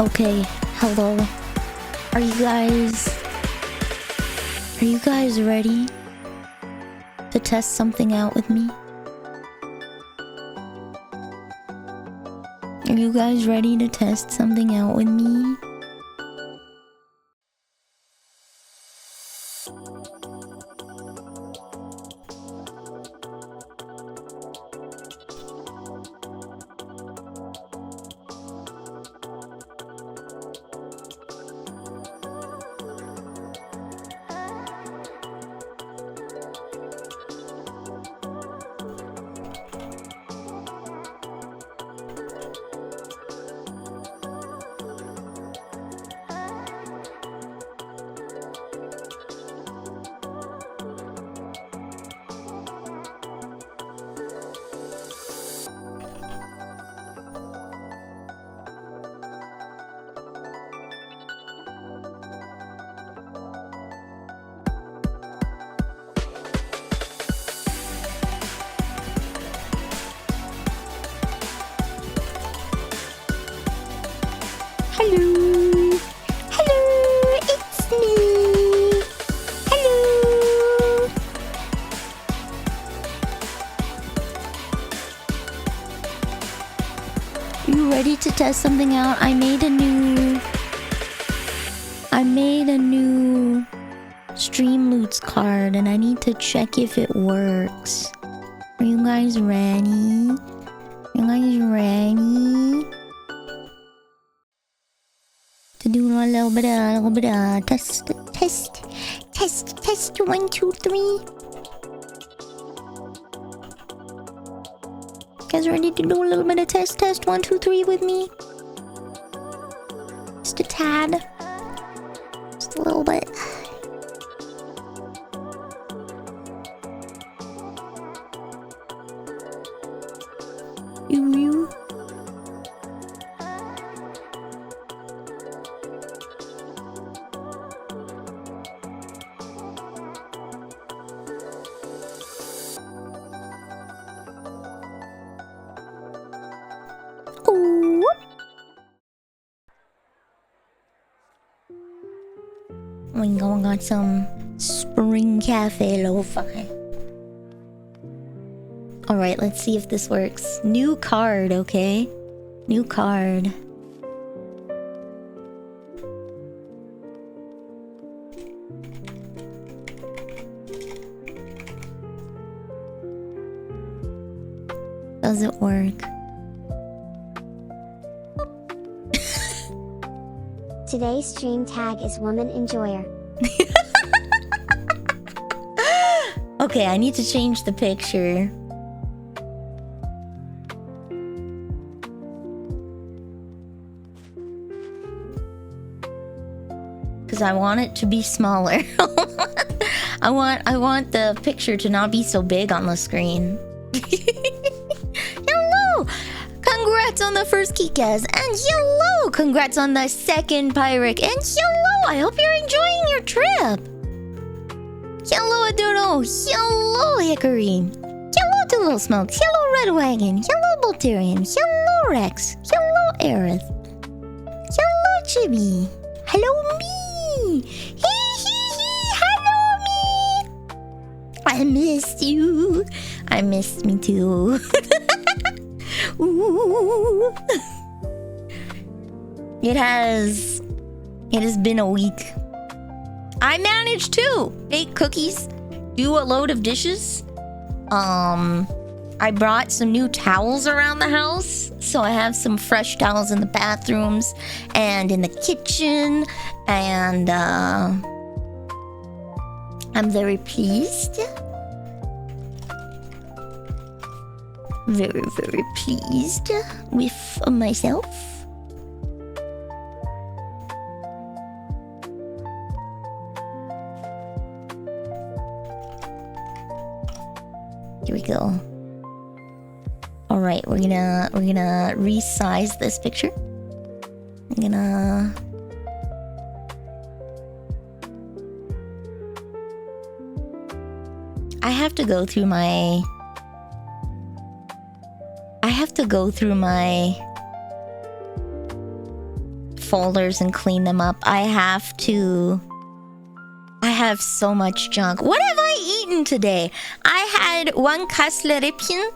Okay, hello. Are you guys ready to test something out with me? Are you guys ready to test something out with me? Hello! Hello! It's me! Hello! You ready to test something out? I made a new Streamloots card and I need to check if it works. Are you guys ready? You guys ready? To do a little bit of test 1 2 3. Guys ready to do a little bit of test 1 2 3 with me? Just a tad, just a little bit. You. Ooh. We got some spring cafe lo-fi. Alright, let's see if this works. New card, okay? New card. Does it work? Today's stream tag is Woman Enjoyer. Okay, I need to change the picture. Because I want it to be smaller. I want the picture to not be so big on the screen. Hello! Congrats on the first Kikas! And hello! Congrats on the second Pyric! And hello! I hope you're enjoying your trip! Hello, Aduro! Hello, Hickory! Hello, Little Smokes! Hello, Red Wagon! Hello, Bolterian! Hello, Rex! Hello, Aerith! Hello, Chibi! Hello, me! Hello, me! I missed you! I missed me too. Ooh. It has been a week. I managed to bake cookies, do a load of dishes. I brought some new towels around the house, so I have some fresh towels in the bathrooms and in the kitchen, and I'm very pleased. Very, very pleased with myself. Here we go. All right, we're gonna resize this picture. I have to go through my folders and clean them up. I have to. I have so much junk. What have I eaten today? I had one Kasslerrippchen.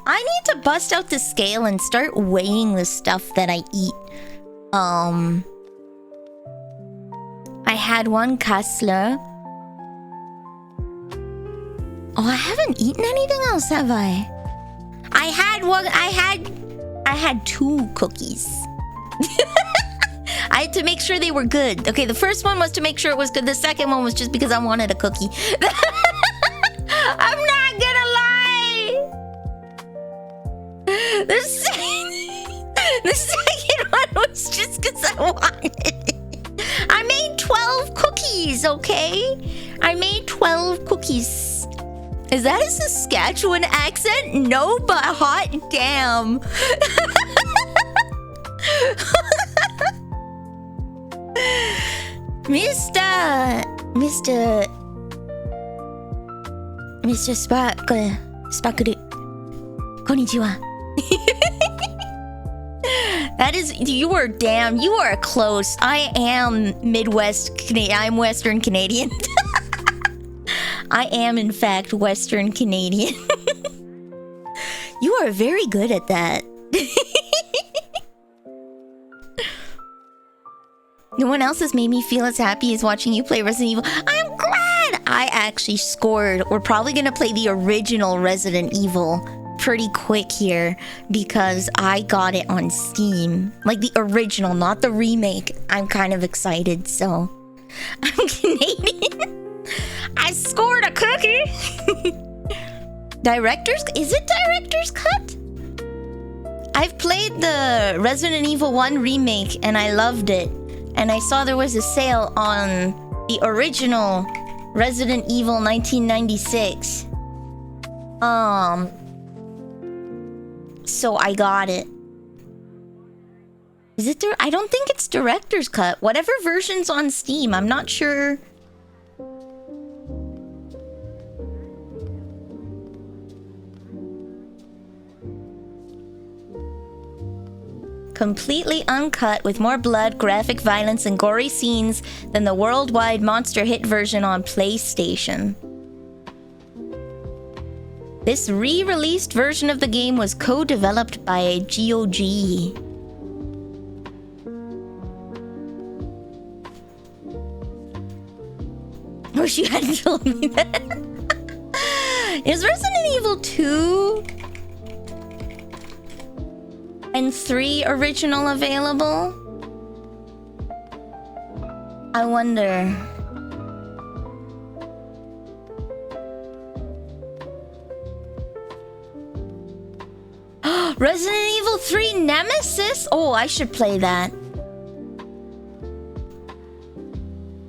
I need to bust out the scale and start weighing the stuff that I eat. I had one Kassler. Oh, I haven't eaten anything else, have I? I had 2 cookies. I had to make sure they were good. Okay, the first one was to make sure it was good. The second one was just because I wanted a cookie. I'm not gonna lie. The second one was just because I wanted it. I made 12 cookies, okay? I made 12 cookies. Is that a Saskatchewan accent? No, but hot damn. Mr. Sparkle. Konnichiwa. That is, you are close. I am I'm Western Canadian. I am, in fact, Western Canadian. You are very good at that. No one else has made me feel as happy as watching you play Resident Evil. I'm glad! I actually scored. We're probably gonna play the original Resident Evil pretty quick here because I got it on Steam. Like the original, not the remake. I'm kind of excited, so... I'm Canadian. I scored a cookie! Is it Director's Cut? I've played the Resident Evil 1 remake and I loved it. And I saw there was a sale on the original Resident Evil 1996. So I got it. Is it I don't think it's Director's Cut. Whatever version's on Steam, I'm not sure. Completely uncut with more blood, graphic violence, and gory scenes than the worldwide monster hit version on PlayStation. This re-released version of the game was co-developed by GOG. Wish you hadn't told me that. Is Resident Evil 2 and 3 original available? I wonder. Resident Evil 3 Nemesis? Oh, I should play that.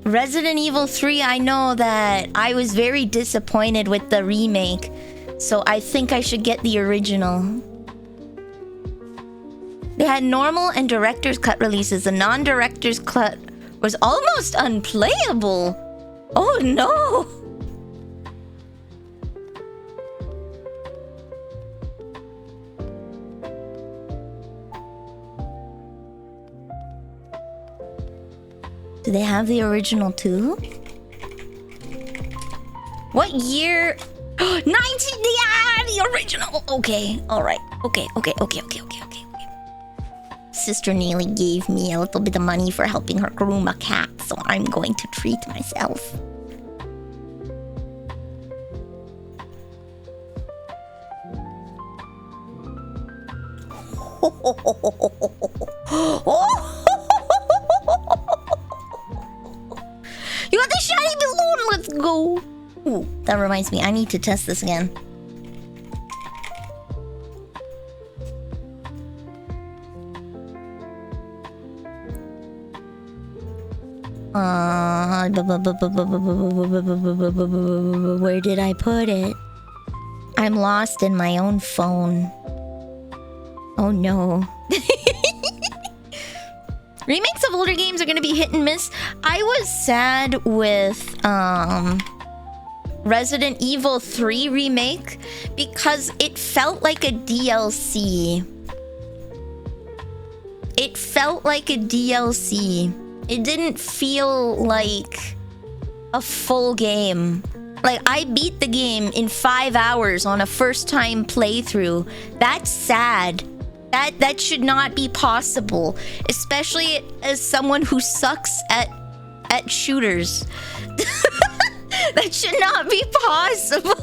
Resident Evil 3, I know that I was very disappointed with the remake, so I think I should get the original. They had normal and director's cut releases. The non-director's cut was almost unplayable. Oh no! Do they have the original too? What year? 19... Yeah, the original! Okay, alright. Okay. Sister Neely gave me a little bit of money for helping her groom a cat, so I'm going to treat myself. You got the shiny balloon, let's go! Ooh, that reminds me, I need to test this again. Where did I put it? I'm lost in my own phone. Oh no. Remakes of older games are gonna be hit and miss. I was sad with Resident Evil 3 remake because it felt like a DLC. it felt like a DLC. It didn't feel like a full game. Like, I beat the game in 5 hours on a first-time playthrough. That's sad. That should not be possible, especially as someone who sucks at shooters. That should not be possible.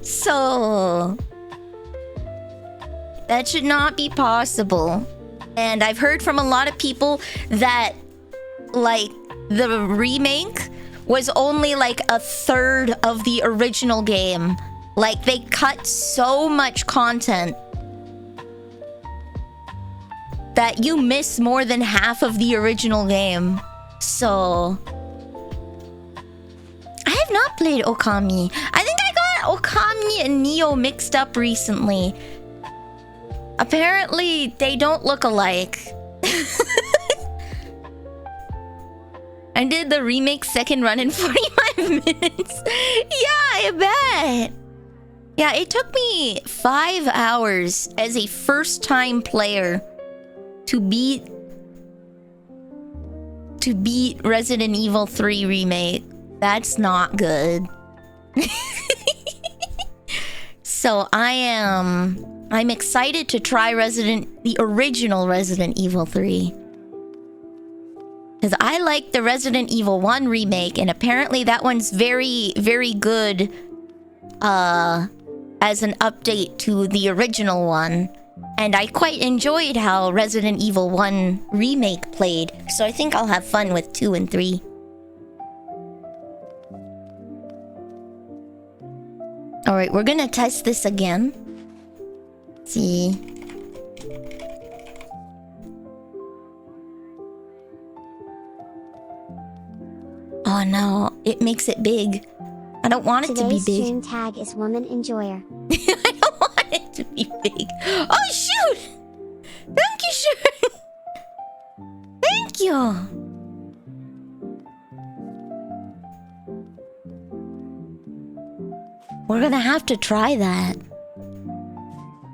So that should not be possible. And I've heard from a lot of people that, like, the remake was only like a third of the original game. Like, they cut so much content that you miss more than half of the original game. So I have not played Okami. I think I got Okami and Neo mixed up recently. Apparently, they don't look alike. I did the remake second run in 45 minutes. Yeah, I bet. Yeah, it took me 5 hours as a first-time player to beat Resident Evil 3 remake. That's not good. So I'm excited to try the original Resident Evil 3. Because I like the Resident Evil 1 remake, and apparently that one's very, very good as an update to the original one. And I quite enjoyed how Resident Evil 1 remake played, so I think I'll have fun with 2 and 3. Alright, we're gonna test this again. Let's see. Oh no, it makes it big. I don't want it to be big. Today's stream tag is Woman Enjoyer. I don't want it to be big. Oh shoot! Thank you, sure. Thank you. We're gonna have to try that.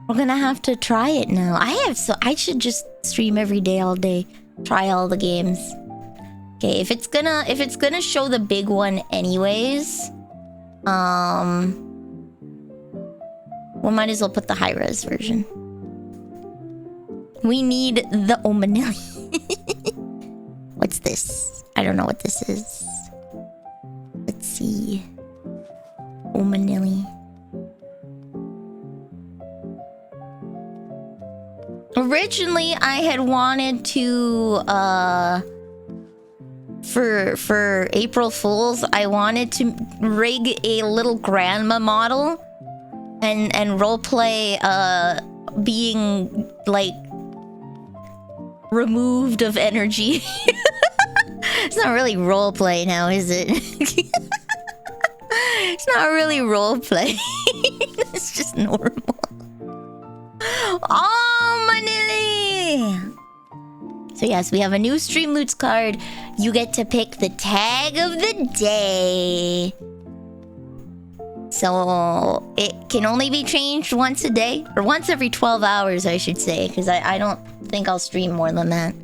We're gonna have to try it now. I should just stream every day, all day. Try all the games. Okay, if it's gonna show the big one anyways, we might as well put the high-res version. We need the Omanili. What's this? I don't know what this is. Let's see. Omanili. Originally, I had wanted to, for April Fools, I wanted to rig a little grandma model and roleplay being like removed of energy. It's not really roleplay now, is it? It's not really roleplay. It's just normal. Oh, Manili! So yes, we have a new Stream Loots card. You get to pick the tag of the day. So it can only be changed once a day, or once every 12 hours, I should say, because I don't think I'll stream more than that.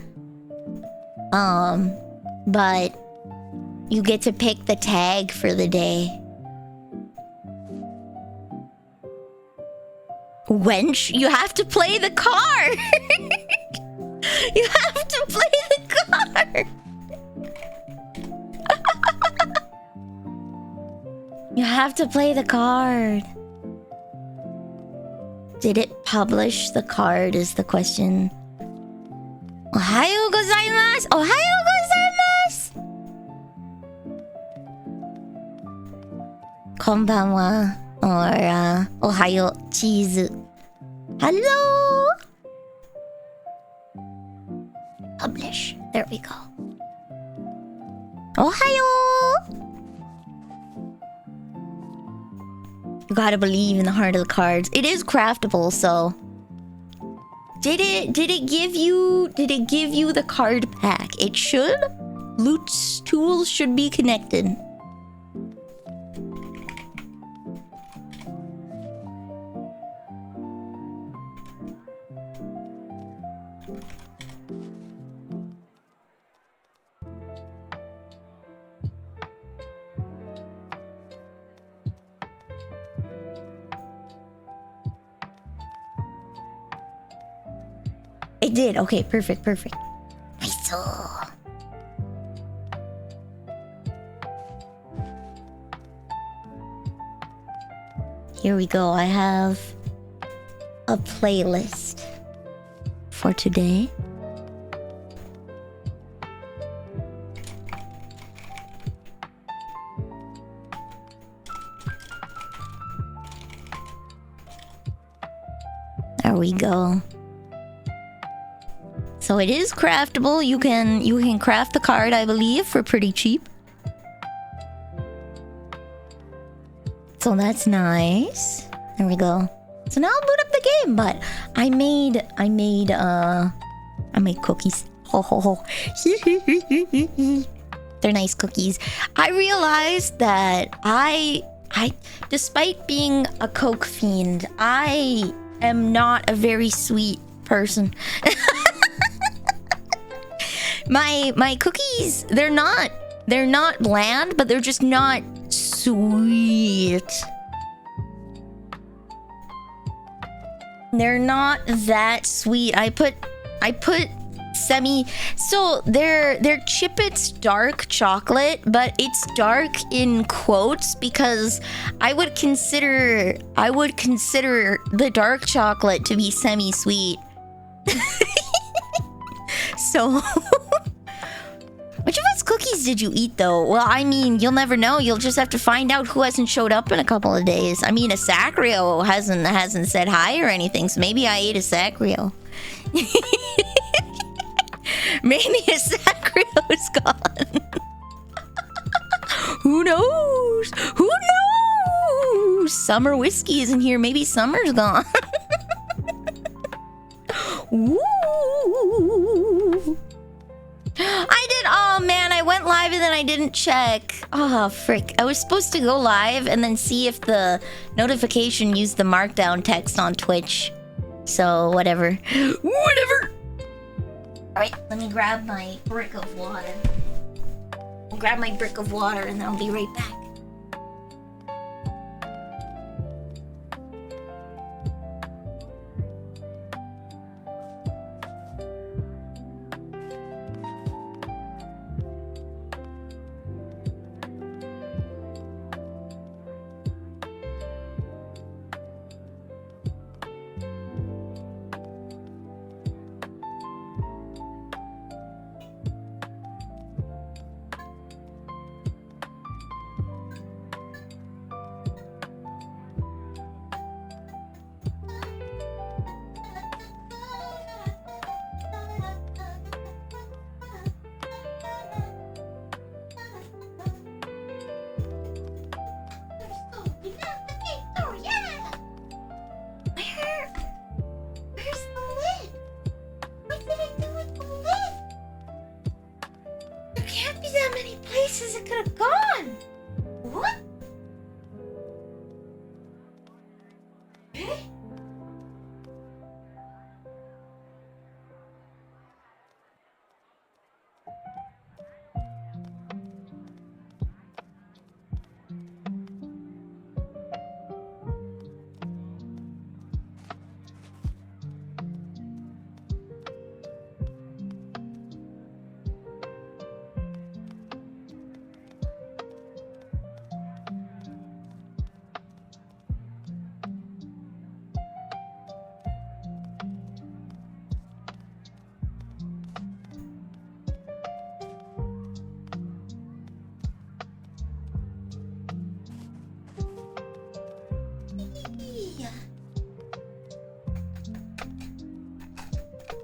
But you get to pick the tag for the day. Wench, you have to play the card. You have to play the card. You have to play the card. Did it publish the card is the question. Ohayou gozaimasu! Ohayou gozaimasu! Konbanwa. Or, Ohayou cheese. Hello! Publish. There we go. Ohayou! You gotta believe in the heart of the cards. It is craftable, so... Did it give you the card pack? It should. Loot's tools should be connected. It did. Okay, perfect, perfect. Nice. Here we go. I have a playlist for today. There we go. So it is craftable. You can craft the card, I believe, for pretty cheap. So that's nice. There we go. So now I'll boot up the game, but I made cookies. Ho ho ho. They're nice cookies. I realized that I despite being a Coke fiend, I am not a very sweet person. My cookies, they're not bland, but they're just not sweet. They're not that sweet. I put semi, so they're Chipit's dark chocolate, but it's dark in quotes because I would consider the dark chocolate to be semi-sweet. So which of us cookies did you eat though? Well, I mean, you'll never know. You'll just have to find out who hasn't showed up in a couple of days. I mean, a Sacrio hasn't said hi or anything, so maybe I ate a Sacrio. Maybe a Sacrio's gone. Who knows? Who knows? Summer whiskey isn't here. Maybe summer's gone. Ooh. I did. Oh man, I went live and then I didn't check. Oh frick. I was supposed to go live and then see if the notification used the markdown text on Twitch. So whatever. Whatever. Alright, let me grab my brick of water. I'll grab my brick of water and then I'll be right back.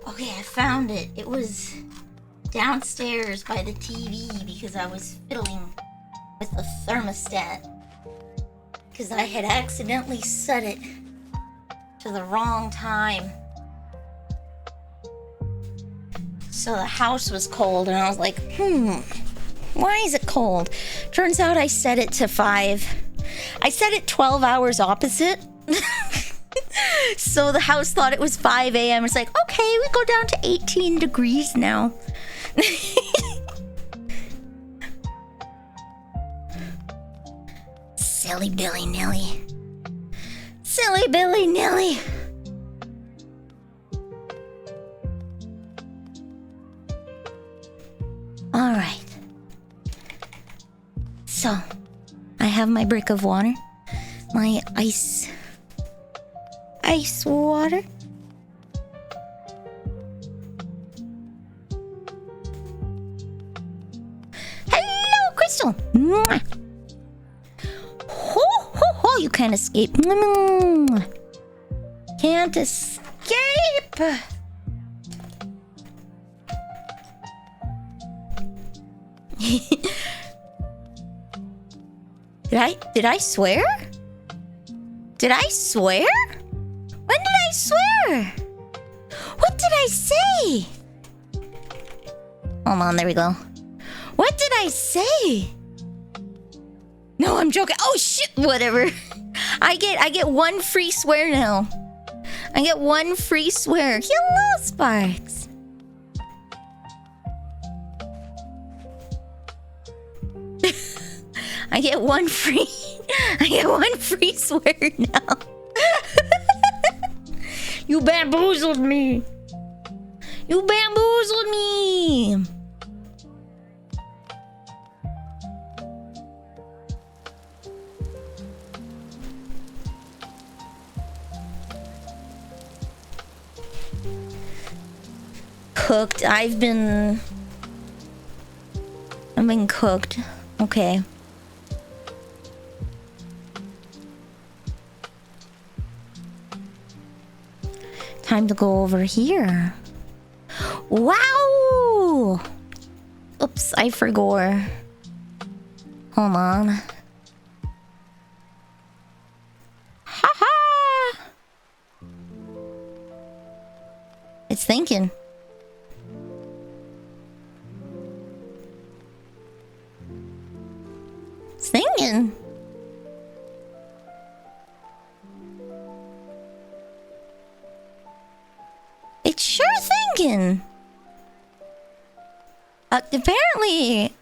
Okay, I found it. It was downstairs by the TV because I was fiddling with the thermostat. Because I had accidentally set it to the wrong time. So the house was cold and I was like, why is it cold? Turns out I set it to 5. I set it 12 hours opposite. So the house thought it was 5 a.m. It's like, okay, okay. We go down to 18 degrees now. Silly Billy Nilly. Silly Billy Nilly. Alright. So, I have my brick of water. My ice water. Hello, Crystal. Mwah. Ho, ho, ho, you can't escape. Mwah. Can't escape. Did I swear? Did I swear? When did I swear? What did I say? Hold on, there we go. What did I say? No, I'm joking. Oh shit, whatever. I get one free swear now. I get one free swear. Hello, Sparks. I get one free swear now. You bamboozled me. You bamboozled me. Cooked. I've been cooked. Okay. Time to go over here. Wow! Oops, I forgot. Hold on. Haha! It's thinking. It's thinking. It's sure thinking. Apparently.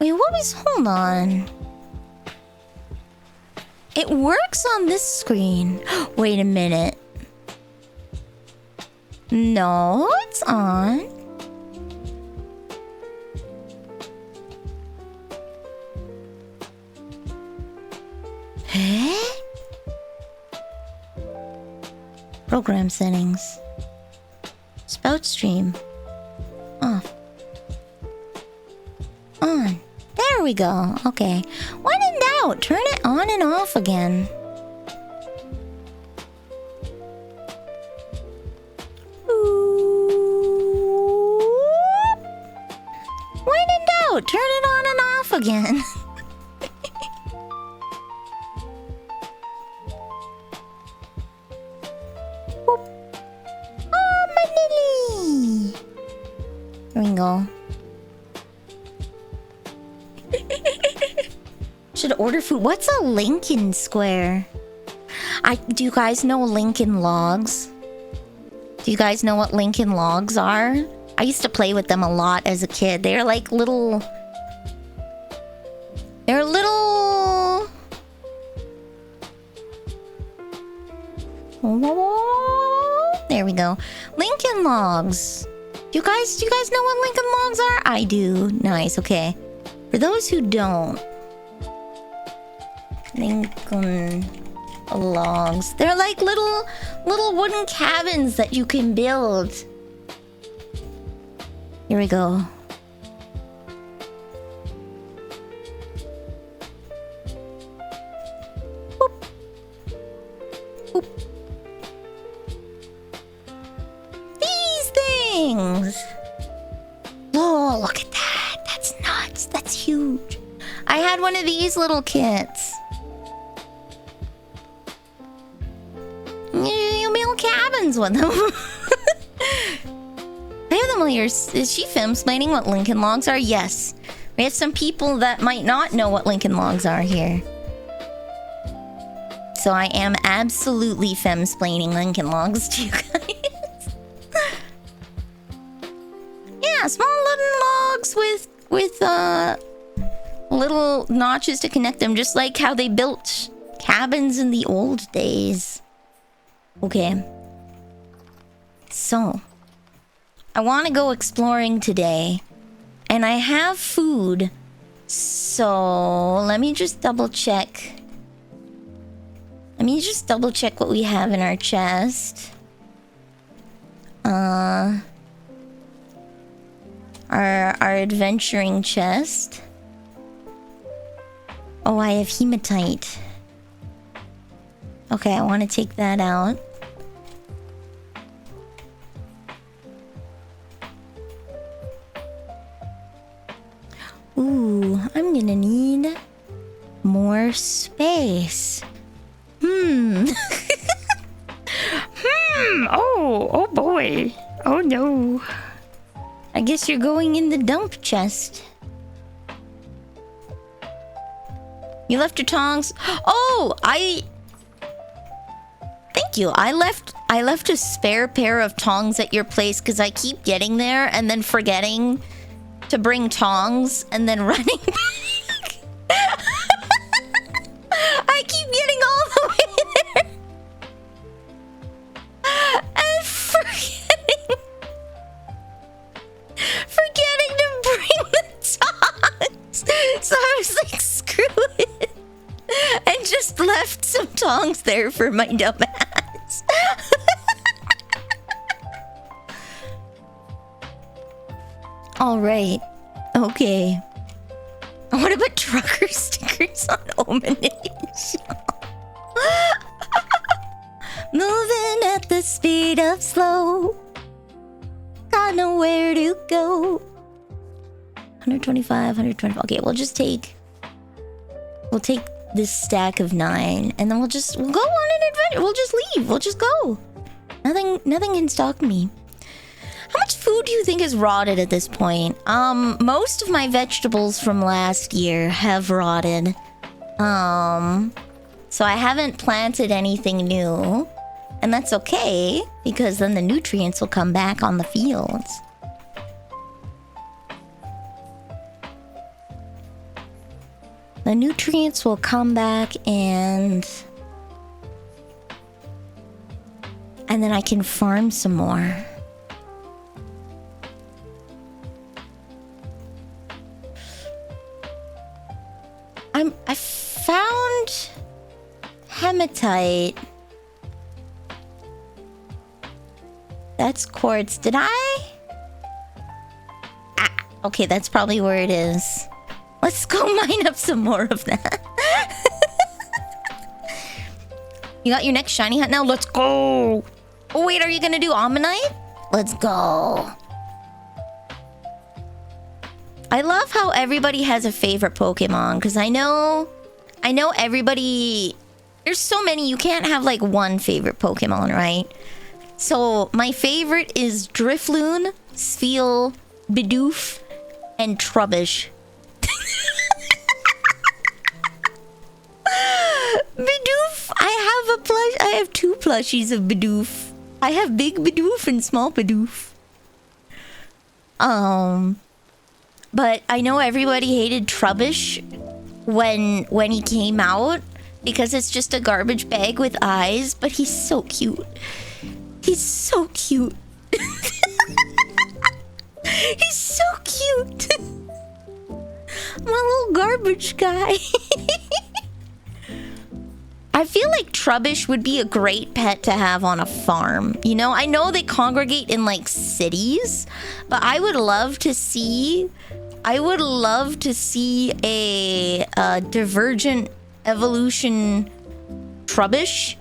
Wait, what was... Hold on. It works on this screen. Wait a minute. No, it's on. Eh? Program settings. Spout stream. Off. On. There we go. Okay. When in doubt, turn it on and off again. When in doubt, turn it on and off again. There we go. Should order food. What's a Lincoln Square? Do you guys know Lincoln Logs? Do you guys know what Lincoln Logs are? I used to play with them a lot as a kid. They're like little... They're little... There we go. Lincoln Logs. Do you guys know what Lincoln Logs are? I do. Nice, okay. For those who don't, Lincoln Logs. They're like little wooden cabins that you can build. Here we go. Boop. Boop. These things. Oh, look at that. That's nuts. That's huge. I had one of these little kits. You build cabins with them. I have them here. Is she film-splaining what Lincoln Logs are? Yes. We have some people that might not know what Lincoln Logs are here. So I am absolutely fem-splaining Lincoln Logs to you guys. Yeah, small wooden logs with little notches to connect them, just like how they built cabins in the old days. Okay. So, I want to go exploring today, and I have food. So, let me just double check. Let me just double check what we have in our chest. Our adventuring chest. Oh, I have hematite. Okay, I want to take that out. Ooh, I'm gonna need more space. Oh boy. Oh no. I guess you're going in the dump chest. You left your tongs. Oh, thank you. I left a spare pair of tongs at your place because I keep getting there and then forgetting to bring tongs and then running back. I keep getting all the way there and forgetting to bring the tongs. So I was like, screw it, and just left some tongs there for my dumb ass. All right. Okay. I want to put trucker stickers on Omination. Moving at the speed of slow. Got nowhere to go. 125, 125. Okay, we'll take this stack of 9, and then we'll go on an adventure. We'll just leave. We'll just go. Nothing can stop me. How much food do you think is rotted at this point? Most of my vegetables from last year have rotted. So I haven't planted anything new. And that's okay, because then the nutrients will come back on the fields. The nutrients will come back and then I can farm some more. I found hematite. That's quartz. Did I? Ah, okay, that's probably where it is. Let's go mine up some more of that. You got your next shiny hunt now? Let's go. Oh, wait, are you gonna do Ammonite? Let's go. I love how everybody has a favorite Pokemon, because I know everybody... There's so many, you can't have like one favorite Pokemon, right? So my favorite is Drifloon, Spheal, Bidoof, and Trubbish. Bidoof, I have 2 plushies of Bidoof. I have Big Bidoof and Small Bidoof. But I know everybody hated Trubbish when he came out because it's just a garbage bag with eyes, but he's so cute. He's so cute. He's so cute. My little garbage guy. I feel like Trubbish would be a great pet to have on a farm. You know, I know they congregate in like cities, but I would love to see a Divergent Evolution Trubbish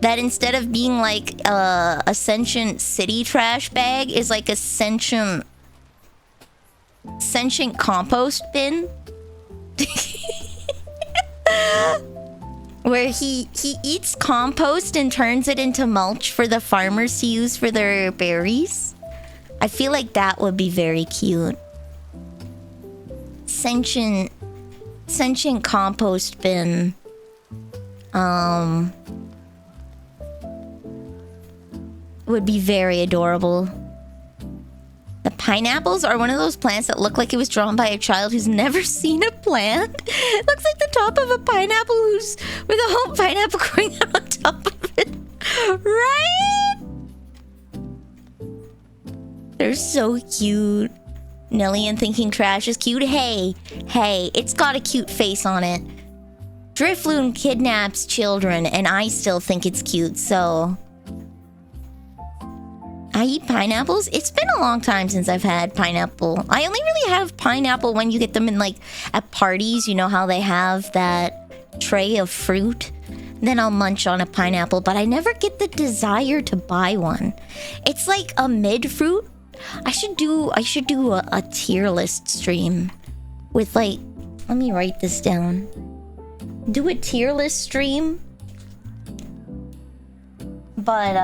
that instead of being like a sentient city trash bag is like a sentient compost bin. Where he eats compost and turns it into mulch for the farmers to use for their berries. I feel like that would be very cute. Sentient compost bin. Would be very adorable. The pineapples are one of those plants that look like it was drawn by a child who's never seen a plant. It looks like the top of a pineapple with a whole pineapple growing out on top of it. Right? They're so cute. Nellian thinking trash is cute. Hey, it's got a cute face on it. Drifloon kidnaps children, and I still think it's cute, so... I eat pineapples. It's been a long time since I've had pineapple. I only really have pineapple when you get them in, like, at parties. You know how they have that tray of fruit? Then I'll munch on a pineapple, but I never get the desire to buy one. It's like a mid-fruit. I should do a tier list stream with, like... Let me write this down. Do a tier list stream. But,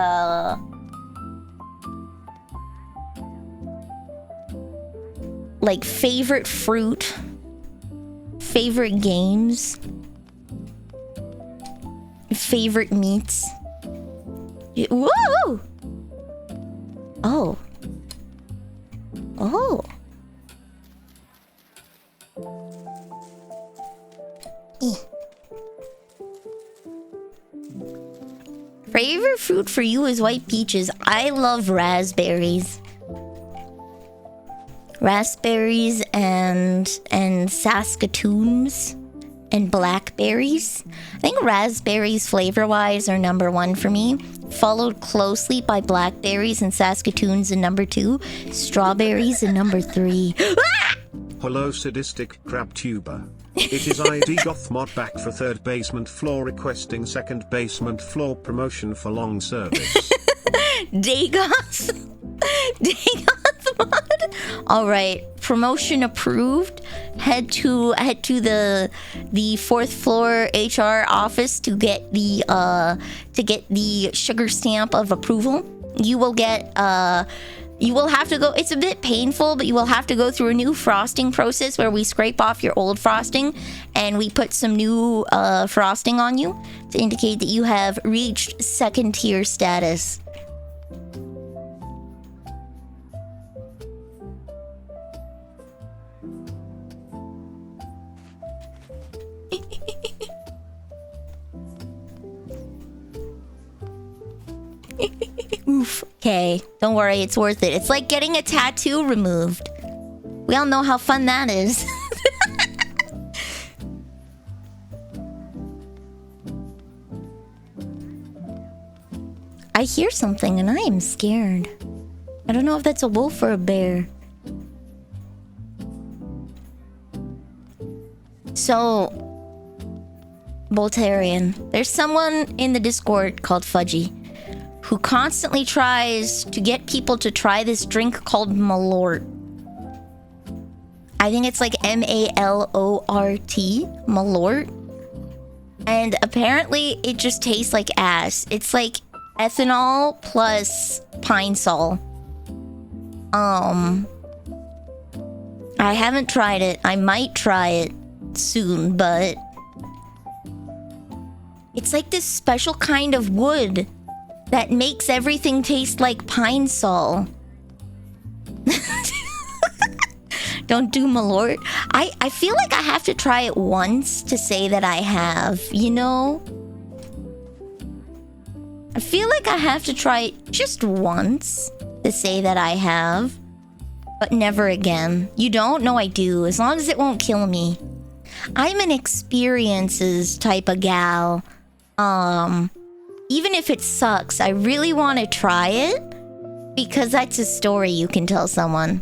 like, favorite fruit, favorite games, favorite meats. Whoa! Oh. Oh. Favorite fruit for you is white peaches. I love raspberries. Raspberries and Saskatoons and blackberries. I think raspberries flavor-wise are number 1 for me, followed closely by blackberries and Saskatoons in number 2, strawberries in number 3. Hello sadistic crab tuber. It is ID Gothmod back for third basement floor requesting second basement floor promotion for long service. Dagoth mod. All right, promotion approved. Head to the 4th floor HR office to get the sugar stamp of approval. You will have to go. It's a bit painful, but you will have to go through a new frosting process where we scrape off your old frosting and we put some new frosting on you to indicate that you have reached 2nd tier status. Oof. Okay, don't worry, it's worth it. It's like getting a tattoo removed. We all know how fun that is. I hear something and I am scared. I don't know if that's a wolf or a bear. So, Boltarian, there's someone in the Discord called Fudgy who constantly tries to get people to try this drink called Malort. I think it's like M-A-L-O-R-T, Malort. And apparently it just tastes like ass. It's like ethanol plus pine sol. I haven't tried it. I might try it soon, but it's like this special kind of wood that makes everything taste like pine sol. Don't do Malort. I feel like I have to try it once to say that I have, you know? I feel like I have to try it just once to say that I have, but never again. You don't? No, I do, as long as it won't kill me. I'm an experiences type of gal. Even if it sucks, I really want to try it because that's a story you can tell someone.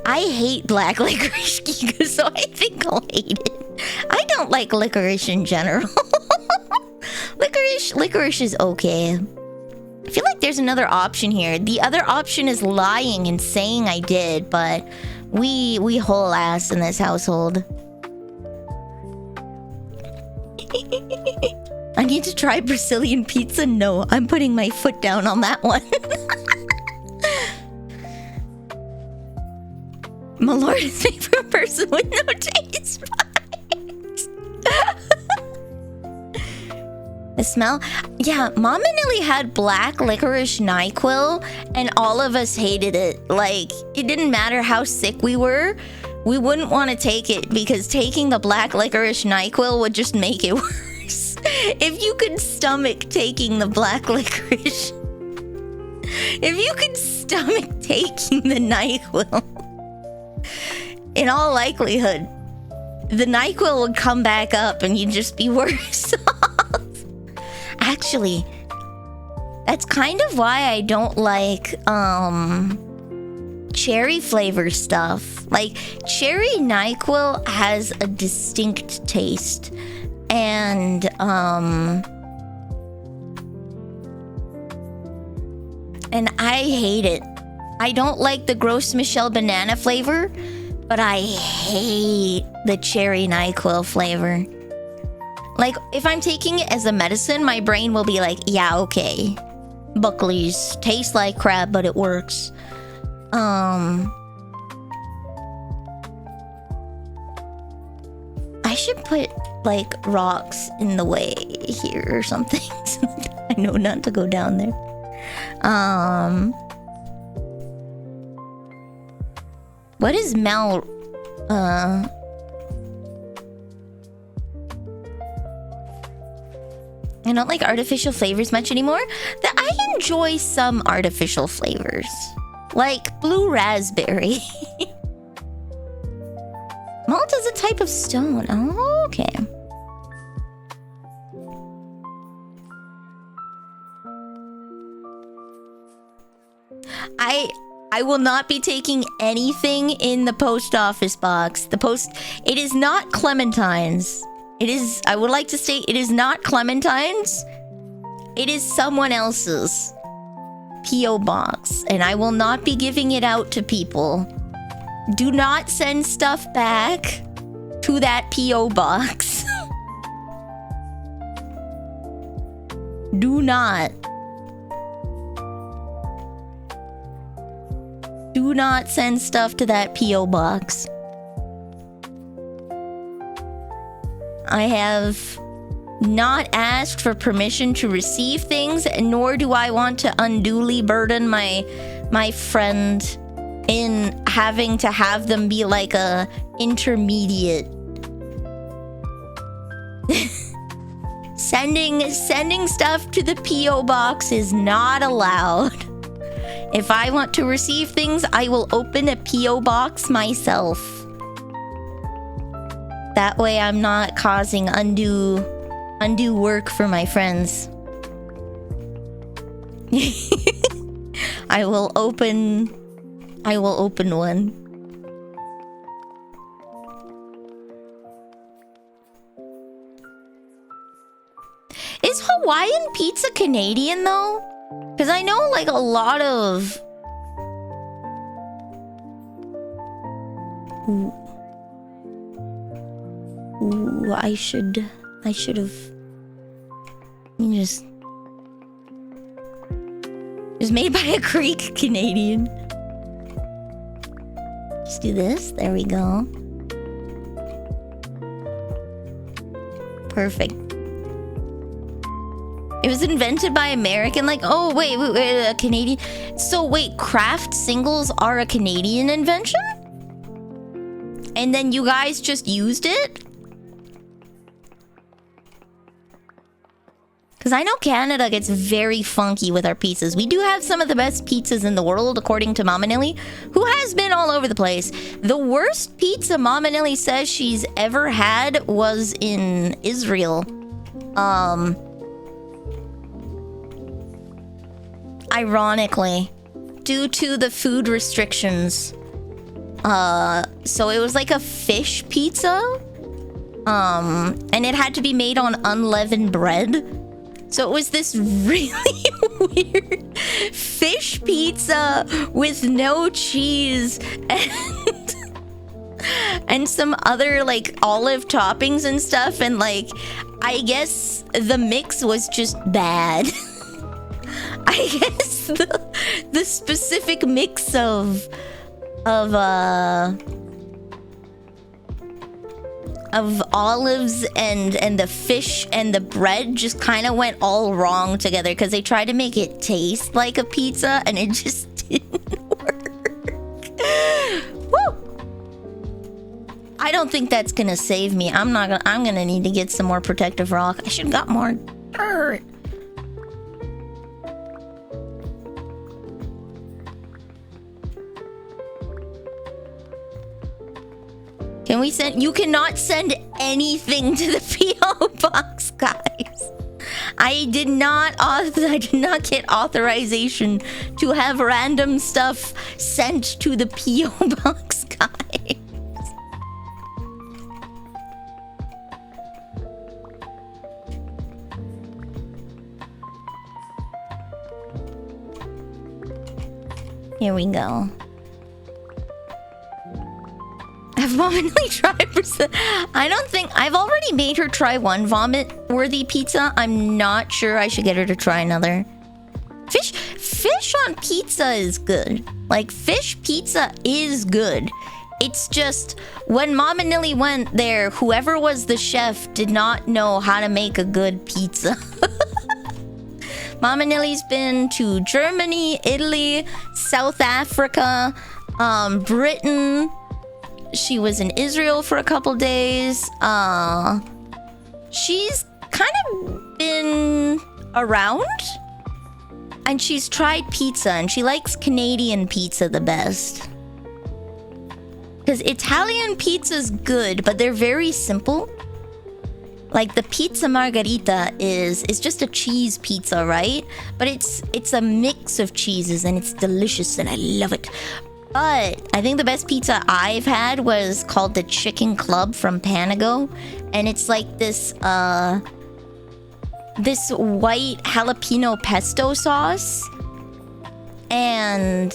I hate black licorice, Giga, so I think I'll hate it. I don't like licorice in general. Licorice is okay. I feel like there's another option here. The other option is lying and saying I did, but we whole ass in this household. I need to try Brazilian pizza? No, I'm putting my foot down on that one. Malort is made for a person with no taste buds. The smell? Yeah, Mom and Lily had black licorice NyQuil, and all of us hated it. Like, it didn't matter how sick we were. We wouldn't want to take it because taking the black licorice NyQuil would just make it worse. If you could stomach taking the black licorice... If you could stomach taking the NyQuil, in all likelihood, the NyQuil would come back up and you'd just be worse off. Actually, that's kind of why I don't like cherry flavor stuff. Like, cherry NyQuil has a distinct taste. And I hate it. I don't like the Gross Michelle banana flavor, but I hate the cherry NyQuil flavor. Like, if I'm taking it as a medicine, my brain will be like, yeah, okay. Buckley's tastes like crap, but it works. I should put, like, rocks in the way here or something. So I know not to go down there. What is Mel? I don't like artificial flavors much anymore. I enjoy some artificial flavors, like blue raspberry. Malt is a type of stone. Oh, okay. I will not be taking anything in the post office box. It is not Clementine's. I would like to state, it is not Clementine's. It is someone else's P.O. box, and I will not be giving it out to people. Do not send stuff back to that P.O. box. Do not. Do not send stuff to that P.O. box. I have not asked for permission to receive things, nor do I want to unduly burden my friend in having to have them be like a intermediate. Sending stuff to the P.O. box is not allowed. If I want to receive things, I will open a P.O. box myself. That way I'm not causing undue work for my friends. I will open one. Is Hawaiian pizza Canadian though? Because I know like a lot of... Ooh, I should have... Just made by a Greek Canadian. Just do this. There we go. Perfect. It was invented by American, like, oh, wait, a Canadian. So wait, craft singles are a Canadian invention? And then you guys just used it? Because I know Canada gets very funky with our pizzas. We do have some of the best pizzas in the world, according to Mama Nilly, who has been all over the place. The worst pizza Mama Nilly says she's ever had was in Israel. Ironically, due to the food restrictions. So it was like a fish pizza. And it had to be made on unleavened bread. So it was this really weird fish pizza with no cheese and some other like olive toppings and stuff. And like, I guess the mix was just bad. I guess the specific mix of of olives and the fish and the bread just kind of went all wrong together because they tried to make it taste like a pizza and it just didn't work. Woo! I don't think that's gonna save me. I'm gonna need to get some more protective rock. I should have got more dirt. Can we send? You cannot send anything to the PO box, guys. I did not get authorization to have random stuff sent to the PO box, guys. Here we go. Have Mom and Lee tried? I don't think I've already made her try one vomit-worthy pizza. I'm not sure I should get her to try another. Fish on pizza is good. Like, fish pizza is good. It's just when Mom and Nilly went there, whoever was the chef did not know how to make a good pizza. Mom and Nilly's been to Germany, Italy, South Africa, Britain. She was in Israel for a couple days. She's kind of been around. And she's tried pizza, and she likes Canadian pizza the best. Because Italian pizza's good, but they're very simple. Like the pizza margherita is just a cheese pizza, right? But it's a mix of cheeses, and it's delicious, and I love it. But I think the best pizza I've had was called the Chicken Club from Panago. And it's like this white jalapeno pesto sauce. And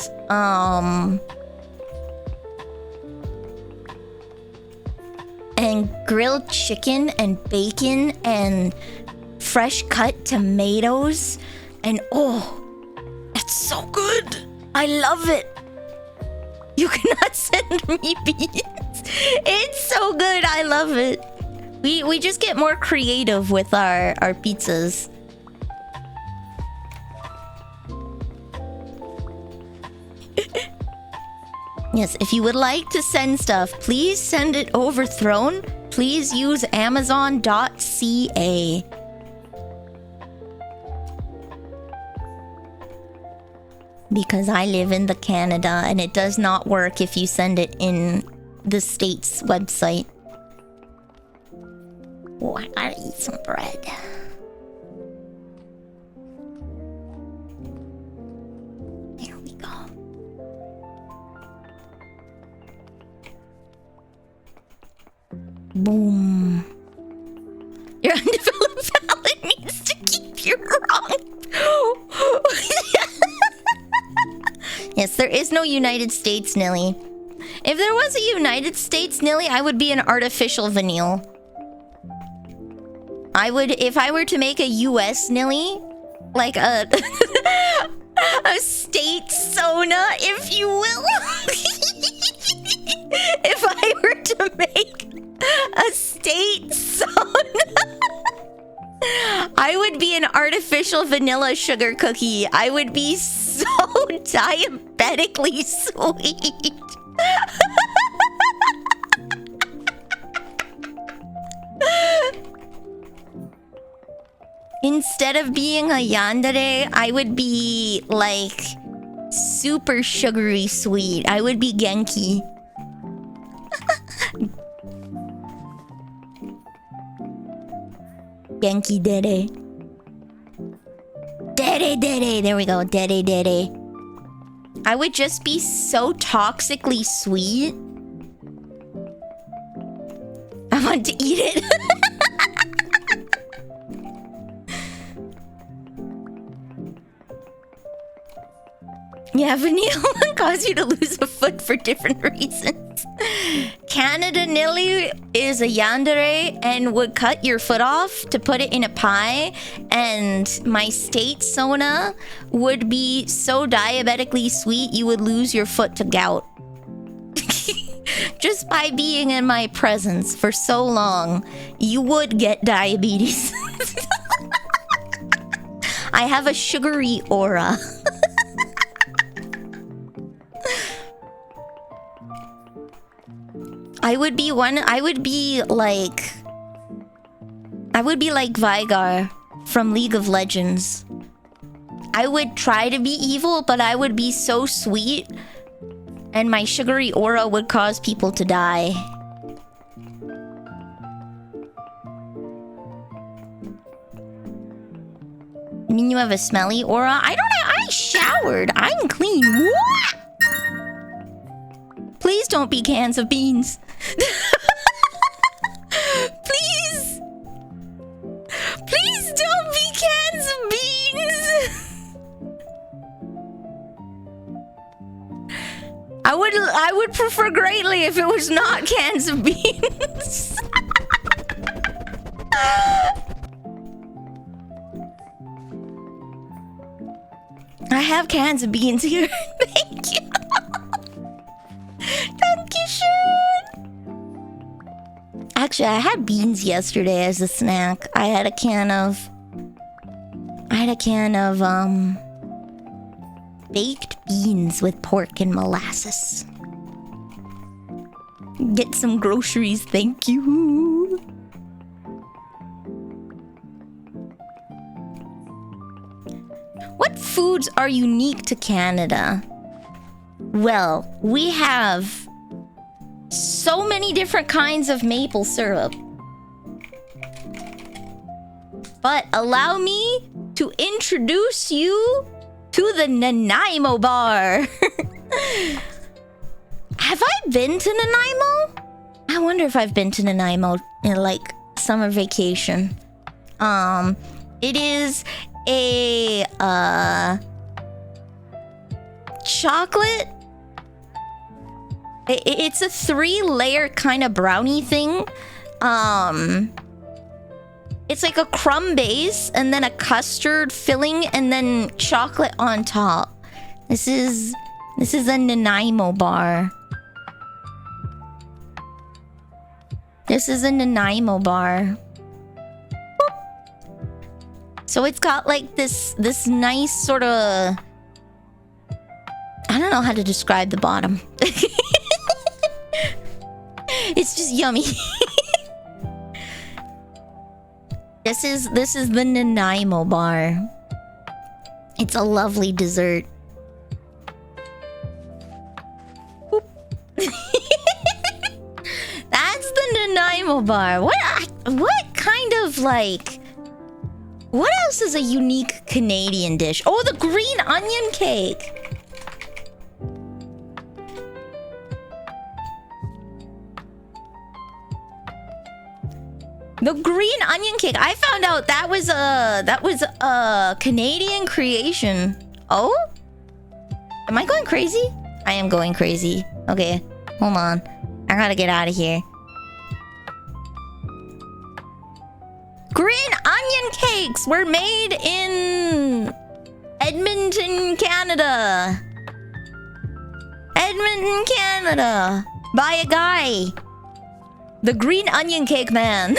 grilled chicken and bacon and fresh cut tomatoes. And oh, it's so good. I love it. You cannot send me beans. It's so good. I love it. We just get more creative with our pizzas. Yes, if you would like to send stuff, please send it overthrown. Please use Amazon.ca. Because I live in the Canada and it does not work if you send it in the States website. Oh, I gotta eat some bread. There we go. Boom. Your undeveloped palate needs to keep you wrong. Yes, there is no United States, Nilly. If there was a United States, Nilly, I would be an artificial vanille. I would, if I were to make a US Nilly, like a a state Sona, if you will. If I were to make a state Sona, I would be an artificial vanilla sugar cookie. I would be so diabetically sweet. Instead of being a yandere, I would be like super sugary sweet. I would be Genki. Genki dere. Dere dere. There we go. Dere dere. I would just be so toxically sweet. I want to eat it. Yeah, vanilla will cause you to lose a foot for different reasons. Canada Nilly is a yandere and would cut your foot off to put it in a pie. And my state Sona would be so diabetically sweet you would lose your foot to gout. just by being in my presence for so long, you would get diabetes. I have a sugary aura. I would be like Vigar from League of Legends. I would try to be evil, but I would be so sweet, and my sugary aura would cause people to die. You mean you have a smelly aura? I don't know. I showered. I'm clean. What? Please don't be cans of beans. Please. Please don't be cans of beans. I would prefer greatly if it was not cans of beans. I have cans of beans here. Thank you. Dankeschön. Actually, I had beans yesterday as a snack. I had a can of baked beans with pork and molasses. Get some groceries, thank you. What foods are unique to Canada? Well, we have so many different kinds of maple syrup. But allow me to introduce you to the Nanaimo bar. Have I been to Nanaimo? I wonder if I've been to Nanaimo in like summer vacation. It is a chocolate. It's a 3-layer kind of brownie thing. It's like a crumb base and then a custard filling and then chocolate on top. This is a Nanaimo bar. This is a Nanaimo bar. So it's got like this nice sort of, I don't know how to describe the bottom. It's just yummy. This is the Nanaimo bar. It's a lovely dessert. That's the Nanaimo bar. What kind of like, what else is a unique Canadian dish? Oh, the green onion cake. The green onion cake. I found out that was a Canadian creation. Oh? Am I going crazy? I am going crazy. Okay, hold on. I gotta get out of here. Green onion cakes were made in Edmonton, Canada. Edmonton, Canada. By a guy. The green onion cake man.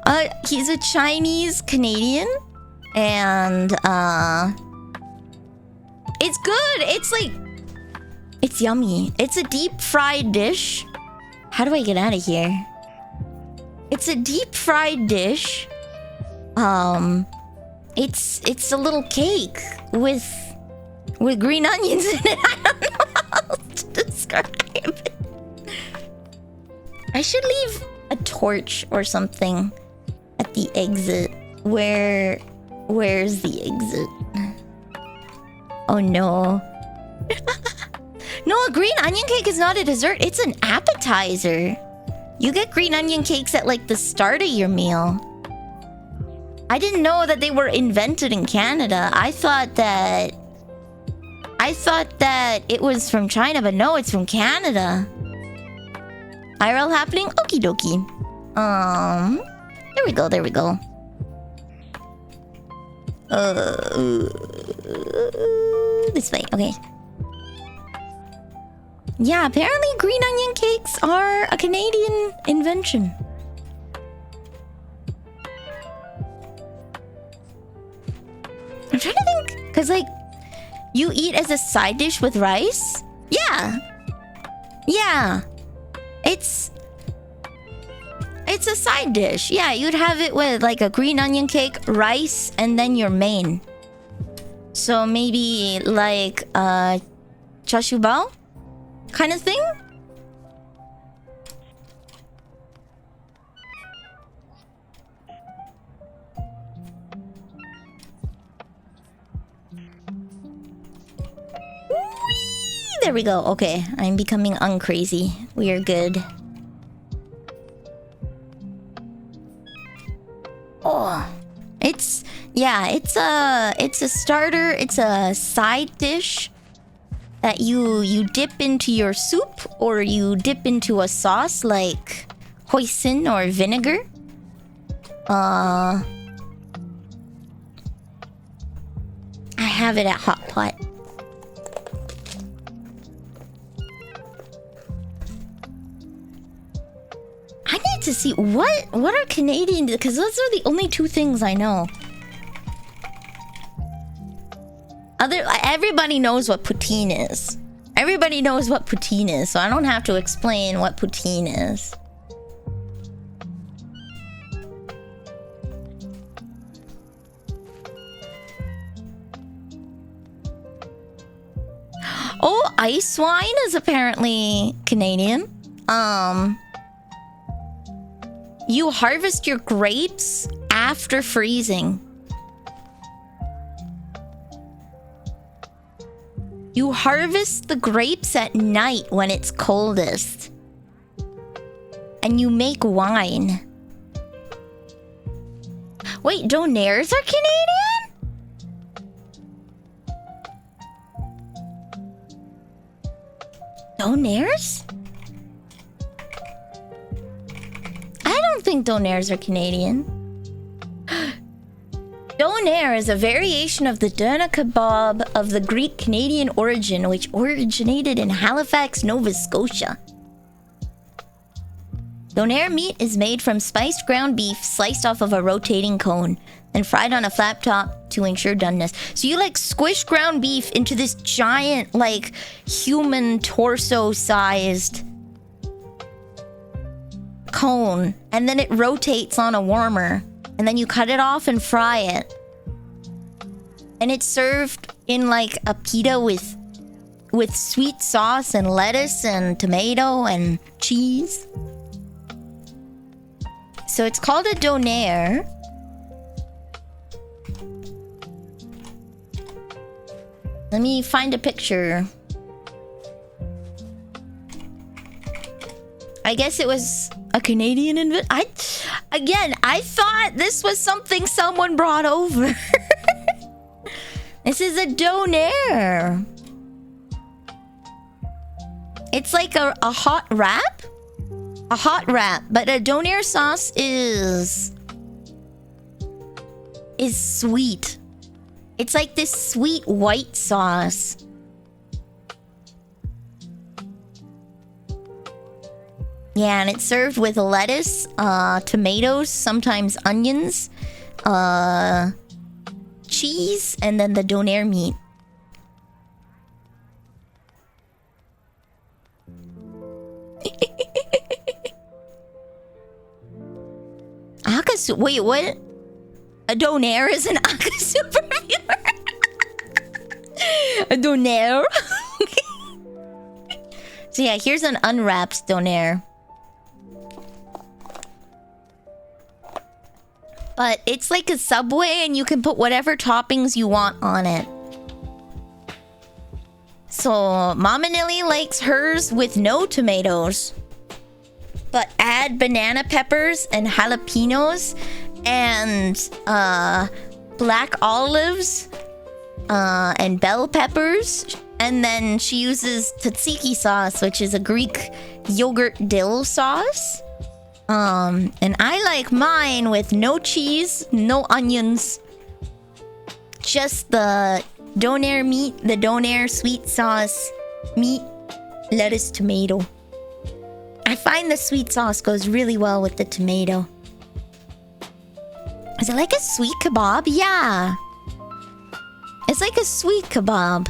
And he's a Chinese Canadian. And it's good. It's like, it's yummy. It's a deep fried dish. How do I get out of here? It's a deep fried dish. It's a little cake with green onions in it. I don't know how else to describe it. I should leave a torch or something at the exit. Where's the exit? Oh no. No, a green onion cake is not a dessert. It's an appetizer. You get green onion cakes at like the start of your meal. I didn't know that they were invented in Canada. I thought that it was from China, but no, it's from Canada. IRL happening? Okie dokie. There we go, there we go. This way, okay. Yeah, apparently green onion cakes are a Canadian invention. I'm trying to think, because like, you eat as a side dish with rice? Yeah. Yeah. It's a side dish. Yeah, you'd have it with like a green onion cake, rice, and then your main. So maybe like chashu bao kind of thing? Whee! There we go. Okay, I'm becoming uncrazy. We are good. Oh, it's a starter. It's a side dish that you dip into your soup or you dip into a sauce like hoisin or vinegar. I have it at hot pot. I need to see what are Canadian, because those are the only two things I know. Everybody knows what poutine is. Everybody knows what poutine is, so I don't have to explain what poutine is. Oh, ice wine is apparently Canadian. You harvest your grapes after freezing. You harvest the grapes at night when it's coldest. And you make wine. Wait, donaires are Canadian? Donaires? I don't think donaires are Canadian. Donair is a variation of the doner kebab of the Greek Canadian origin, which originated in Halifax, Nova Scotia. Donair meat is made from spiced ground beef sliced off of a rotating cone and fried on a flat top to ensure doneness. So you like squish ground beef into this giant, like, human torso-sized cone, and then it rotates on a warmer, and then you cut it off and fry it. And it's served in like a pita with sweet sauce and lettuce and tomato and cheese. So it's called a donaire. Let me find a picture. I guess it was a Canadian invention. I thought this was something someone brought over. This is a donaire. It's like a hot wrap. A hot wrap, but a donaire sauce is sweet. It's like this sweet white sauce. Yeah, and it's served with lettuce, tomatoes, sometimes onions, cheese, and then the donaire meat. Akasu, wait, what? A donaire is an Aka super viewer? A donaire? So yeah, here's an unwrapped donaire. But it's like a Subway and you can put whatever toppings you want on it. So Mama Nilly likes hers with no tomatoes. But add banana peppers and jalapenos and black olives and bell peppers. And then she uses tzatziki sauce, which is a Greek yogurt dill sauce. And I like mine with no cheese, no onions. Just the donaire meat, the donaire sweet sauce meat, lettuce tomato. I find the sweet sauce goes really well with the tomato. Is it like a sweet kebab? Yeah. It's like a sweet kebab.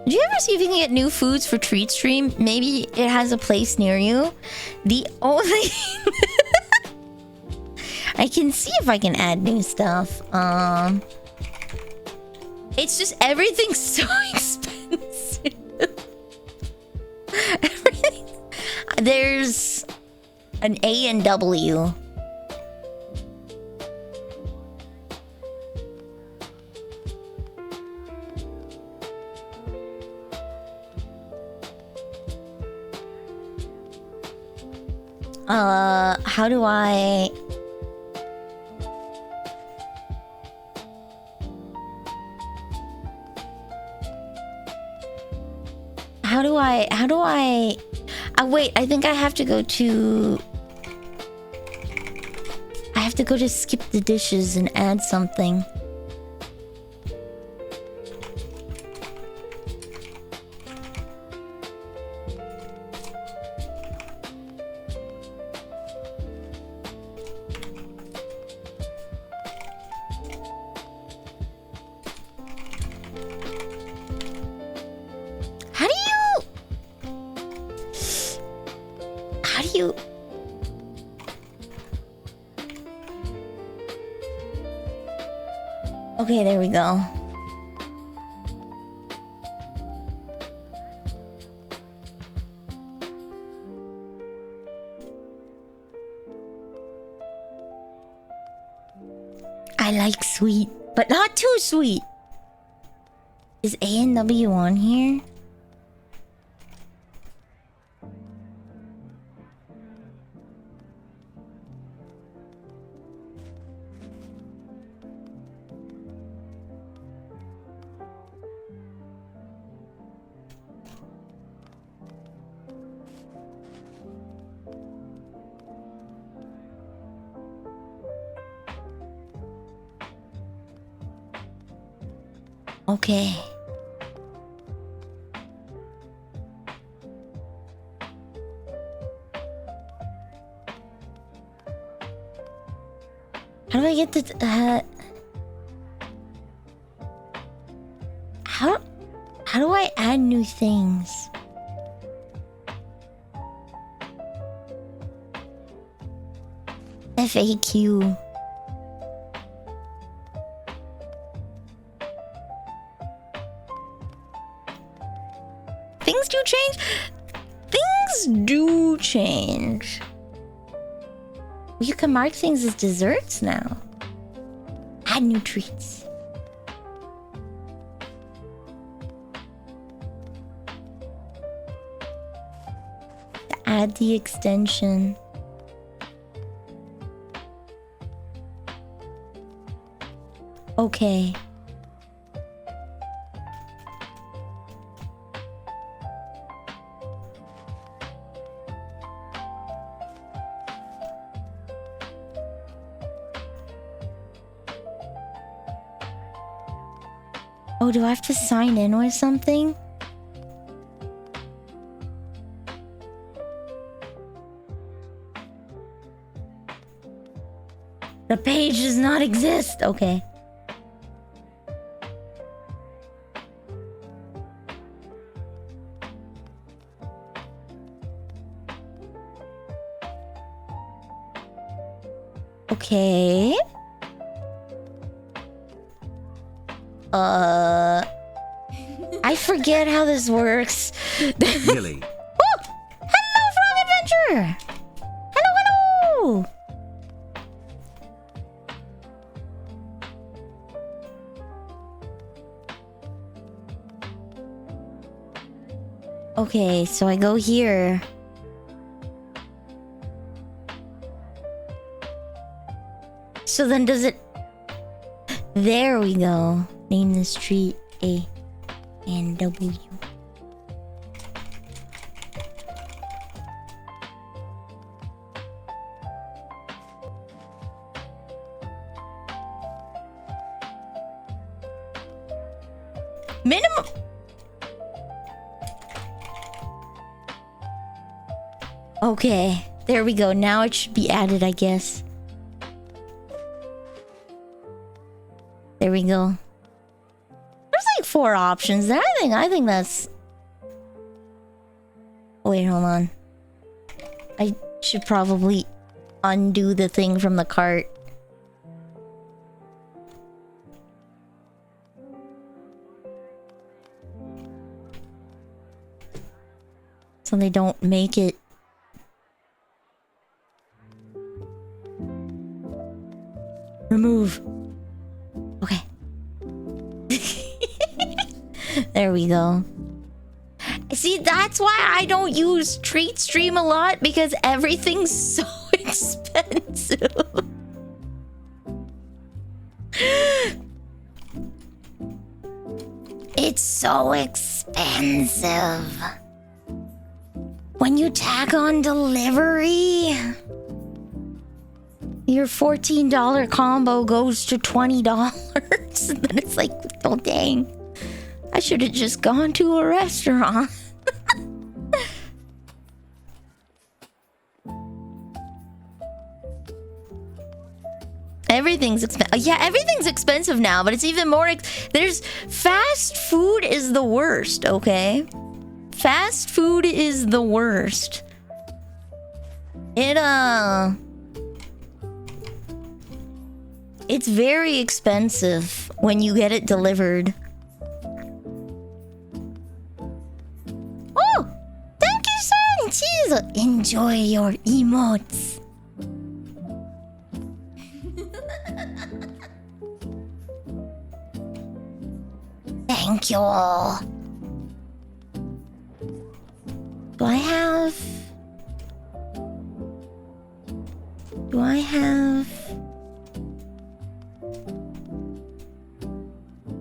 Did you ever see if you can get new foods for Treat Stream? Maybe it has a place near you. The only... I can see if I can add new stuff. It's just everything's so expensive. Everything. There's an A and W. How do I... wait, I think I have to go to... I have to go to skip the dishes and add something. Okay, there we go. I like sweet, but not too sweet. Is A and W on here? Okay. How do I get the how do I add new things? FAQ. Things do change. Things do change. You can mark things as desserts now. Add new treats. Add the extension. Okay. Oh, do I have to sign in or something? The page does not exist. Okay. Okay. I forget how this works. Really? Oh! Hello, Frog Adventure! Hello, hello! Okay, so I go here. So then does it... There we go. Name this treat A and W. Minimum. Okay, there we go. Now it should be added, I guess. There we go. There's like 4 options there. I think that's... Wait, hold on. I should probably undo the thing from the cart. So they don't make it. Remove. Okay. There we go. See, that's why I don't use Treat Stream a lot, because everything's so expensive. It's so expensive. When you tack on delivery, your $14 combo goes to $20. And then it's like, oh dang. I should have just gone to a restaurant. Everything's expensive. Yeah, everything's expensive now, but it's even more. There's fast food is the worst, okay? Fast food is the worst. It's very expensive when you get it delivered. Oh, thank you, son. Jeez, enjoy your emotes. Thank you all. Do I have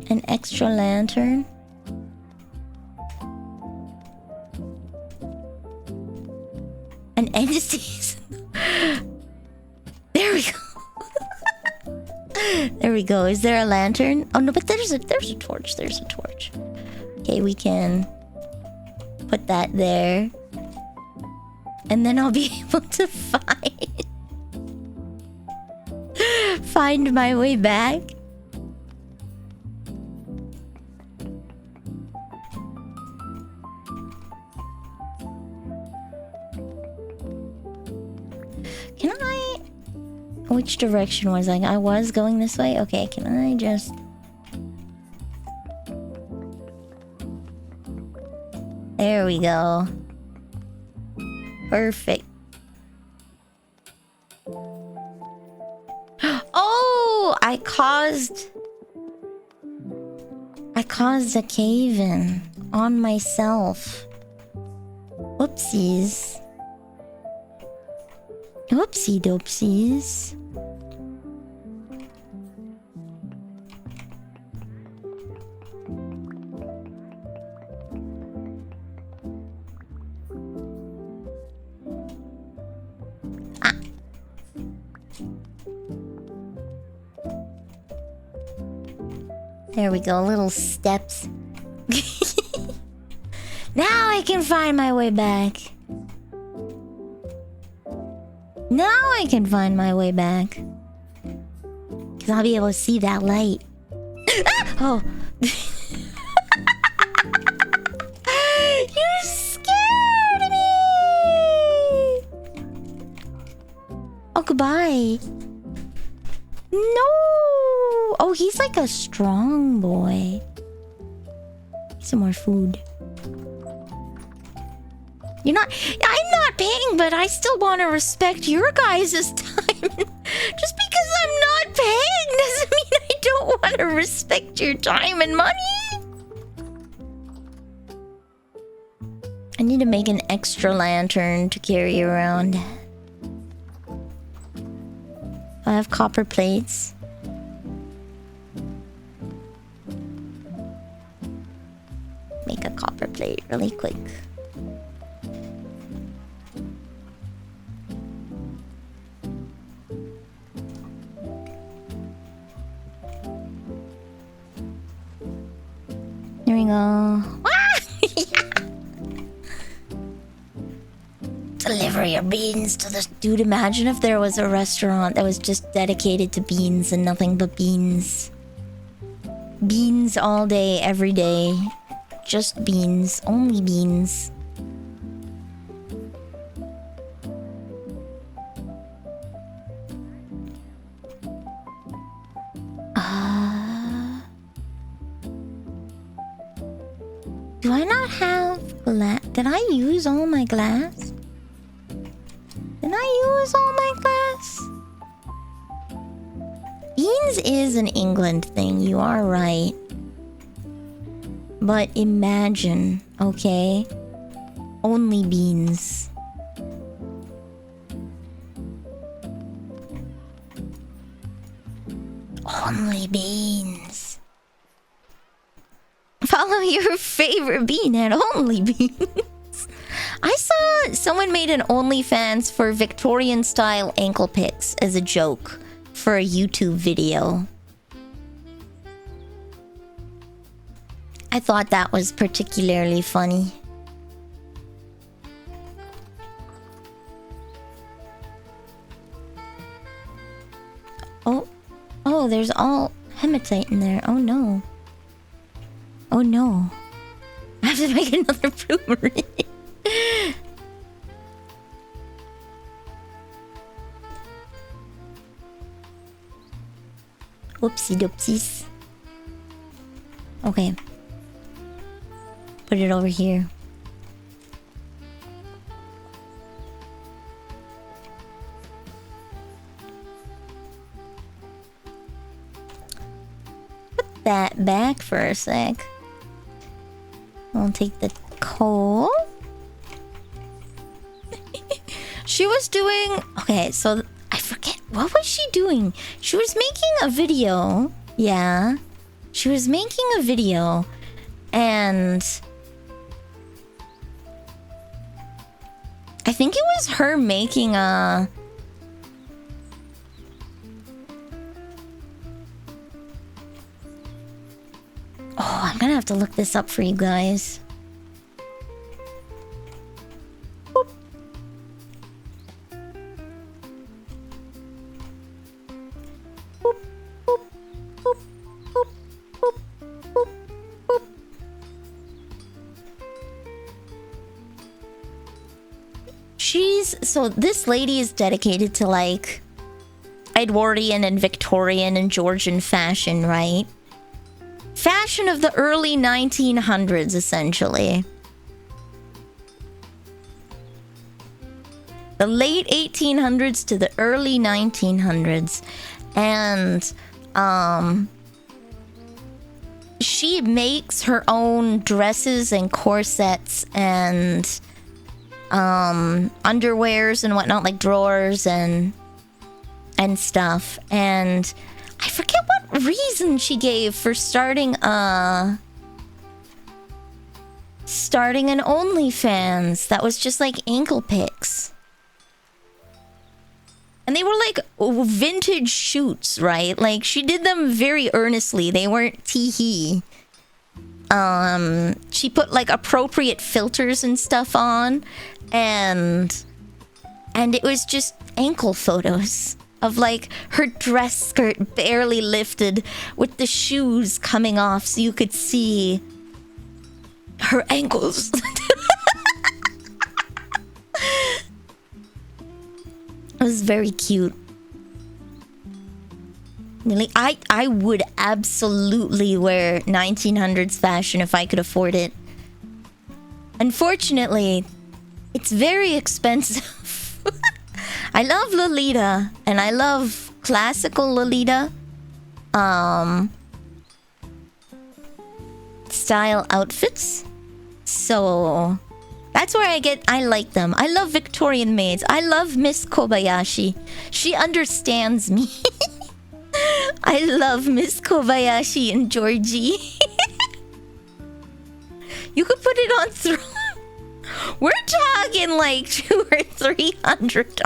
an extra lantern? An entity. There we go. There we go. Is there a lantern? Oh no, but there's a torch. There's a torch. Okay, we can put that there. And then I'll be able to find my way back. Can I... Which direction was I? I was going this way? Okay, can I just... There we go. Perfect. Oh, I caused a cave-in on myself. Whoopsies. Whoopsie doopsies. There we go, little steps. Now I can find my way back. Now I can find my way back. Because I'll be able to see that light. Oh. You scared me! Oh, goodbye. No! Oh, he's like a strong boy. Some more food. I'm not paying, but I still want to respect your guys' time. Just because I'm not paying doesn't mean I don't want to respect your time and money. I need to make an extra lantern to carry around. I have copper plates. Make a copper plate really quick. There we go. Ah! Deliver your beans to the... Dude, imagine if there was a restaurant that was just dedicated to beans and nothing but beans. Beans all day, every day. Just beans. Only beans. Do I not have glass? Did I use all my glass? Did I use all my glass? Beans is an England thing, you are right. But imagine, okay? Only beans. Only beans. Follow your favorite bean at Only Beans. I saw someone made an OnlyFans for Victorian style ankle pics as a joke for a YouTube video. I thought that was particularly funny. Oh, there's all hematite in there. Oh no. Oh no. I have to make another brewery. Whoopsie doopsies. Okay. Put it over here. Put that back for a sec. I'll take the coal. She was doing... Okay, so I forget. What was she doing? She was making a video. Yeah. She was making a video. And... I think it was her making a... Oh, I'm gonna have to look this up for you guys. Boop. Boop, boop, boop, boop, boop, boop, boop. So this lady is dedicated to like Edwardian and Victorian and Georgian fashion, right? Fashion of the early 1900s, essentially. The late 1800s to the early 1900s. And, she makes her own dresses and corsets and, underwears and whatnot, like drawers and stuff. And I forget what reason she gave for starting an OnlyFans that was just like ankle pics. And they were like vintage shoots, right? Like she did them very earnestly. They weren't tee-hee. She put like appropriate filters and stuff on, and it was just ankle photos of like her dress skirt barely lifted with the shoes coming off so you could see her ankles. It was very cute. Really, I would absolutely wear 1900s fashion if I could afford it. Unfortunately, it's very expensive. I love Lolita, and I love classical Lolita style outfits. So that's where I like them. I love Victorian maids. I love Miss Kobayashi. She understands me. I love Miss Kobayashi and Georgie. You could put it on throne. We're talking like $200 or $300.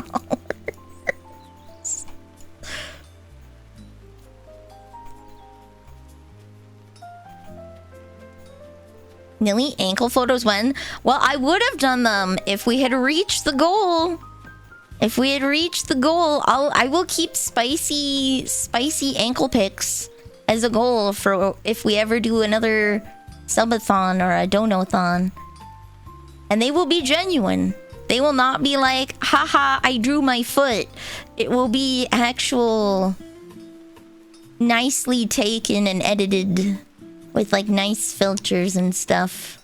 Nilly, ankle photos when? Well, I would have done them if we had reached the goal. If we had reached the goal, I will keep spicy ankle pics as a goal for if we ever do another subathon or a donathon. And they will be genuine. They will not be like, haha, I drew my foot. It will be actual, nicely taken and edited with like nice filters and stuff.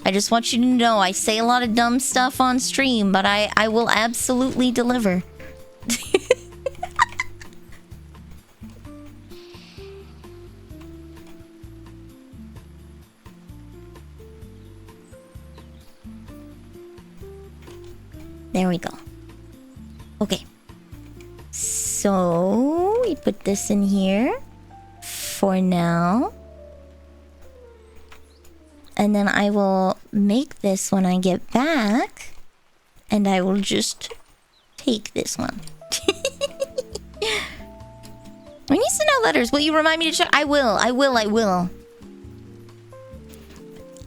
I just want you to know I say a lot of dumb stuff on stream, but I will absolutely deliver. There we go. Okay. So we put this in here for now. And then I will make this when I get back. And I will just take this one. When you send out letters, will you remind me to check? I will.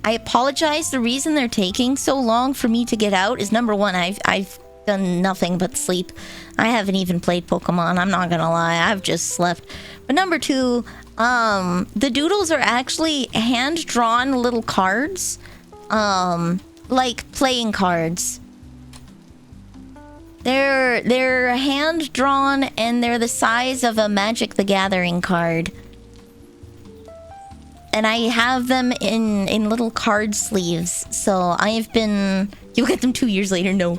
I apologize. The reason they're taking so long for me to get out is number one, I've done nothing but sleep. I haven't even played Pokemon. I'm not gonna lie. I've just slept. But number two, the doodles are actually hand-drawn little cards. Like playing cards. They're hand-drawn and they're the size of a Magic the Gathering card. And I have them in little card sleeves. So I've been... You'll get them 2 years later. No.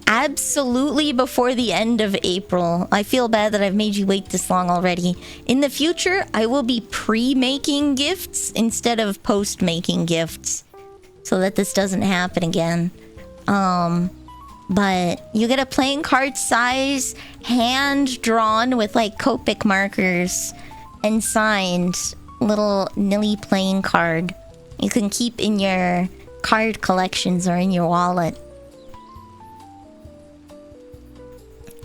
Absolutely before the end of April. I feel bad that I've made you wait this long already. In the future, I will be pre-making gifts instead of post-making gifts. So that this doesn't happen again. But you get a playing card size, hand-drawn with like Copic markers and signed little Nilly playing card. You can keep in your card collections or in your wallet.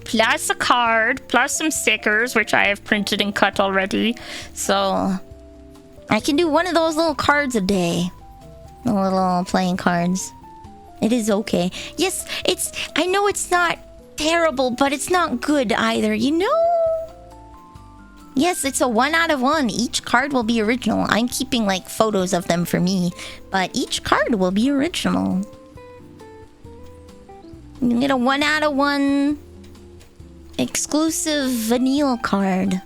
Plus a card, plus some stickers, which I have printed and cut already. So I can do one of those little cards a day. The little playing cards. It is okay. Yes, I know it's not terrible, but it's not good either, you know? Yes, it's a 1 out of 1. Each card will be original. I'm keeping like photos of them for me, but each card will be original. You can get a 1 out of 1 exclusive Vanille card.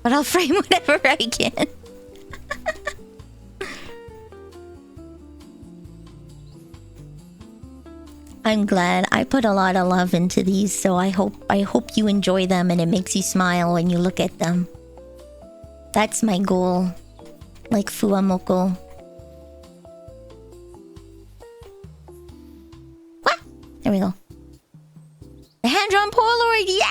But I'll frame whatever I can. I'm glad. I put a lot of love into these, so I hope you enjoy them and it makes you smile when you look at them. That's my goal. Like Fuamoko. What? There we go. The hand-drawn Polaroid, yeah!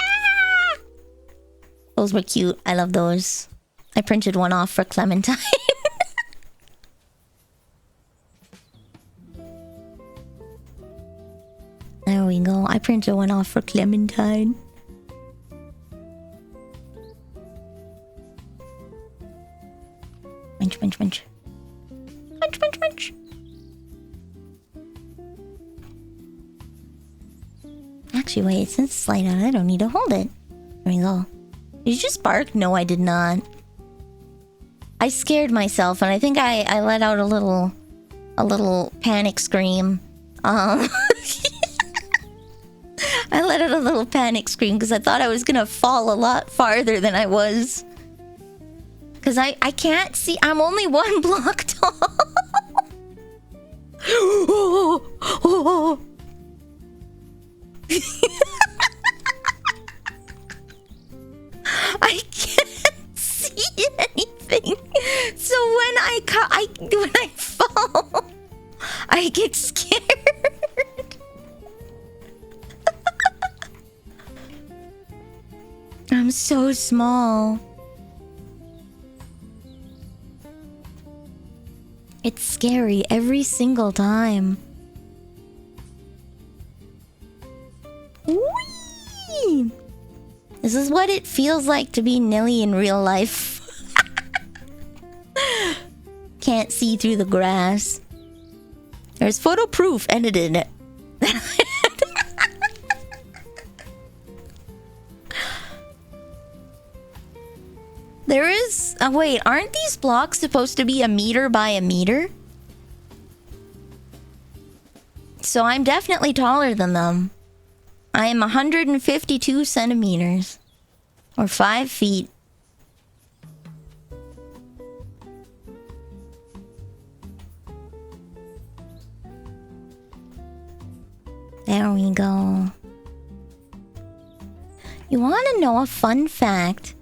Those were cute. I love those. I printed one off for Clementine. There we go. I printed one off for Clementine. Munch, munch, munch. Munch, munch, munch. Actually, wait. Since it's light out, I don't need to hold it. There we go. Did you just bark? No, I did not. I scared myself, and I think I let out a little panic scream. I let out a little panic scream because I thought I was gonna fall a lot farther than I was. Because I can't see. I'm only 1 block tall. I can't see anything. So when I fall, I get scared. I'm so small. It's scary every single time. Whee! This is what it feels like to be Nilly in real life. Can't see through the grass. There's photo proof edited in it. There is... wait, aren't these blocks supposed to be a meter by a meter? So I'm definitely taller than them. I am 152 centimeters. Or 5 feet. There we go. You want to know a fun fact?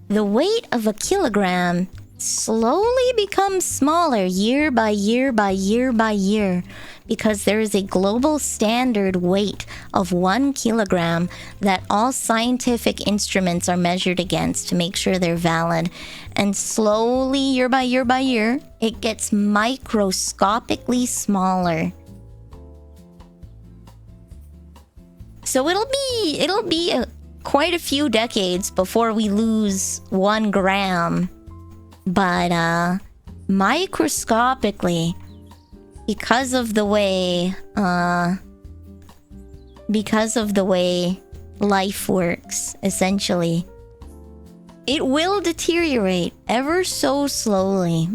The weight of a kilogram slowly becomes smaller year by year by year by year because there is a global standard weight of 1 kilogram that all scientific instruments are measured against to make sure they're valid. And slowly, year by year by year, it gets microscopically smaller. So it'll be quite a few decades before we lose 1 gram. But microscopically, because of the way life works, essentially, it will deteriorate ever so slowly.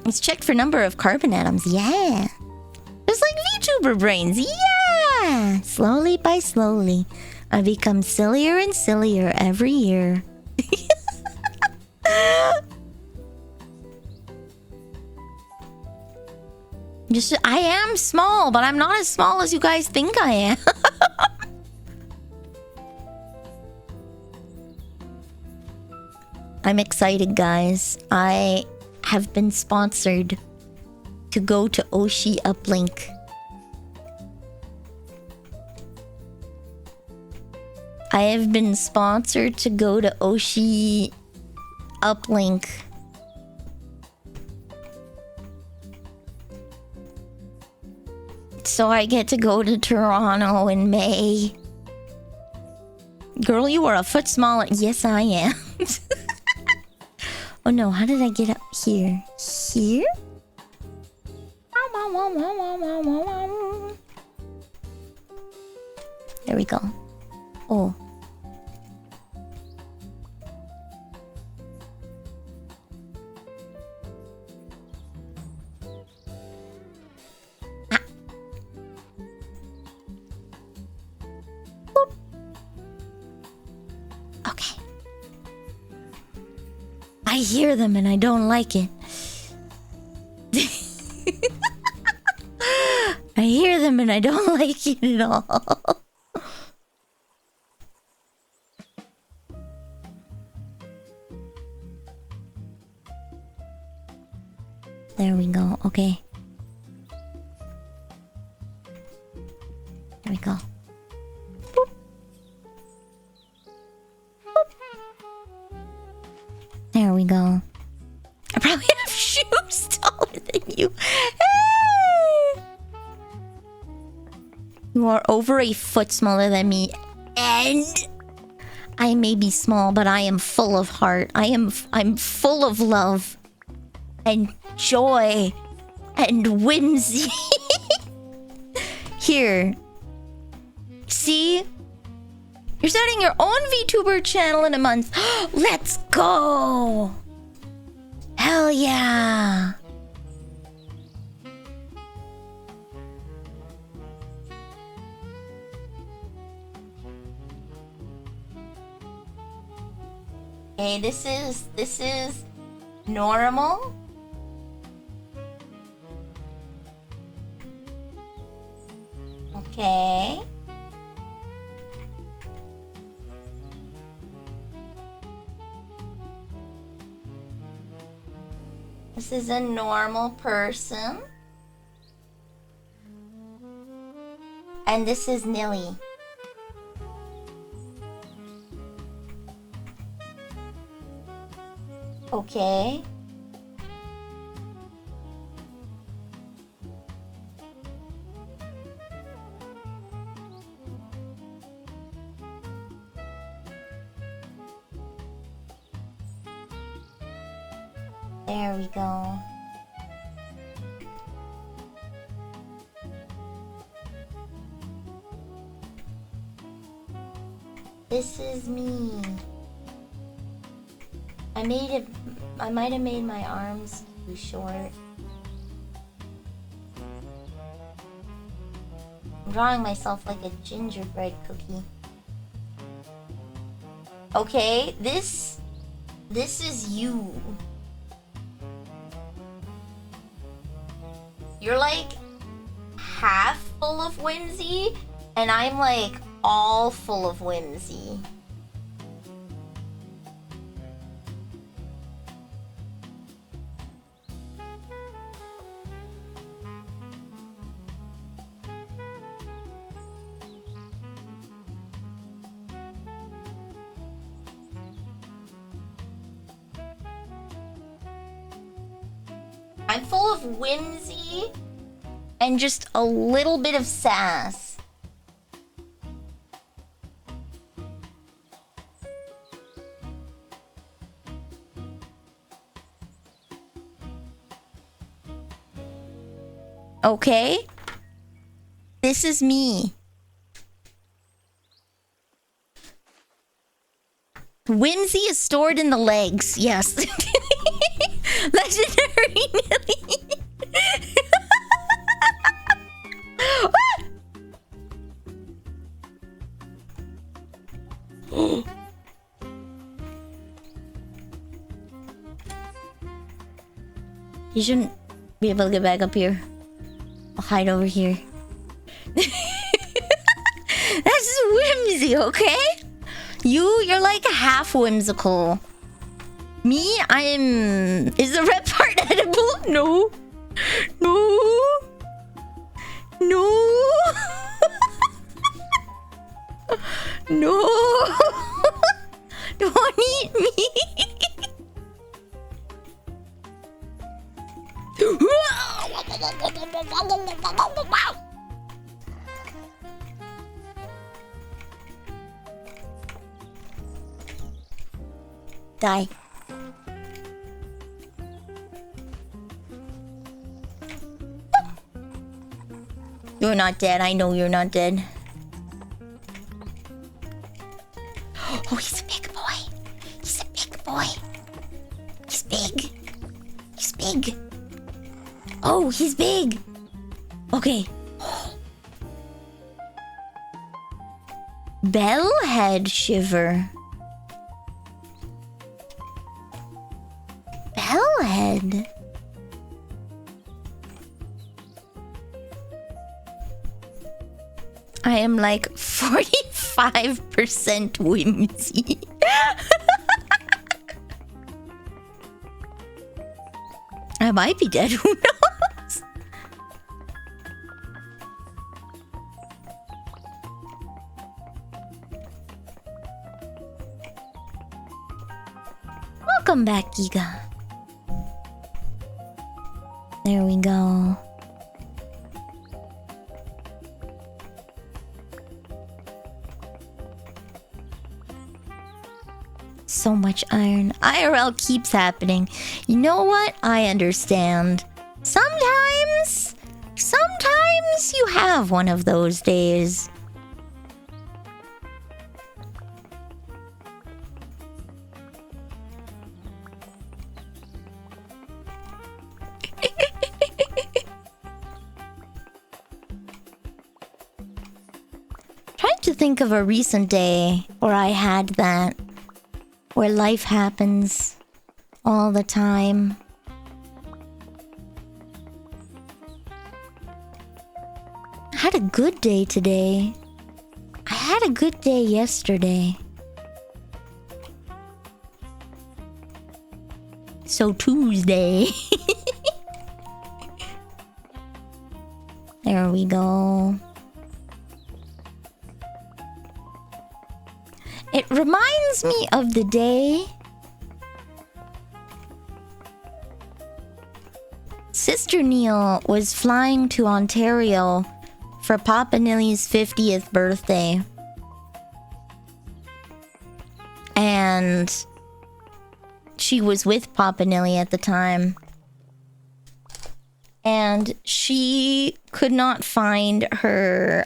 Let's check for number of carbon atoms. Yeah. Just like VTuber brains. Yeah. Slowly by slowly, I become sillier and sillier every year. I am small, but I'm not as small as you guys think I am. I'm excited, guys. I have been sponsored to go to Oshi Uplink. I have been sponsored to go to Oshi Uplink. So I get to go to Toronto in May. Girl, you are a foot smaller. Yes, I am. Oh no, how did I get up here? Here? There we go. Oh. Okay. I hear them and I don't like it. I hear them and I don't like it at all. There we go. Okay. There we go. Boop. Boop. There we go. I probably have shoes taller than you. Hey! You are over a foot smaller than me. And I may be small, but I am full of heart. I'm full of love and joy and whimsy. Here. See? You're starting your own VTuber channel in a month. Let's go! Hell yeah! Okay, this is normal. Okay. This is a normal person. And this is Nilly. Okay. There we go. This is me. I might have made my arms too short. I'm drawing myself like a gingerbread cookie. Okay, this is you. You're like half full of whimsy, and I'm like all full of whimsy. I'm full of whimsy and just a little bit of sass. Okay? This is me. Whimsy is stored in the legs, yes. Legendary Nilly. You shouldn't be able to get back up here. I'll hide over here. That's whimsy, okay? You're like half whimsical. Me, is the red part edible? No. No. No. No. Don't eat me. Die. You're not dead. I know you're not dead. Oh, he's a big boy. He's a big boy. He's big. He's big. Oh, he's big. Okay. Bellhead shiver. Bellhead. I am like 45% whimsy. I might be dead, who knows? Welcome back, Giga. There we go. So much iron. IRL keeps happening. You know what? I understand. Sometimes you have one of those days. Trying to think of a recent day where I had that. Where life happens all the time. I had a good day today. I had a good day yesterday. So Tuesday. There we go. It reminds me of the day Sister Neil was flying to Ontario for Papa Nilly's 50th birthday. And she was with Papa Nilly at the time. And she could not find her,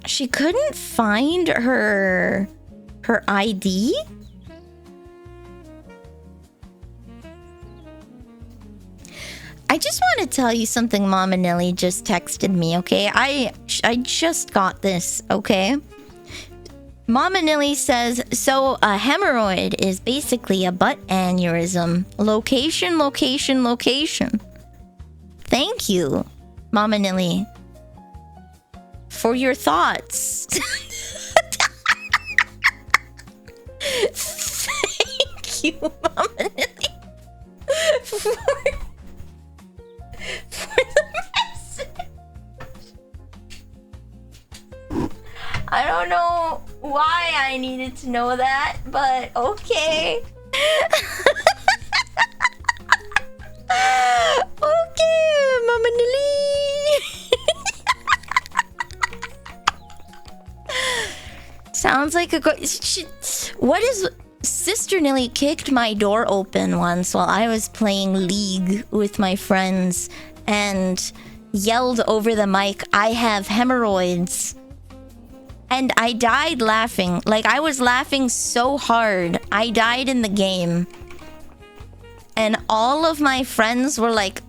she couldn't find her ID? I just want to tell you something Mama Nilly just texted me, okay? I just got this, okay? Mama Nilly says, so a hemorrhoid is basically a butt aneurysm. Location, location, location. Thank you, Mama Nilly, for your thoughts. Thank you, Mama Nilly, for the message. I don't know why I needed to know that, but okay. Okay, Mama Nilly. Sounds like a what is... Sister Nilly kicked my door open once while I was playing League with my friends and yelled over the mic, I have hemorrhoids. And I died laughing. Like, I was laughing so hard. I died in the game. And all of my friends were like,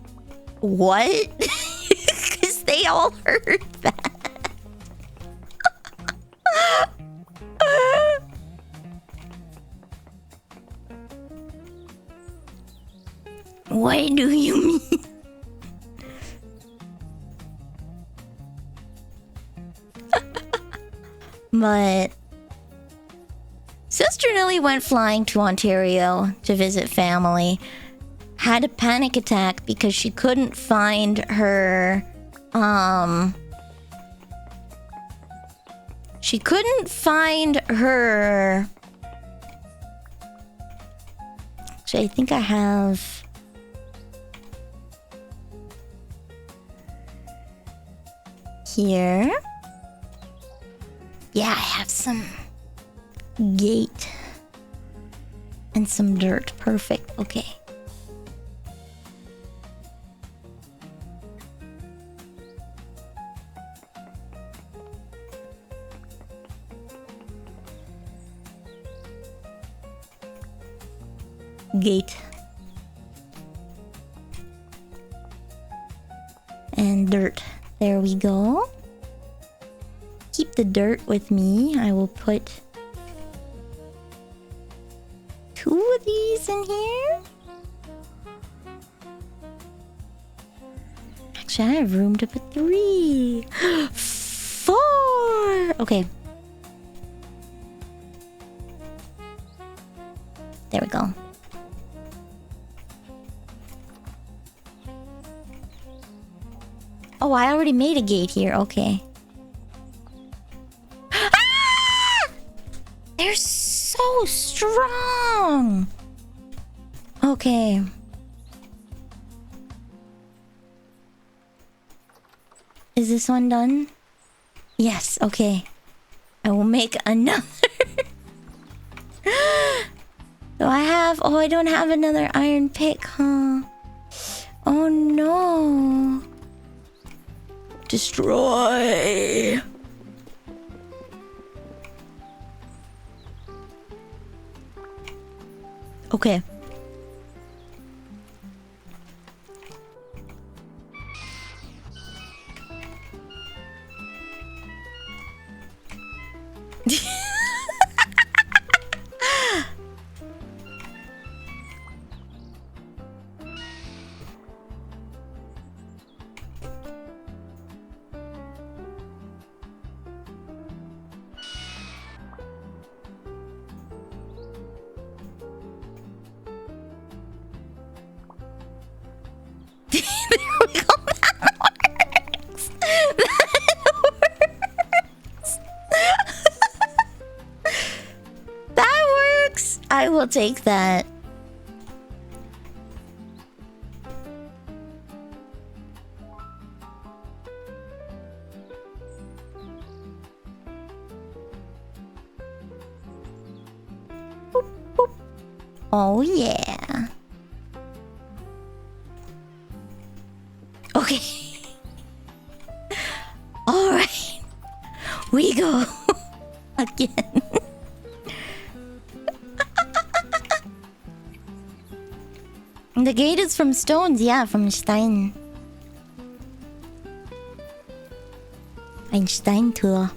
what? Because they all heard that. What do you mean? But Sister Nilly went flying to Ontario to visit family. Had a panic attack because she couldn't find her she couldn't find her... Actually, I think I have... Here. Yeah, I have some gate and some dirt. Perfect. Okay. Gate. And dirt. There we go. Keep the dirt with me. I will put 2 of these in here. Actually, I have room to put 3. 4! Okay. There we go. Oh, I already made a gate here. Okay. Ah! They're so strong. Okay. Is this one done? Yes. Okay. I will make another. Do I have... Oh, I don't have another iron pick, huh? Oh, no. Destroy. Okay. I will take that. Oh yeah. Okay. Alright. We go. Again. The gate is from stones, yeah, from Stein. Einstein tour.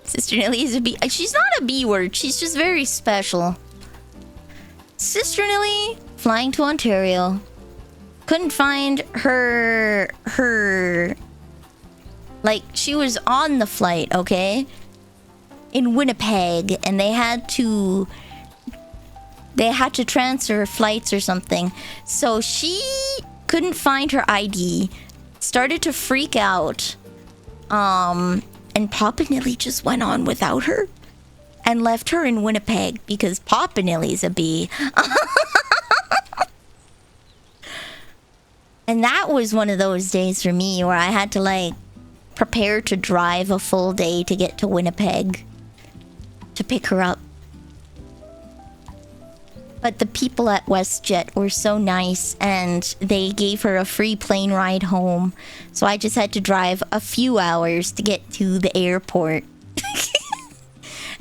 Sister Nilly is a B. She's not a B word. She's just very special. Sister Nilly flying to Ontario. Couldn't find her. Like, she was on the flight, okay? In Winnipeg, and they had to transfer flights or something. So she couldn't find her ID. Started to freak out. And Papa Nilly just went on without her and left her in Winnipeg because Papa Nilly's a bee. And that was one of those days for me where I had to like prepare to drive a full day to get to Winnipeg to pick her up. But the people at WestJet were so nice and they gave her a free plane ride home. So I just had to drive a few hours to get to the airport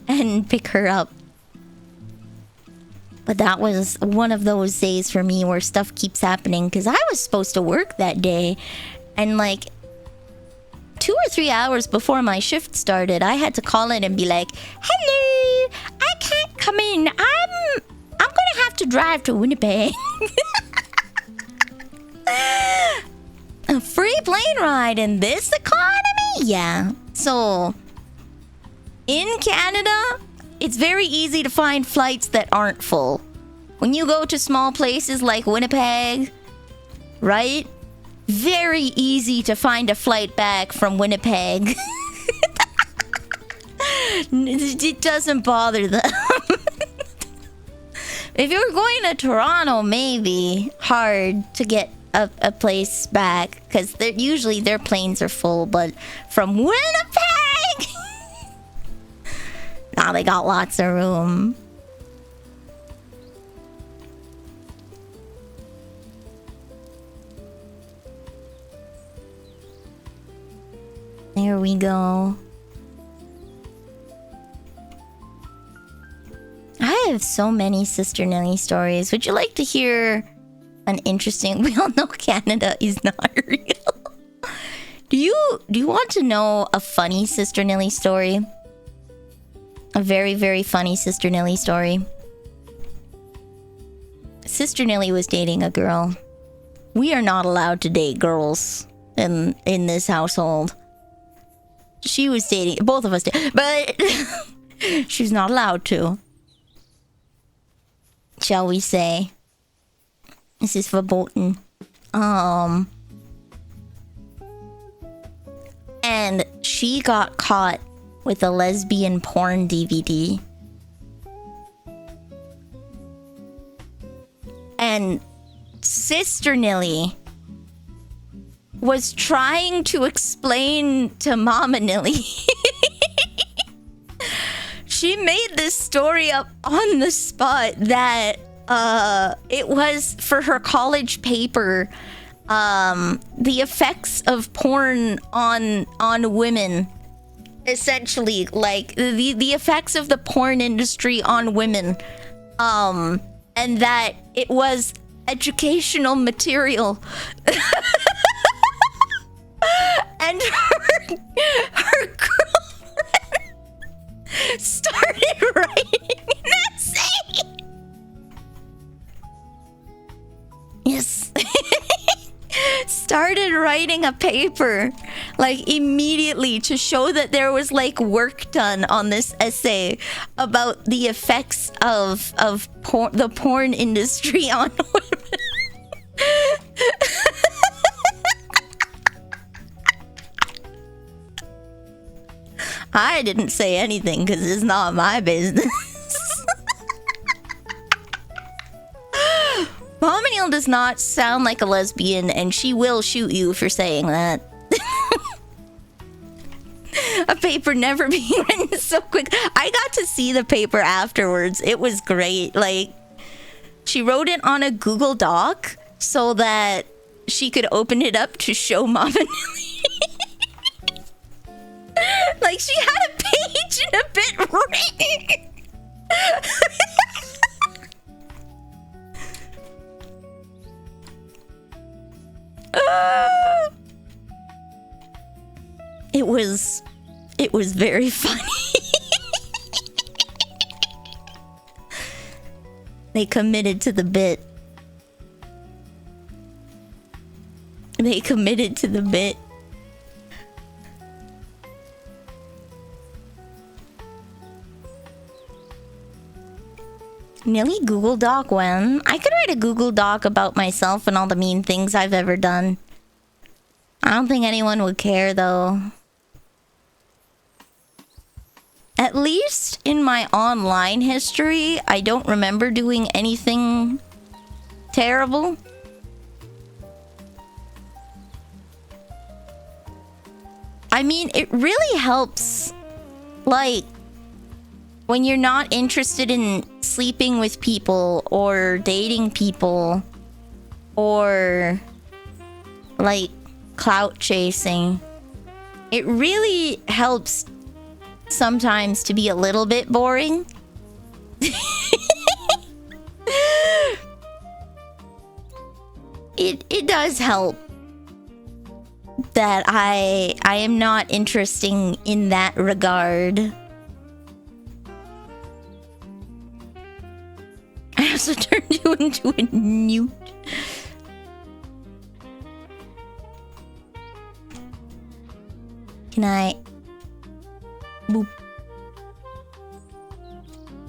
and pick her up. But that was one of those days for me where stuff keeps happening because I was supposed to work that day. And like 2 or 3 hours before my shift started, I had to call in and be like, "Hello, I can't come in. I'm gonna have to drive to Winnipeg." A free plane ride in this economy? Yeah. So, in Canada, it's very easy to find flights that aren't full. When you go to small places like Winnipeg, right? Very easy to find a flight back from Winnipeg. It doesn't bother them. If you're going to Toronto, maybe hard to get a place back because usually their planes are full. But from Winnipeg, nah, they got lots of room. There we go. I have so many Sister Nelly stories. Would you like to hear an interesting... We all know Canada is not real. Do you want to know a funny Sister Nelly story? A very, very funny Sister Nelly story. Sister Nelly was dating a girl. We are not allowed to date girls in this household. She was dating... Both of us did. But she's not allowed to. Shall we say? This is verboten. And she got caught with a lesbian porn DVD. And Sister Nilly was trying to explain to Mama Nilly. She made this story up on the spot that it was for her college paper, the effects of porn on women. Essentially, like the effects of the porn industry on women. And that it was educational material. And her girlfriend started writing an essay. Yes. Started writing a paper like immediately to show that there was like work done on this essay about the effects of the porn industry on women. I didn't say anything because it's not my business. Mama Neil does not sound like a lesbian, and she will shoot you for saying that. A paper never being written so quick. I got to see the paper afterwards. It was great. Like, she wrote it on a Google Doc so that she could open it up to show Mom and Lily. Like, she had a page and a bit written. It was very funny. They committed to the bit. They committed to the bit. Nearly Google Doc when? I could write a Google Doc about myself and all the mean things I've ever done. I don't think anyone would care though. At least in my online history, I don't remember doing anything terrible. I mean, it really helps, like, when you're not interested in sleeping with people or dating people or, like, clout chasing. It really helps sometimes to be a little bit boring. It does help that I am not interesting in that regard. I also turned you into a newt. Can I... Boop.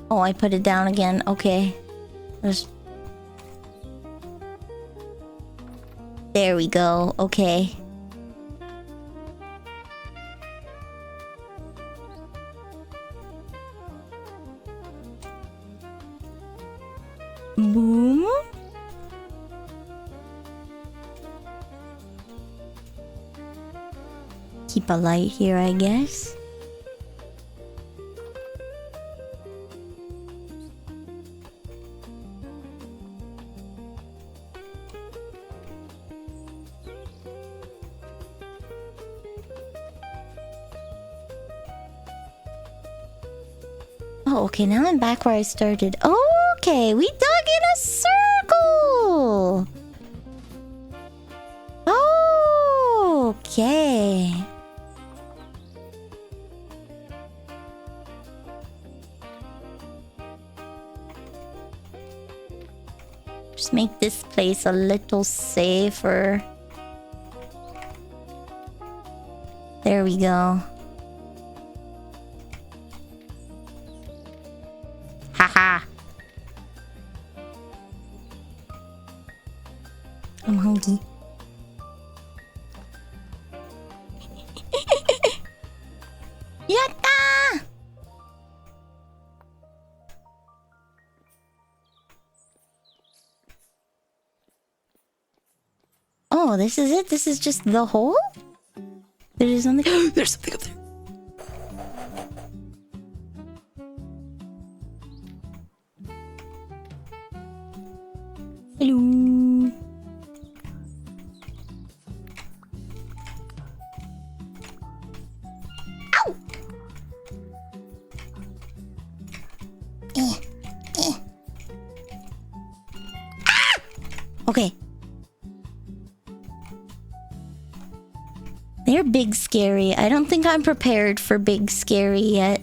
Oh, I put it down again. Okay. There we go. Okay. Boom. Keep a light here, I guess. Oh, okay, now I'm back where I started. Okay, we dug in a circle! Okay. Just make this place a little safer. There we go. Haha. I'm hungry. Yatta! Oh, this is it? This is just the hole? There's something. There's something up there. Hello. Ow! Ah! Okay. They're big scary. I don't think I'm prepared for big scary yet.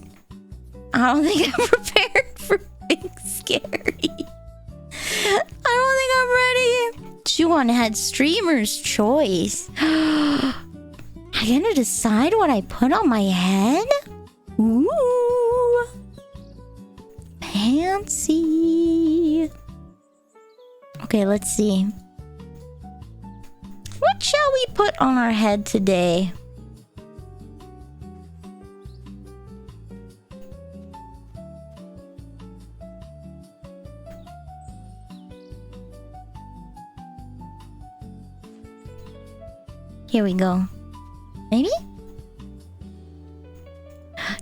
I don't think I'm prepared for big scary. I don't think I'm ready. Juan had streamer's choice. I'm gonna decide what I put on my head? Ooh. Fancy. Okay, let's see. What shall we put on our head today? Here we go. Maybe?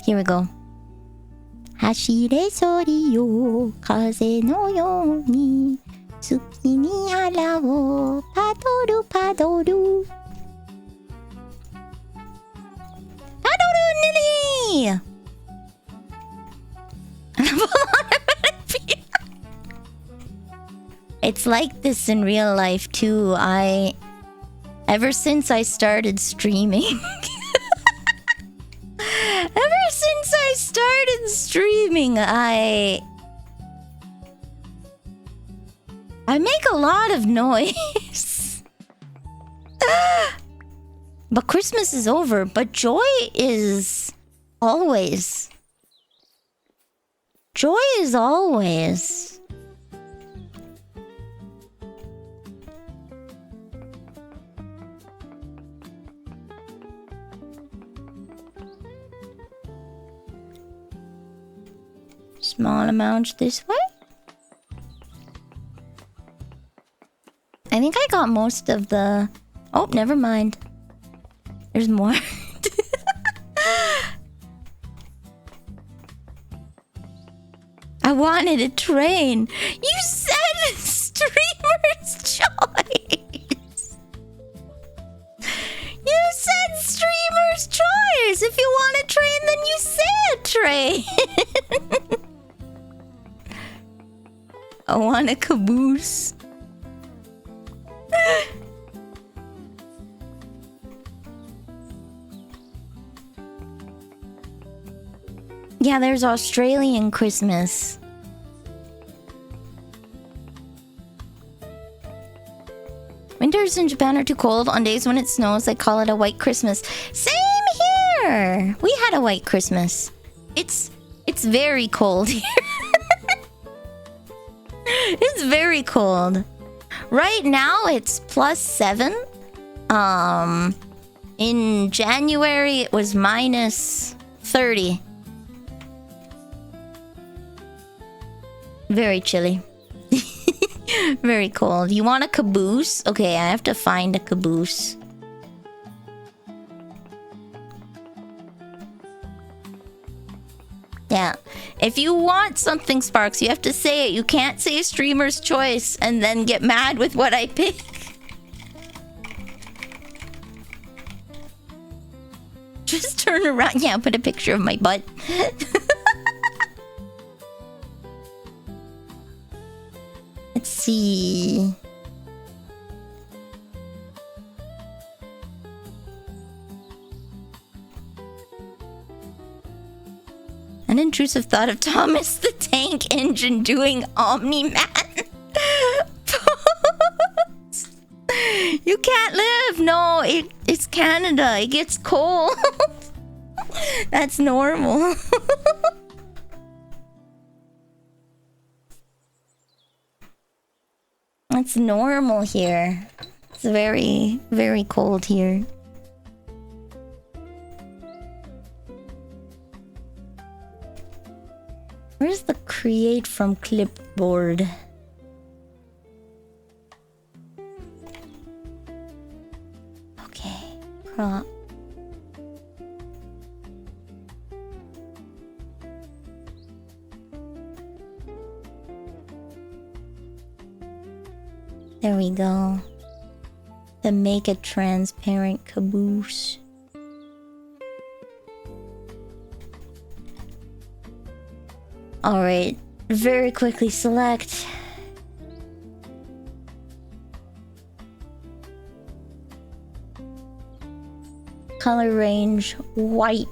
Here we go. 走れソリよ風のように月にあらをパドルパドルパドルネリーIt's like this in real life too. Ever since I started streaming I make a lot of noise. But Christmas is over, but joy is always. Joy is always. Small amounts this way. I think I got most of the... Oh, never mind. There's more. I wanted a train. You said streamer's choice. You said streamer's choice. If you want a train, then you say a train. I want a caboose. Yeah, there's Australian Christmas. Winters in Japan are too cold. On days when it snows, they call it a white Christmas. Same here! We had a white Christmas. It's very cold here. It's very cold. Right now, it's +7. In January, it was -30. Very chilly. Very cold. You want a caboose? Okay, I have to find a caboose. Yeah. If you want something, Sparks, you have to say it. You can't say streamer's choice and then get mad with what I pick. Just turn around. Yeah, put a picture of my butt. Let's see. An intrusive thought of Thomas the Tank Engine doing Omni-Man. You can't live. No, it's Canada. It gets cold. That's normal. That's normal here. It's very, very cold here. Where's the create from clipboard? Okay, crop. There we go. The make a transparent caboose. Alright, very quickly select. Color range, white.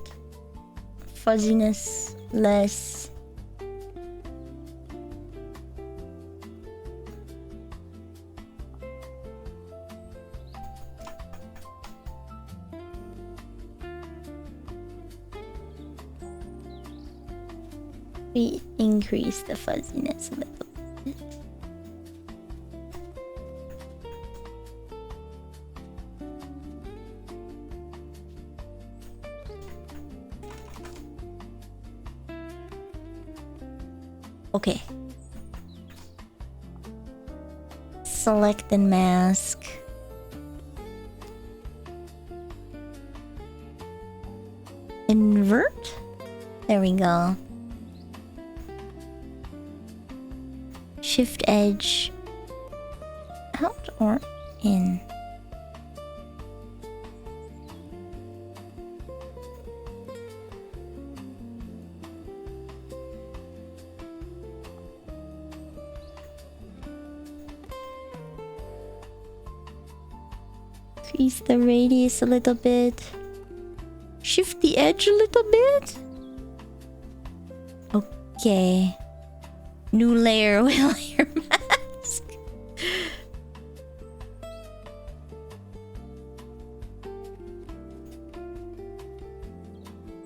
Fuzziness, less. We increase the fuzziness a little bit. Okay. Select and mask. Invert? There we go. Shift edge. Out or in? Increase the radius a little bit. Shift the edge a little bit. Okay. New layer with layer mask.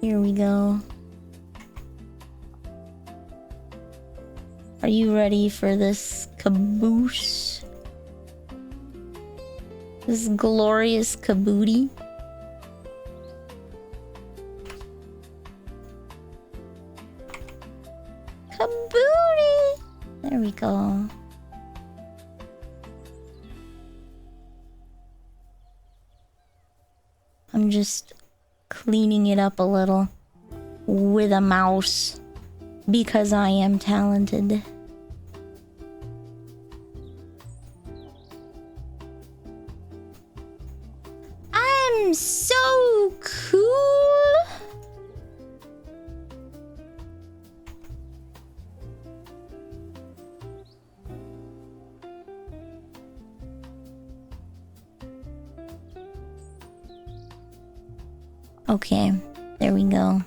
Here we go. Are you ready for this caboose? This glorious kabooty? Kabooty! There we go. I'm just cleaning it up a little with a mouse because I am talented. I'm so cool. Okay, there we go.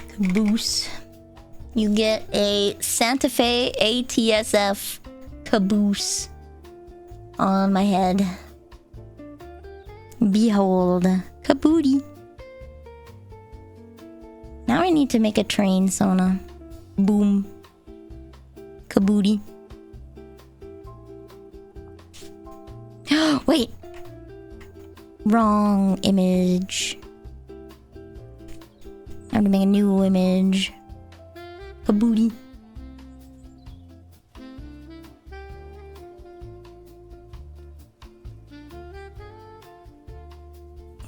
Caboose. You get a Santa Fe ATSF caboose on my head. Behold, kabooty. Now I need to make a train, Sona. Boom. Kabooty. Wait. Wrong image. I have to make a new image. Kabooty.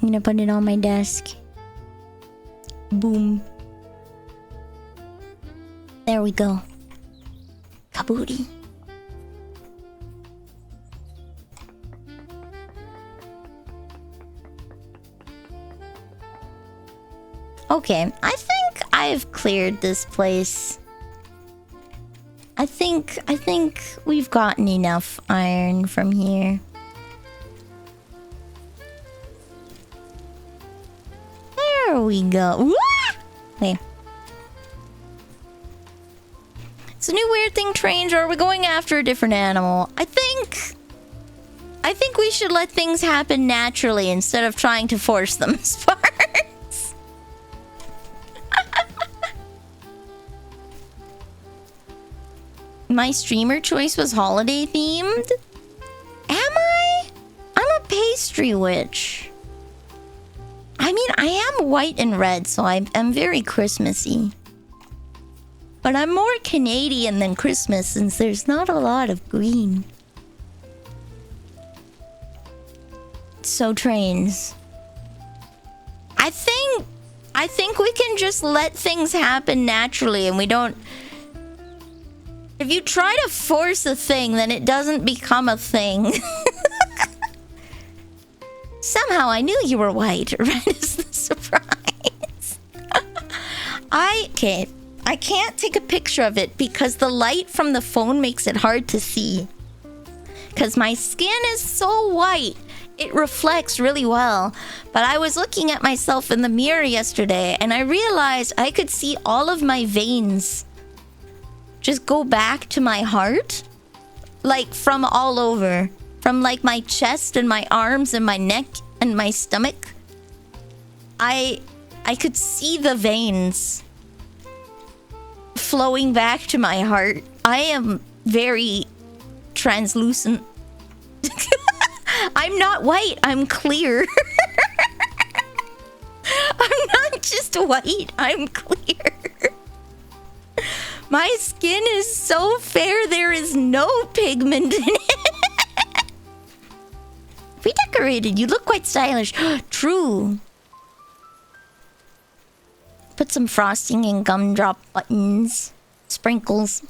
I'm gonna put it on my desk. Boom. There we go. Kabooty. Okay, I think I've cleared this place. I think we've gotten enough iron from here. There we go. Wait. It's a new weird thing, trains, or are we going after a different animal? I think we should let things happen naturally instead of trying to force them, Sparks. My streamer choice was holiday themed? Am I? I'm a pastry witch. I mean, I am white and red, so I'm very Christmassy. But I'm more Canadian than Christmas since there's not a lot of green. So trains. I think we can just let things happen naturally and we don't... If you try to force a thing, then it doesn't become a thing. Somehow I knew you were white. Red is the surprise. Okay. I can't take a picture of it because the light from the phone makes it hard to see. Because my skin is so white. It reflects really well. But I was looking at myself in the mirror yesterday and I realized I could see all of my veins just go back to my heart. Like from all over. From like my chest and my arms and my neck and my stomach. I could see the veins flowing back to my heart. I am very translucent. I'm not white, I'm clear. I'm not just white, I'm clear. My skin is so fair, there is no pigment in it. Redecorated, you look quite stylish. True. Put some frosting and gumdrop buttons. Sprinkles.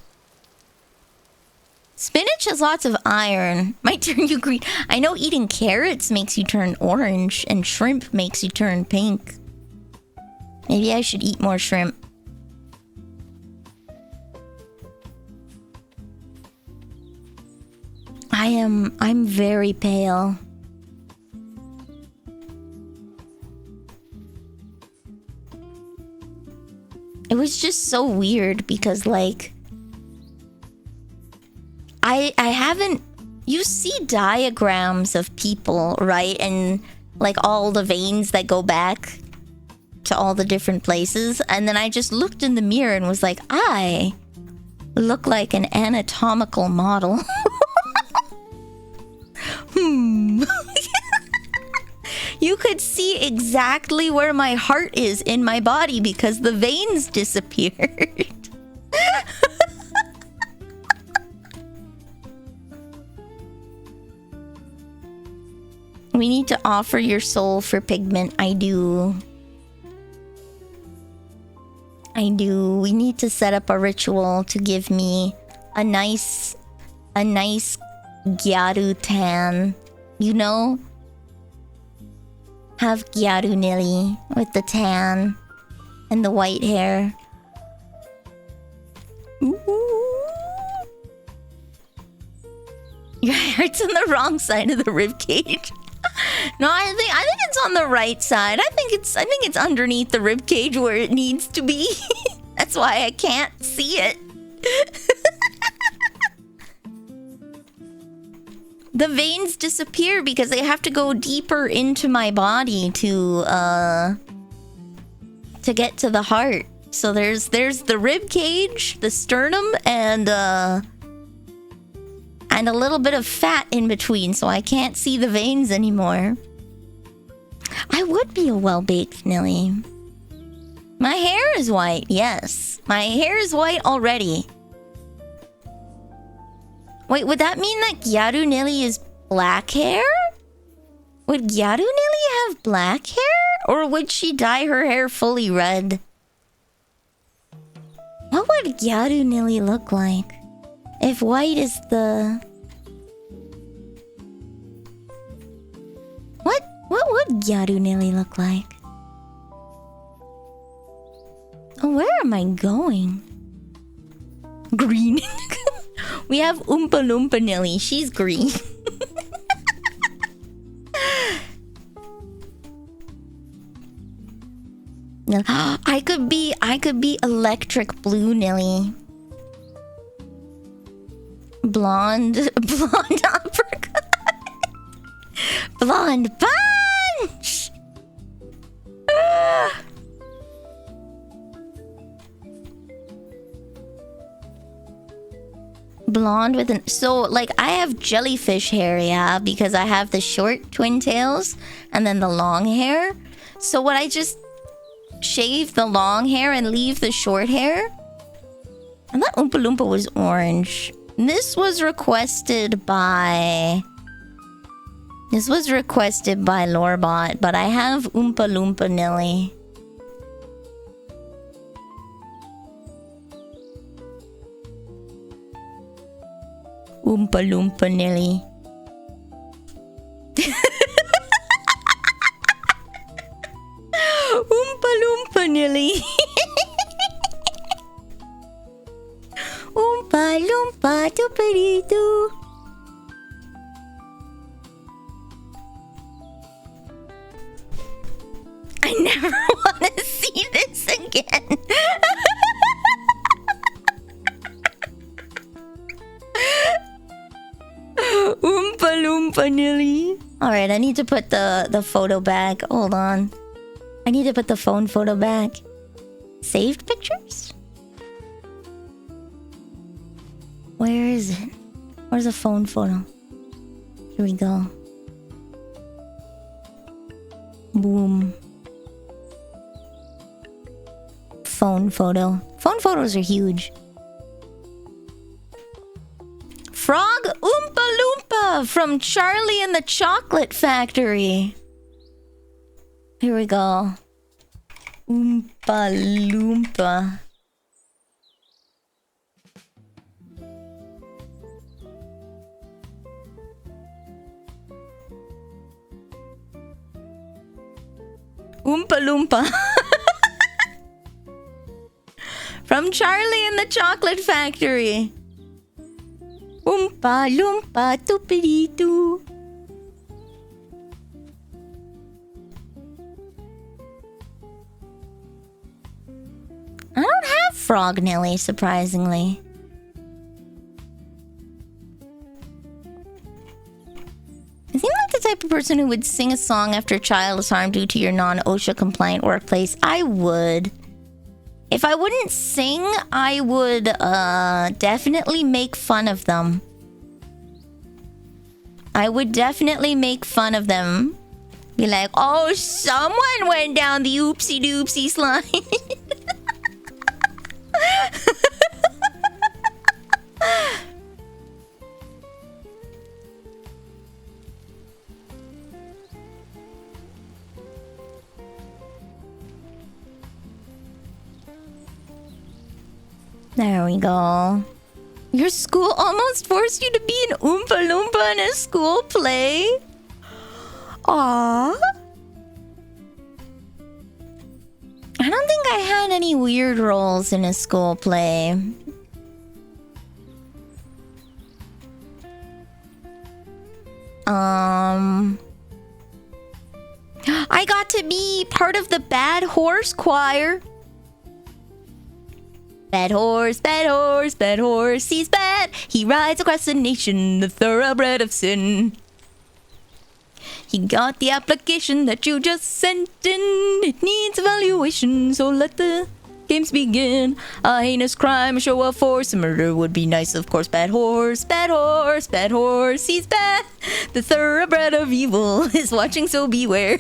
Spinach has lots of iron. Might turn you green. I know eating carrots makes you turn orange, and shrimp makes you turn pink. Maybe I should eat more shrimp. I'm very pale. It was just so weird because, like, I haven't... You see diagrams of people, right? And, like, all the veins that go back to all the different places. And then I just looked in the mirror and was like, I look like an anatomical model. You could see exactly where my heart is in my body because the veins disappeared. We need to offer your soul for pigment. I do. We need to set up a ritual to give me a nice gyaru tan. You know? Have gyaru nili with the tan and the white hair. Ooh. Your heart's on the wrong side of the rib cage. No, I think it's on the right side. I think it's underneath the rib cage where it needs to be. That's why I can't see it. The veins disappear because they have to go deeper into my body to get to the heart. So there's the rib cage, the sternum, and a little bit of fat in between, so I can't see the veins anymore. I would be a well-baked Nilly. My hair is white, yes. My hair is white already. Wait, would that mean that Gyaru Nilly is black hair? Would Gyaru Nilly have black hair? Or would she dye her hair fully red? What would Gyaru Nilly look like? If white is the... What would Gyaru Nilly look like? Oh, where am I going? Green. We have Oompa Loompa Nilly. She's green. No. I could be electric blue Nilly. Blonde uppercut. Blonde punch. Blonde with an... So, like, I have jellyfish hair, yeah? Because I have the short twin tails and then the long hair. So would I just shave the long hair and leave the short hair? And that Oompa Loompa was orange. This was requested by Lorebot, but I have Oompa Loompa Nilly. Oompa Loompa Nilly. Oompa Loompa Nilly. Oompa Loompa Doopity-doo. I never want to see this again. Oompa Loompa Nilly. Alright, I need to put the photo back. Hold on. I need to put the phone photo back. Saved pictures? Where is it? Where's the phone photo? Here we go. Boom. Phone photo. Phone photos are huge. Frog Oompa Loompa from Charlie and the Chocolate Factory. Here we go. Oompa Loompa. Oompa Loompa. From Charlie and the Chocolate Factory. Oompa Loompa doopity doo. I don't have Frog Nelly, surprisingly. I seem like the type of person who would sing a song after a child is harmed due to your non-OSHA compliant workplace. I would. If I wouldn't sing, I would definitely make fun of them. I would definitely make fun of them. Be like, oh, someone went down the oopsie doopsie slide. There we go. Your school almost forced you to be an Oompa Loompa in a school play? Aww. I don't think I had any weird roles in a school play. I got to be part of the Bad Horse Choir. Bad horse, bad horse, bad horse, he's bad. He rides across the nation, the thoroughbred of sin. He got the application that you just sent in. It needs evaluation, so let the games begin. A heinous crime, a show of force, a murder would be nice, of course. Bad horse, bad horse, bad horse, he's bad. The thoroughbred of evil is watching, so beware.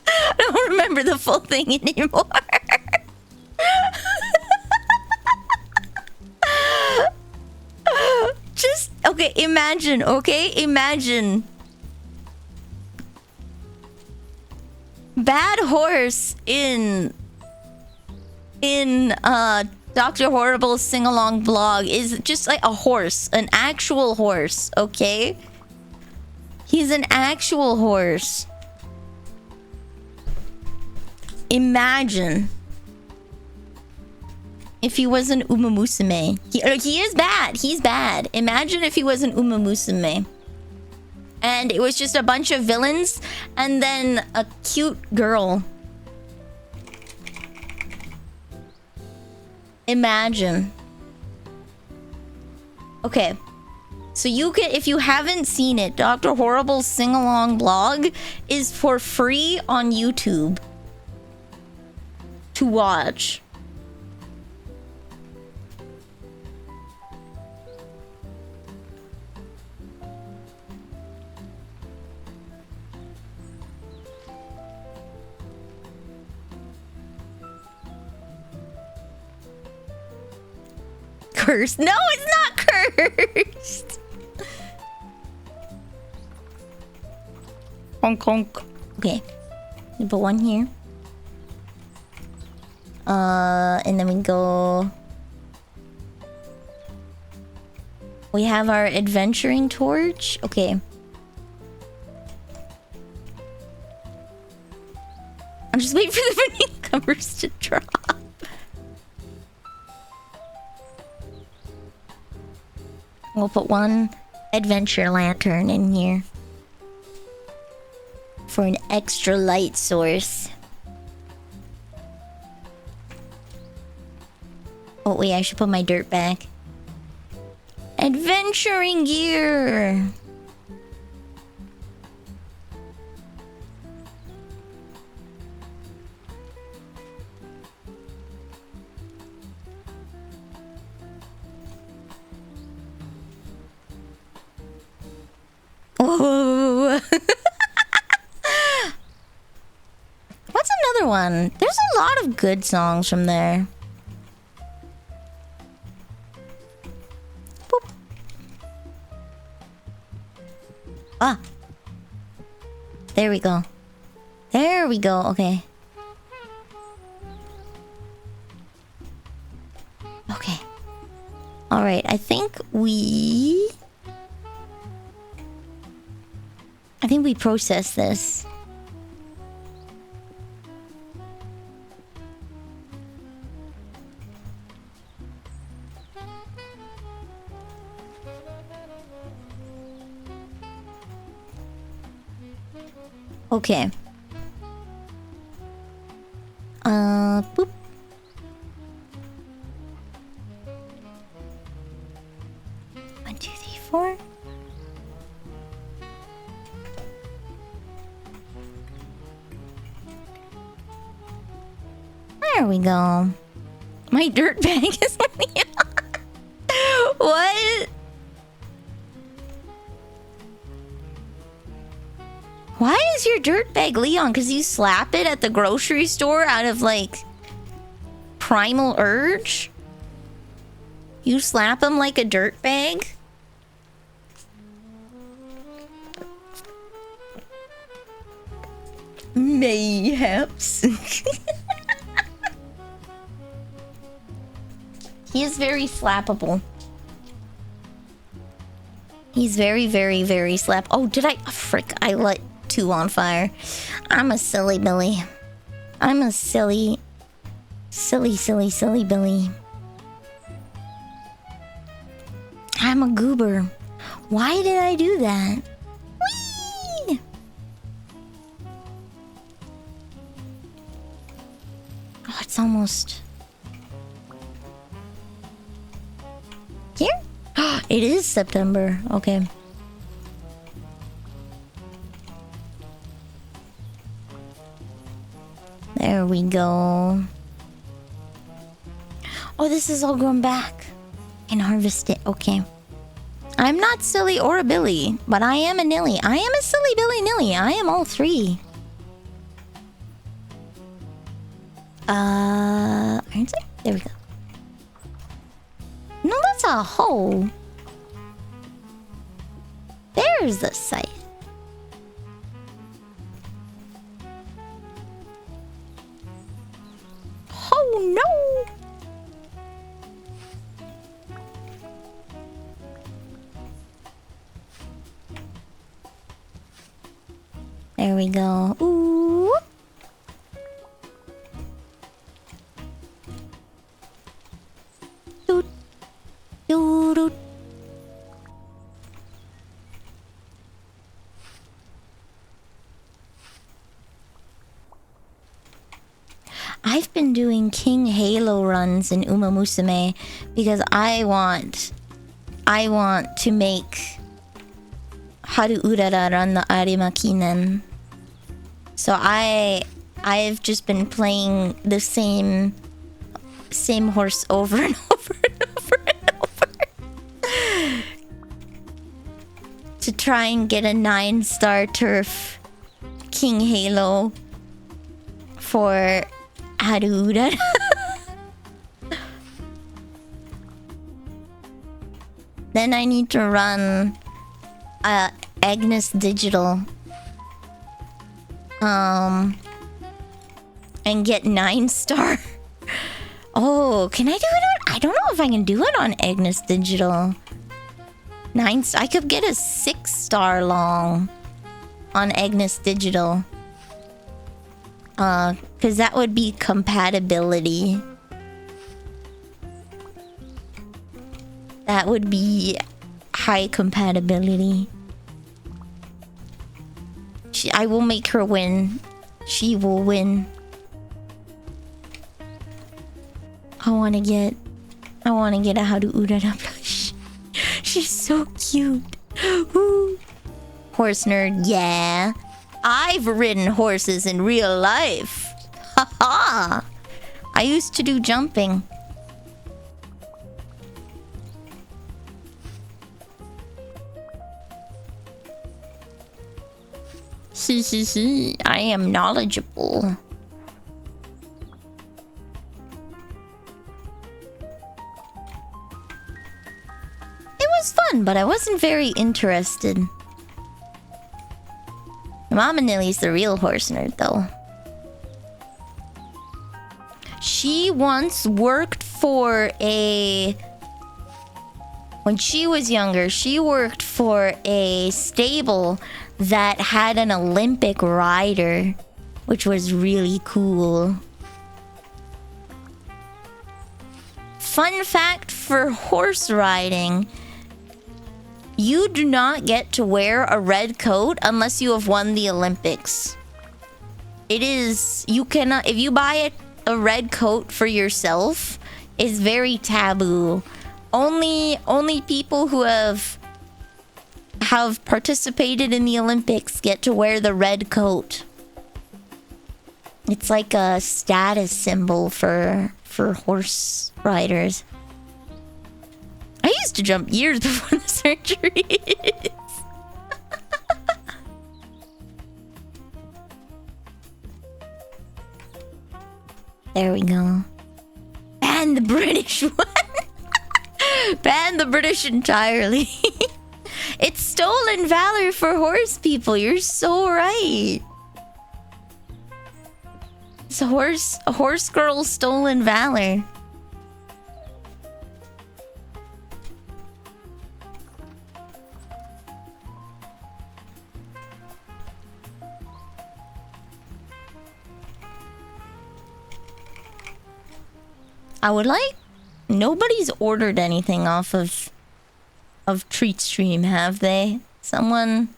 I don't remember the full thing anymore. Just okay, imagine, Bad Horse in Dr. Horrible's sing-along blog is just like a horse, an actual horse, okay? He's an actual horse. Imagine if he was an Uma Musume. He is bad. He's bad. Imagine if he was an Uma Musume. And it was just a bunch of villains and then a cute girl. Imagine. Okay. So you can, if you haven't seen it, Dr. Horrible's sing-along blog is for free on YouTube to watch. Cursed. No, it's not cursed. Honk honk. Okay. You put one here. And then we go. We have our adventuring torch. Okay. I'm just waiting for the vanilla covers to drop. We'll put one adventure lantern in here for an extra light source. Oh wait, I should put my dirt back. Adventuring gear. Oh. What's another one? There's a lot of good songs from there. Boop. Ah. There we go. There we go. Okay. Alright, I think we process this. Okay. Boop. One, two, three, four. There we go. My dirt bag is what? Why is your dirt bag Leon? Because you slap it at the grocery store out of like primal urge? You slap him like a dirt bag? Mayhaps. He is very slappable. He's very, very, very slap. Oh, did I? Oh, frick, I lit 2 on fire. I'm a silly Billy. I'm a silly Billy. I'm a goober. Why did I do that? Whee! Oh, it's almost... Here? It is September. Okay. There we go. Oh, this is all grown back. And harvest it. Okay. I'm not silly or a Billy, but I am a Nilly. I am a silly Billy Nilly. I am all 3. Iron sight? There we go. No, that's a hole. There's the sight. Oh no! There we go. Ooh. Doot. Doot. Doot. I've been doing King Halo runs in Uma Musume because I want to make Haru Urara run the Arima Kinen. So I've just been playing the same horse over and over and over and over to try and get a 9-star turf King Halo for Haru Urara. Then I need to run Agnes Digital and get 9-star. Oh, can I do it on? I don't know if I can do it on Agnes Digital. 9. I could get a 6-star long on Agnes Digital. Because that would be compatibility. That would be high compatibility. I will make her win. She will win. I wanna get a Haru Urara plush. She's so cute. Ooh. Horse nerd, yeah. I've ridden horses in real life. Haha. I used to do jumping. I am knowledgeable. It was fun, but I wasn't very interested. Mama Nilly's the real horse nerd, though. She once worked for a When she was younger, she worked for a stable that had an Olympic rider, which was really cool. Fun fact for horse riding: you do not get to wear a red coat unless you have won the Olympics. It is, you cannot, if you buy a red coat for yourself, it's very taboo. Only people who have participated in the Olympics get to wear the red coat. It's like a status symbol for horse riders. I used to jump years before the surgery. There we go. Ban the British one. Ban the British entirely. It's stolen valor for horse people. You're so right. It's a horse girl's stolen valor. I would like... Nobody's ordered anything off of Treat Stream, have they? Someone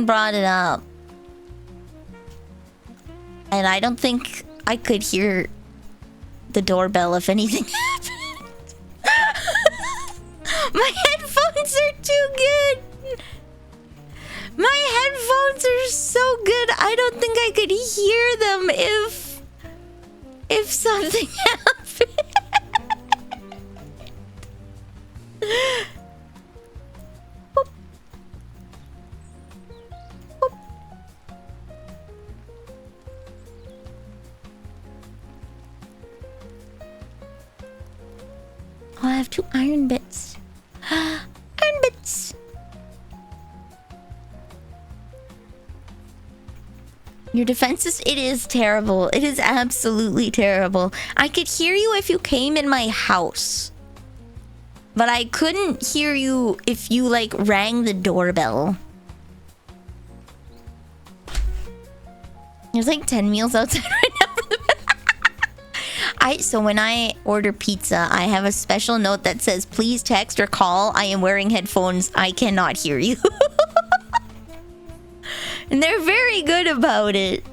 brought it up. And I don't think I could hear the doorbell if anything happened. My headphones are too good. My headphones are so good. I don't think I could hear them if something happened. Oh, I have 2 iron bits. Iron bits! Your defenses, it is terrible. It is absolutely terrible. I could hear you if you came in my house. But I couldn't hear you if you, like, rang the doorbell. There's like 10 meals outside right now. So when I order pizza, I have a special note that says, please text or call. I am wearing headphones. I cannot hear you. And they're very good about it.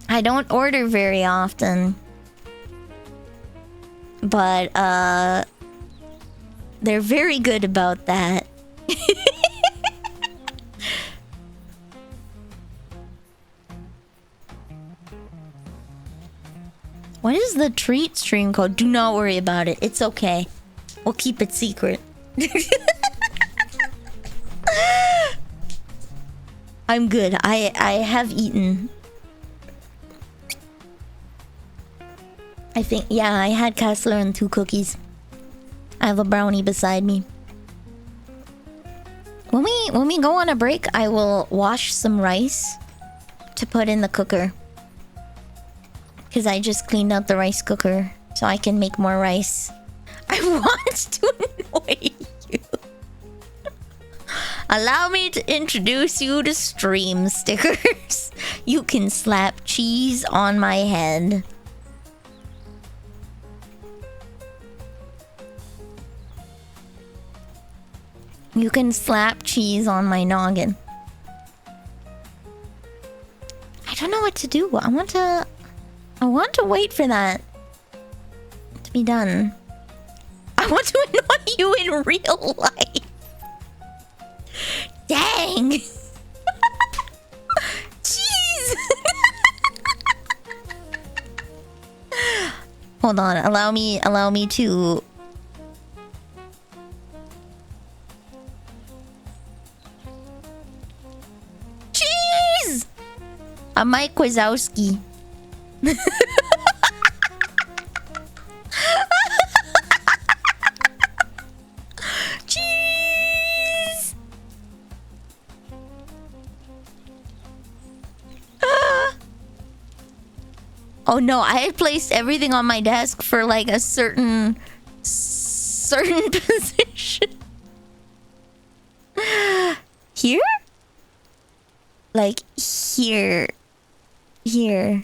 I don't order very often. But, they're very good about that. What is the treat stream code? Do not worry about it. It's okay. We'll keep it secret. I'm good. I have eaten. I think, yeah, I had Kassler and 2 cookies. I have a brownie beside me. When we go on a break, I will wash some rice to put in the cooker. Because I just cleaned out the rice cooker so I can make more rice. I want to annoy you. Allow me to introduce you to stream stickers. You can slap cheese on my head. You can slap cheese on my noggin. I don't know what to do. I want to wait for that to be done. I want to annoy you in real life. Dang. Jeez. Hold on. Allow me to... Jeez. I'm Mike Wazowski. Jeez. Oh no, I had placed everything on my desk for like a certain certain position. Here? Like here. Here.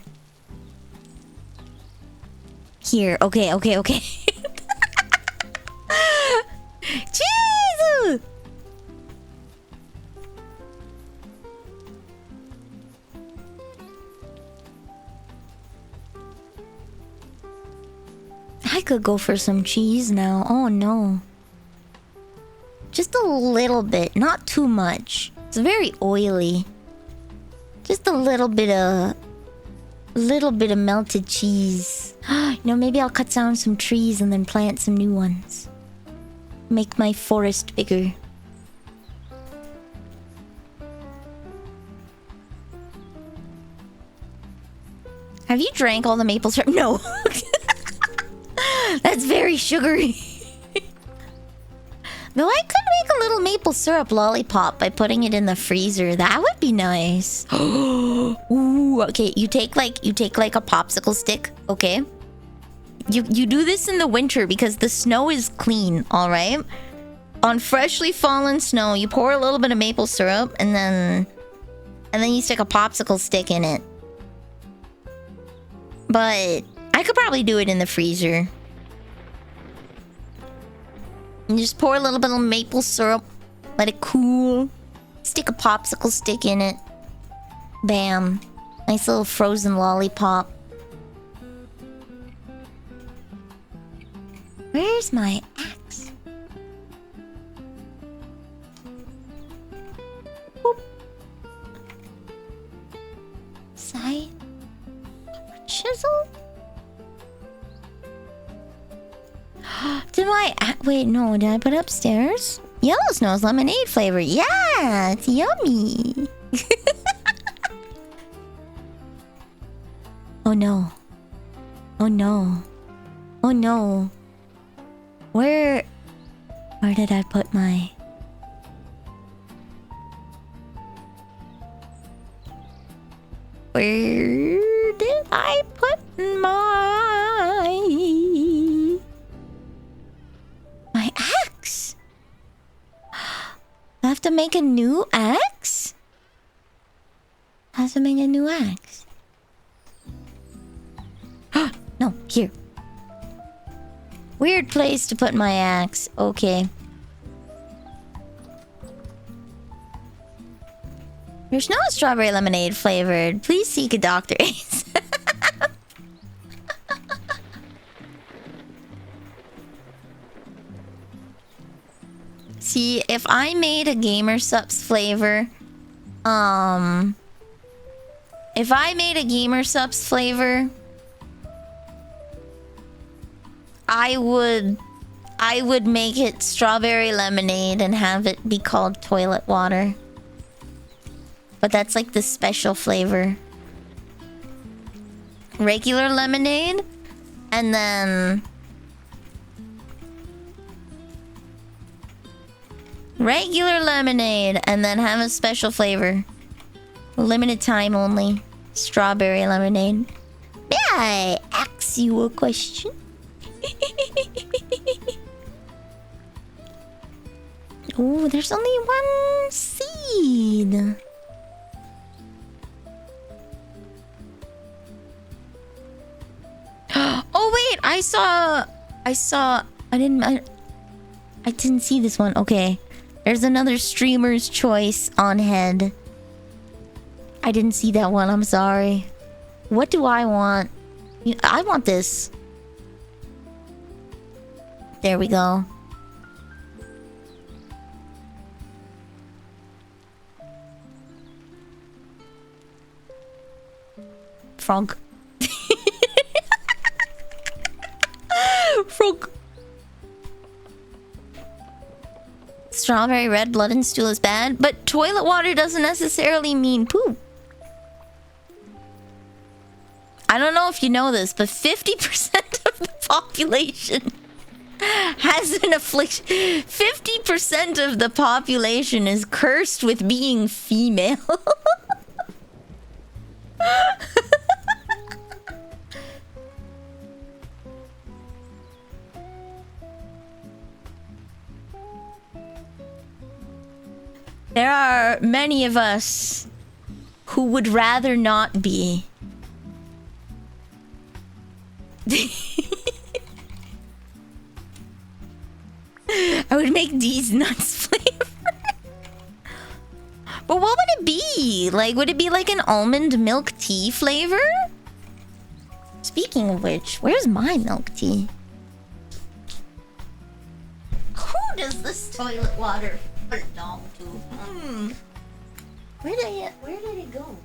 Here. Okay, okay, okay. Jesus! I could go for some cheese now. Oh no. Just a little bit, not too much. It's very oily. Just a little bit of melted cheese. You know, maybe I'll cut down some trees and then plant some new ones. Make my forest bigger. Have you drank all the maple syrup? No. That's very sugary. Though I could make a little maple syrup lollipop by putting it in the freezer. That would be nice. Ooh, okay, you take like a popsicle stick, okay? You do this in the winter because the snow is clean, all right? On freshly fallen snow, you pour a little bit of maple syrup and then you stick a popsicle stick in it. But I could probably do it in the freezer. You just pour a little bit of maple syrup, let it cool, stick a popsicle stick in it. Bam. Nice little frozen lollipop. Where's my axe? Boop. Side. Chisel? Wait, no, did I put upstairs? Yellow Snow's lemonade flavor. Yeah, it's yummy. Oh no. Oh no. Oh no. Where did I put my... Where did I put my axe? I have to make a new axe? I have to make a new axe. No, here. Weird place to put my axe. Okay. There's no strawberry lemonade flavored. Please seek a doctor. See, if I made a Gamer Supps flavor, if I made a Gamer Supps flavor, I would make it strawberry lemonade and have it be called toilet water. But that's like the special flavor. Regular lemonade, and then regular lemonade, and then have a special flavor. Limited time only. Strawberry lemonade. May I ask you a question? Oh, there's only one seed. Oh wait, I didn't see this one. Okay. There's another streamer's choice on head. I didn't see that one. I'm sorry. What do I want? I want this. There we go. Frog. Frog. Strawberry red blood and stool is bad, but toilet water doesn't necessarily mean poop. I don't know if you know this, but 50% of the population has an affliction. 50% of the population is cursed with being female. are many of us who would rather not be. I would make these nuts flavor. But what would it be? Like, would it be like an almond milk tea flavor? Speaking of which, where's my milk tea? Who does this toilet water belong to? Where did it go?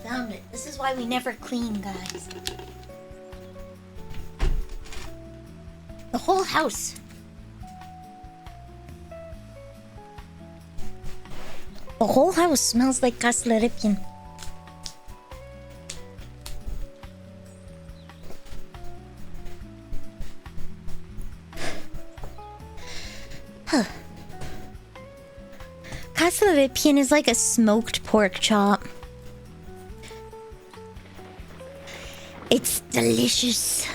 Found it. This is why we never clean, guys. The whole house. The whole house smells like Kasleripian. Huh. Kasleripian is like a smoked pork chop. It's delicious.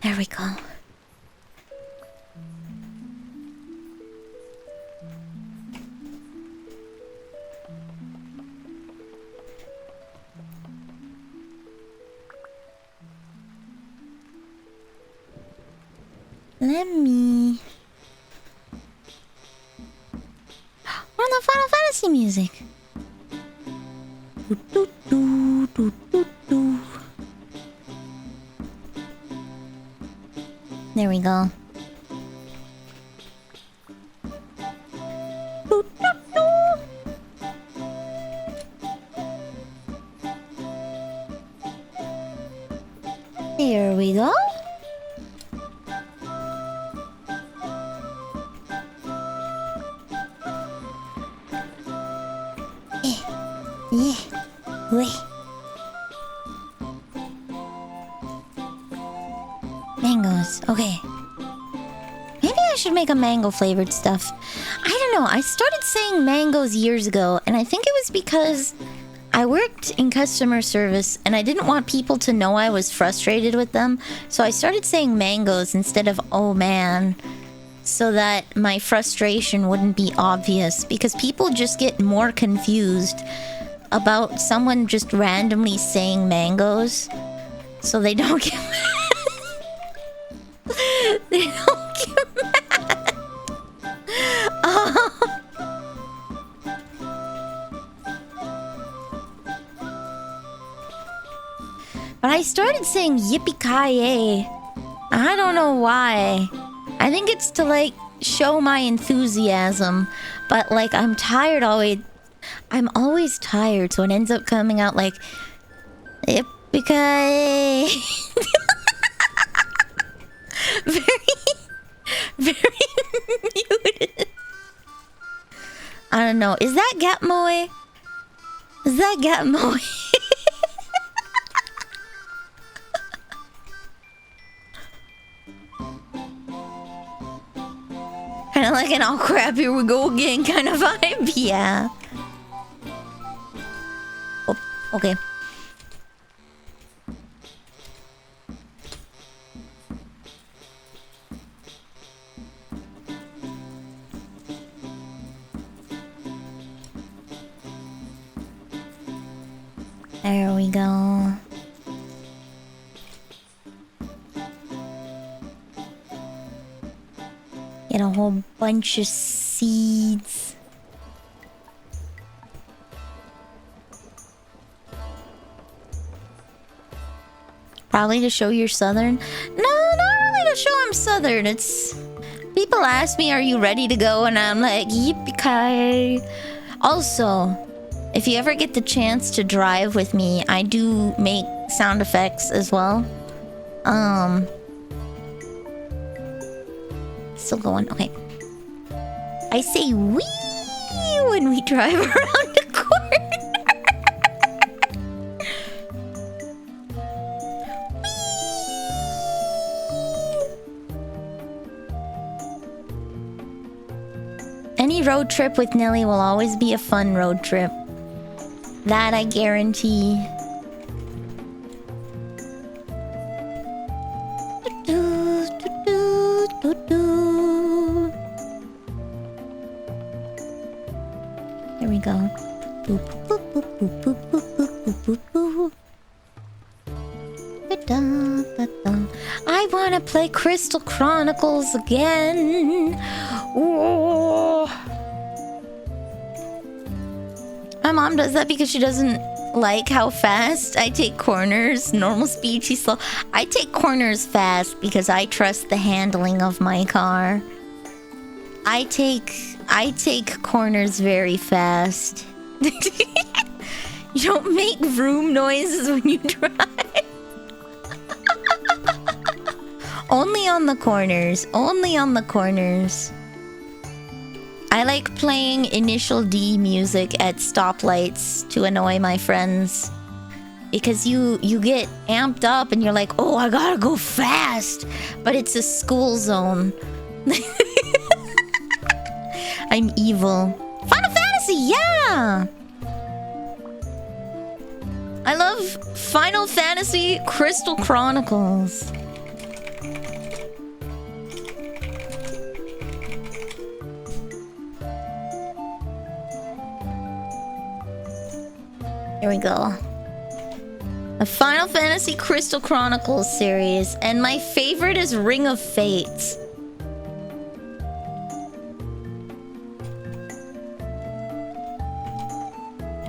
There we go. Let me... We're on the Final Fantasy music. Do, do, do, do, do, do. There we go. Do, do, do. Here we go. Yeah. Wait. Mangoes. Okay. Maybe I should make a mango flavored stuff. I don't know. I started saying mangoes years ago, and I think it was because I worked in customer service and I didn't want people to know I was frustrated with them. So I started saying mangoes instead of oh man, so that my frustration wouldn't be obvious, because people just get more confused about someone just randomly saying mangoes, so they don't get mad. They don't get mad. But I started saying yippee-ki-yay. I don't know why. I think it's to like show my enthusiasm, but like I'm tired always. I'm always tired, so it ends up coming out like yippee-ki-yay. Very muted. I don't know. Is that Gatmoe? Is that Gatmoe? Kind of like an oh crap, here we go again kind of vibe. Yeah. Oh, okay. There we go. Get a whole bunch of seeds. Probably to show you're Southern? No, not really to show I'm Southern. It's... People ask me, are you ready to go? And I'm like, yippee-ki. Also, if you ever get the chance to drive with me, I do make sound effects as well. Still going, okay. I say wee when we drive around the corner. Any road trip with Nelly will always be a fun road trip. That I guarantee. Here we go. Boop, boop, boop, boop, boop, boop, boop, boop, boop. Da-da-da-da. I wanna play Crystal Chronicles again. Ooh. My mom does that because she doesn't like how fast I take corners. Normal speed, she's slow. I take corners fast because I trust the handling of my car. I take corners very fast. You don't make vroom noises when you drive. Only on the corners. Only on the corners. I like playing Initial D music at stoplights to annoy my friends. Because you get amped up and you're like, oh, I gotta go fast. But it's a school zone. I'm evil. Final Fantasy, yeah! I love Final Fantasy Crystal Chronicles. Here we go. A Final Fantasy Crystal Chronicles series, and my favorite is Ring of Fate.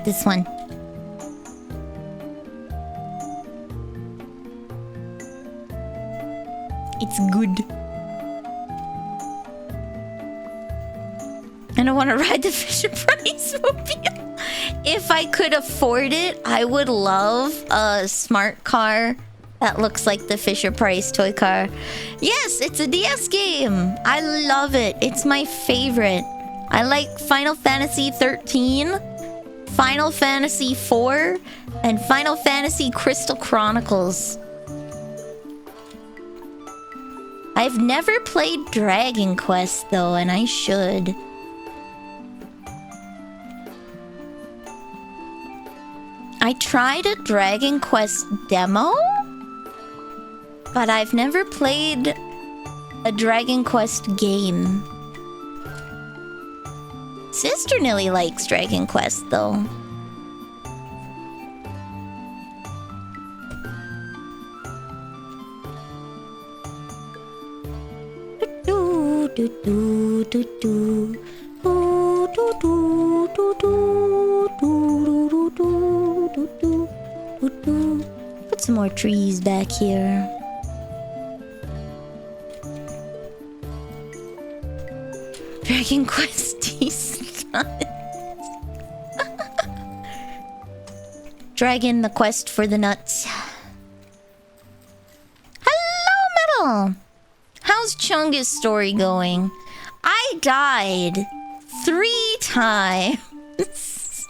This one. It's good. And I want to ride the Fisher-Price mobile. If I could afford it, I would love a smart car that looks like the Fisher-Price toy car. Yes, it's a DS game. I love it. It's my favorite. I like Final Fantasy 13, Final Fantasy 4, and Final Fantasy Crystal Chronicles. I've never played Dragon Quest though, and I should. I tried a Dragon Quest demo, but I've never played a Dragon Quest game. Sister Nilly likes Dragon Quest though. Do do do do do do do do do do do do do. Put some more trees back here. Dragon Quest Dragon the quest for the nuts. Hello, Metal. How's Chungus' story going? I died 3 times. Is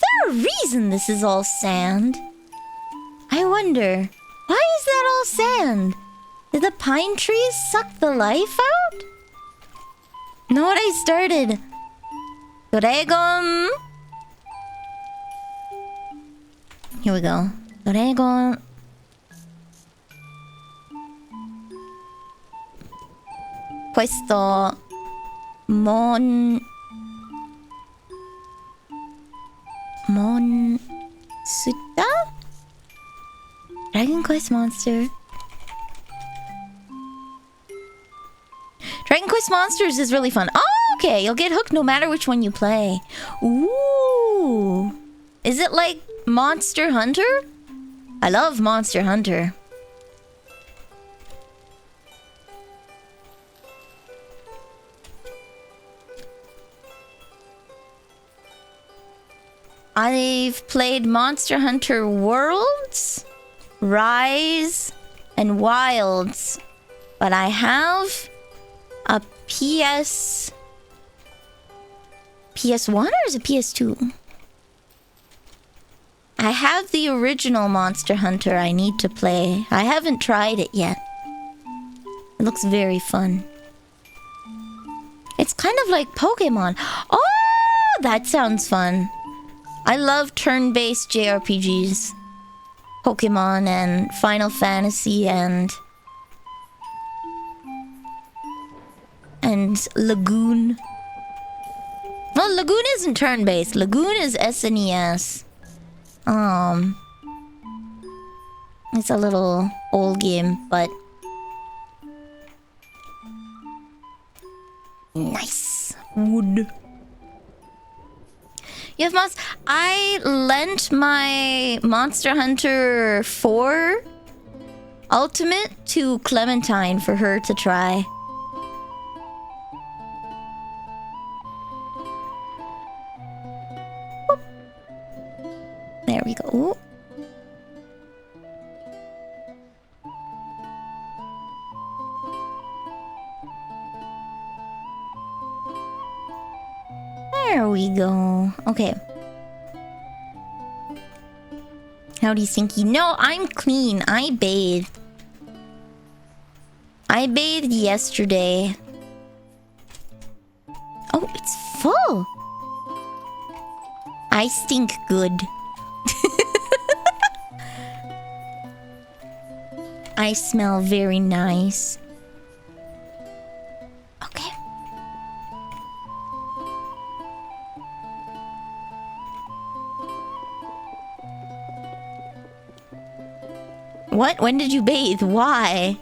there a reason this is all sand? I wonder, why is that all sand? Did the pine trees suck the life out? Know what I started? Dragon. Here we go. Dragon. Questo mon Suta? Dragon Quest Monster. Dragon Quest Monsters is really fun. Oh, okay. You'll get hooked no matter which one you play. Ooh. Is it like Monster Hunter? I love Monster Hunter. I've played Monster Hunter Worlds, Rise, and Wilds. But I have a PS1 or is it PS2? I have the original Monster Hunter I need to play. I haven't tried it yet. It looks very fun. It's kind of like Pokemon. Oh, that sounds fun. I love turn-based JRPGs. Pokemon and Final Fantasy and Lagoon. Well, Lagoon isn't turn-based. Lagoon is SNES. It's a little old game, but nice wood. You have mods? I lent my Monster Hunter 4 Ultimate to Clementine for her to try. Boop. There we go. Ooh. There we go. Okay. Howdy, Stinky. No, I'm clean. I bathed. I bathed yesterday. Oh, it's full. I stink good. I smell very nice. Okay. What? When did you bathe? Why?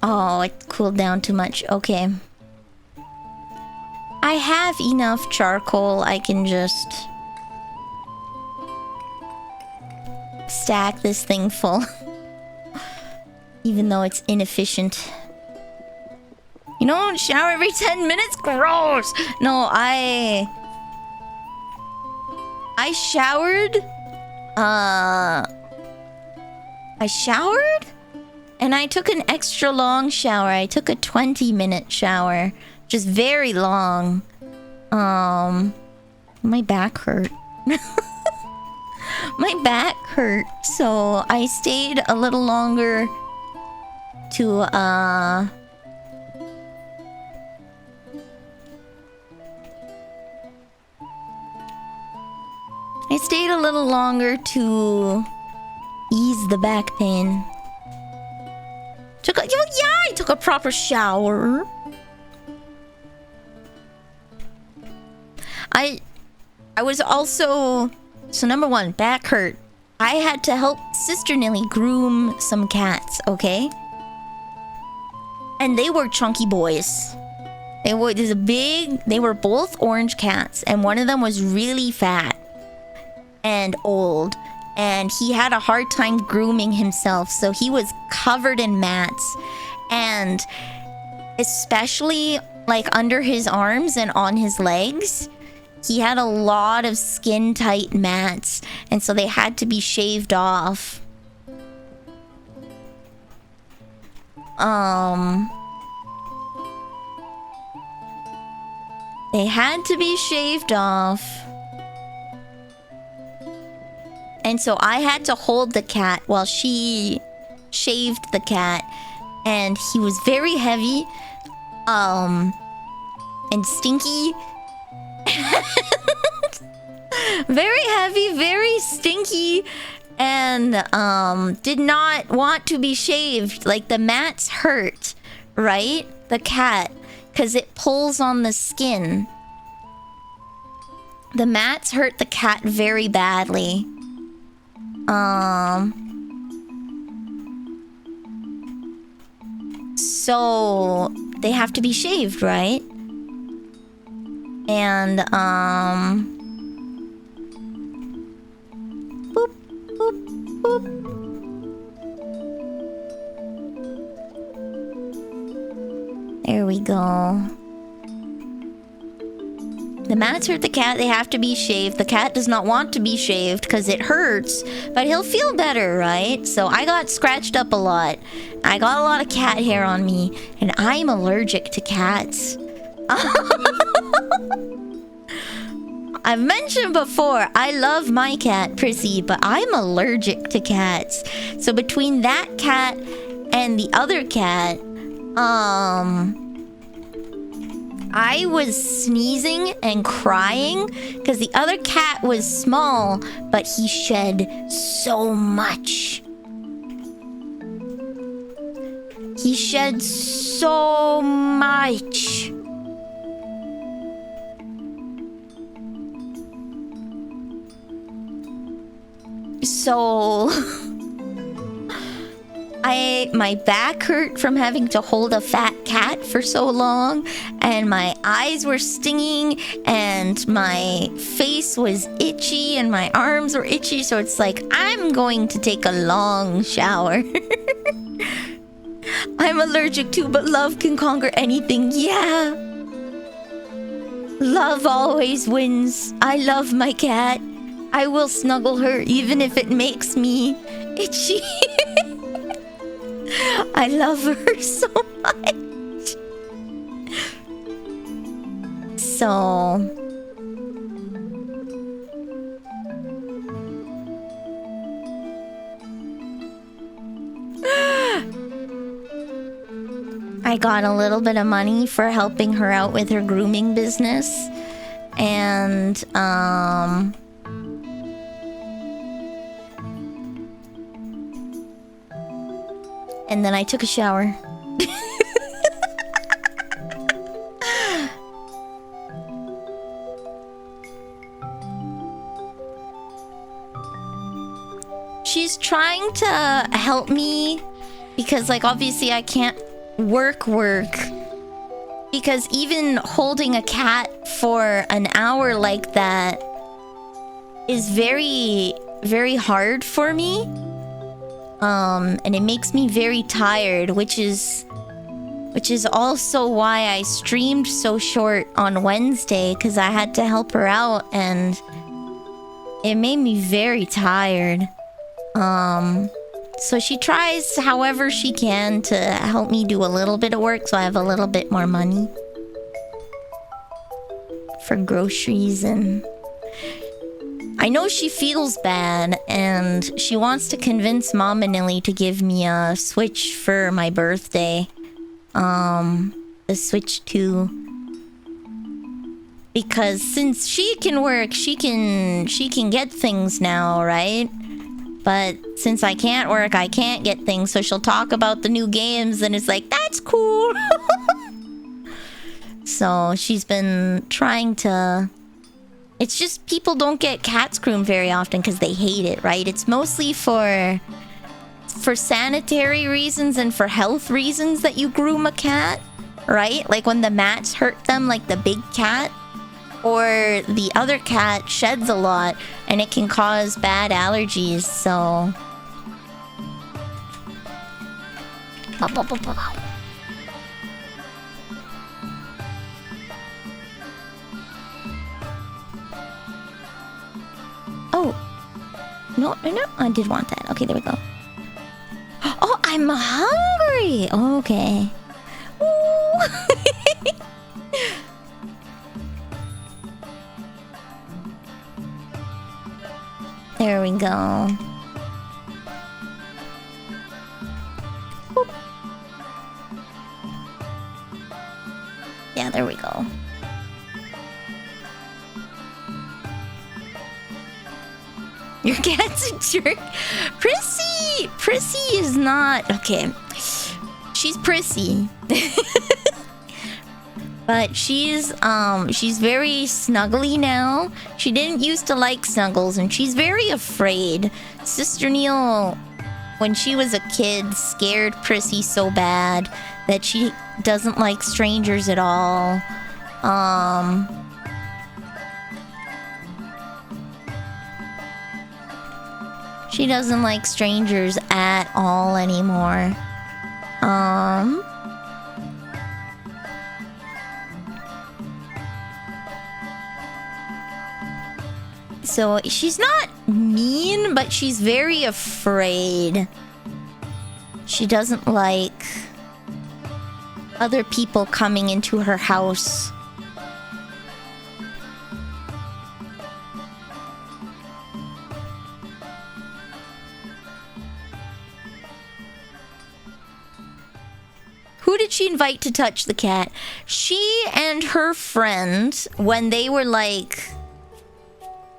Oh, it cooled down too much. Okay. I have enough charcoal. I can just stack this thing full. Even though it's inefficient. You don't shower every 10 minutes? Gross! No, I showered. I showered? And I took an extra long shower. I took a 20-minute shower. Just very long. My back hurt. My back hurt. So I stayed a little longer to, I stayed a little longer to ease the back pain. I took a proper shower. I was also... So number one, back hurt. I had to help Sister Nilly groom some cats, okay? And they were chunky boys. They were both orange cats. And one of them was really fat. And old. And he had a hard time grooming himself. So he was covered in mats. And especially like under his arms and on his legs, he had a lot of skin-tight mats, and so they had to be shaved off. They had to be shaved off. And so I had to hold the cat while she shaved the cat. And he was very heavy, and stinky. Very heavy, very stinky, and did not want to be shaved. Like, the mats hurt, right? The cat, because it pulls on the skin. The mats hurt the cat very badly. So they have to be shaved, right? And boop, boop, boop. There we go. The mats hurt the cat. They have to be shaved. The cat does not want to be shaved because it hurts, but he'll feel better, right? So I got scratched up a lot. I got a lot of cat hair on me, and I'm allergic to cats. I've mentioned before, I love my cat, Prissy, but I'm allergic to cats. So between that cat and the other cat, I was sneezing and crying because the other cat was small, but he shed so much. He shed so much. So my back hurt from having to hold a fat cat for so long, and my eyes were stinging, and my face was itchy, and my arms were itchy, so it's like, I'm going to take a long shower. I'm allergic to, but love can conquer anything. Yeah. Love always wins. I love my cat. I will snuggle her even if it makes me itchy. I love her so much. So I got a little bit of money for helping her out with her grooming business. And and then I took a shower. She's trying to help me because, like, obviously I can't work. Because even holding a cat for an hour like that is very, very hard for me. And it makes me very tired, which is also why I streamed so short on Wednesday, because I had to help her out, and it made me very tired. So she tries however she can to help me do a little bit of work so I have a little bit more money for groceries, and I know she feels bad, and she wants to convince Mom and Nilly to give me a Switch for my birthday. The Switch 2. Because since she can work, she can get things now, right? But since I can't work, I can't get things, so she'll talk about the new games, and it's like, that's cool! So she's been trying to... It's just people don't get cats groomed very often because they hate it, right? It's mostly for sanitary reasons and for health reasons that you groom a cat, right? Like when the mats hurt them, like the big cat, or the other cat sheds a lot and it can cause bad allergies, so... Oh. No, I did want that. Okay, there we go. Oh, I'm hungry! Okay. There we go. Boop. Yeah, there we go. Your cat's a jerk. Prissy is not... Okay. She's prissy. But she's very snuggly now. She didn't used to like snuggles, and she's very afraid. Sister Neil, when she was a kid, scared Prissy so bad that she doesn't like strangers at all. She doesn't like strangers at all anymore. So she's not mean, but she's very afraid. She doesn't like other people coming into her house. Who did she invite to touch the cat? She and her friend, when they were like,